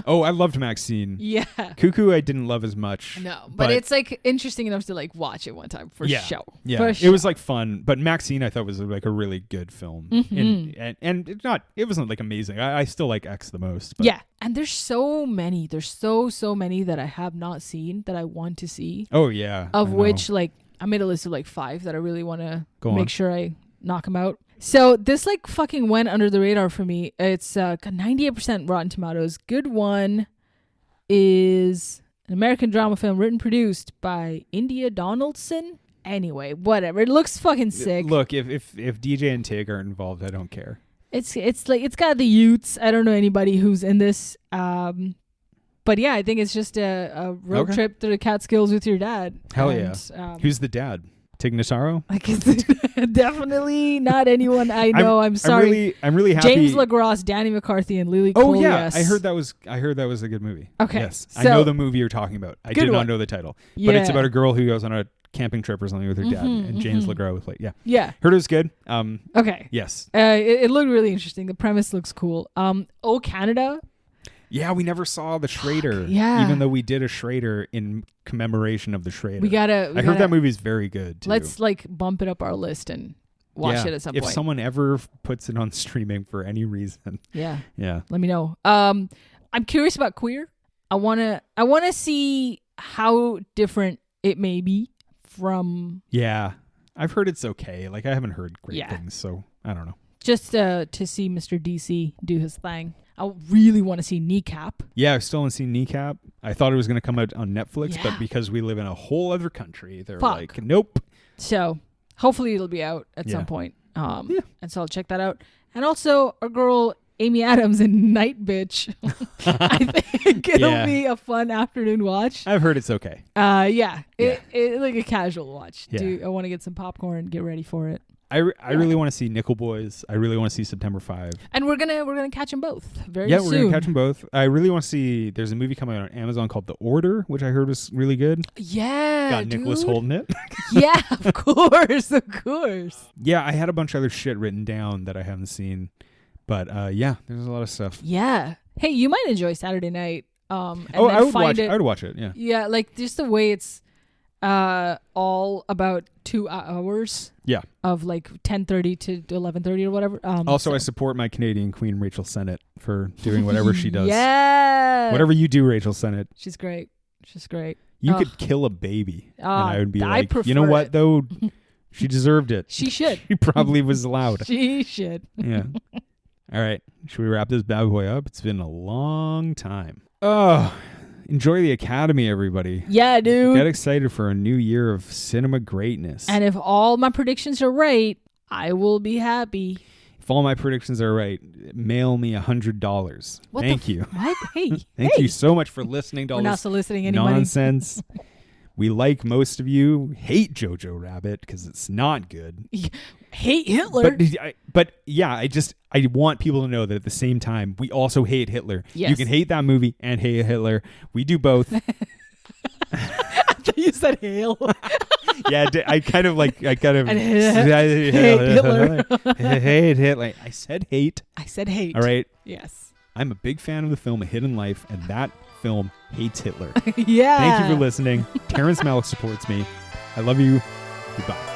Oh, I loved Maxine. Yeah. Cuckoo I didn't love as much. No, but it's like interesting enough to like watch it one time for show. Yeah. For it was like fun, but Maxine I thought was like a really good film. And it wasn't like amazing. I still like X the most. But. Yeah. And there's so many. There's so many that I have not seen that I want to see. Oh yeah. Of which like I made a list of like 5 that I really want to make sure I knock them out. So this like fucking went under the radar for me. It's 98% Rotten Tomatoes. Good one is an American drama film written produced by India Donaldson. Anyway, whatever. It looks fucking sick. Look, if DJ and Tig aren't involved, I don't care. It's like it's got the Utes. I don't know anybody who's in this. But yeah, I think it's just a road trip to the Catskills with your dad. Hell yeah. Who's the dad? Tig Notaro? Like, it's definitely not anyone I know. I'm sorry. I'm really happy. James LaGrosse, Danny McCarthy, and Lily Cole. Oh yeah, I heard that was a good movie. Okay, yes, so, I know the movie you're talking about. I did not know the title, but it's about a girl who goes on a camping trip or something with her dad, and James LaGrosse was like, yeah, heard it was good. Okay, yes, it looked really interesting. The premise looks cool. Oh Canada. Yeah, we never saw the Schrader. Yeah. Even though we did a Schrader in commemoration of the Schrader. I heard that movie's very good, too. Let's, like, bump it up our list and watch it at some point. If someone ever puts it on streaming for any reason. Yeah. Yeah. Let me know. I'm curious about Queer. I wanna see how different it may be from... Yeah. I've heard it's okay. Like, I haven't heard great things, so I don't know. Just to see Mr. DC do his thing. I really want to see Kneecap. Yeah, I still haven't seen Kneecap. I thought it was going to come out on Netflix, but because we live in a whole other country, they're like, nope. So hopefully it'll be out at some point. And so I'll check that out. And also our girl Amy Adams in Night Bitch. I think it'll be a fun afternoon watch. I've heard it's okay. It like a casual watch. I want to get some popcorn and get ready for it. I really want to see Nickel Boys. I really want to see September 5. And we're gonna catch them both very soon. Yeah, we're gonna catch them both. I really want to see. There's a movie coming out on Amazon called The Order, which I heard was really good. Yeah, got Nicholas Hoult in it. Yeah, of course. Yeah, I had a bunch of other shit written down that I haven't seen, But yeah, there's a lot of stuff. Yeah. Hey, you might enjoy Saturday Night. And I would find watch it. I would watch it. Yeah. Yeah, like just the way it's all about 2 hours. Yeah. Of like 10:30 to 11:30 or whatever. Also, I support my Canadian queen, Rachel Sennett, for doing whatever she does. Yeah. Whatever you do, Rachel Sennett. She's great. She's great. You could kill a baby, and I would be like, you know what, it. though? She deserved it. She should. She probably was allowed. She should. Yeah. All right. Should we wrap this bad boy up? It's been a long time. Oh, enjoy the Academy, everybody. Yeah, dude. Get excited for a new year of cinema greatness. And if all my predictions are right, I will be happy. If all my predictions are right, mail me $100. Thank you. What? Hey. Thank you so much for listening to all We're not this soliciting any money. nonsense. We like most of you. Hate Jojo Rabbit because it's not good. Hate Hitler. But yeah, I want people to know that at the same time, we also hate Hitler. Yes. You can hate that movie and hate Hitler. We do both. I thought you said hail. Yeah, I kind of hate Hitler. Hate Hitler. I said hate. I said hate. All right. Yes. I'm a big fan of the film A Hidden Life, and that film hates Hitler. Yeah. Thank you for listening. Terrence Malick supports me. I love you. Goodbye.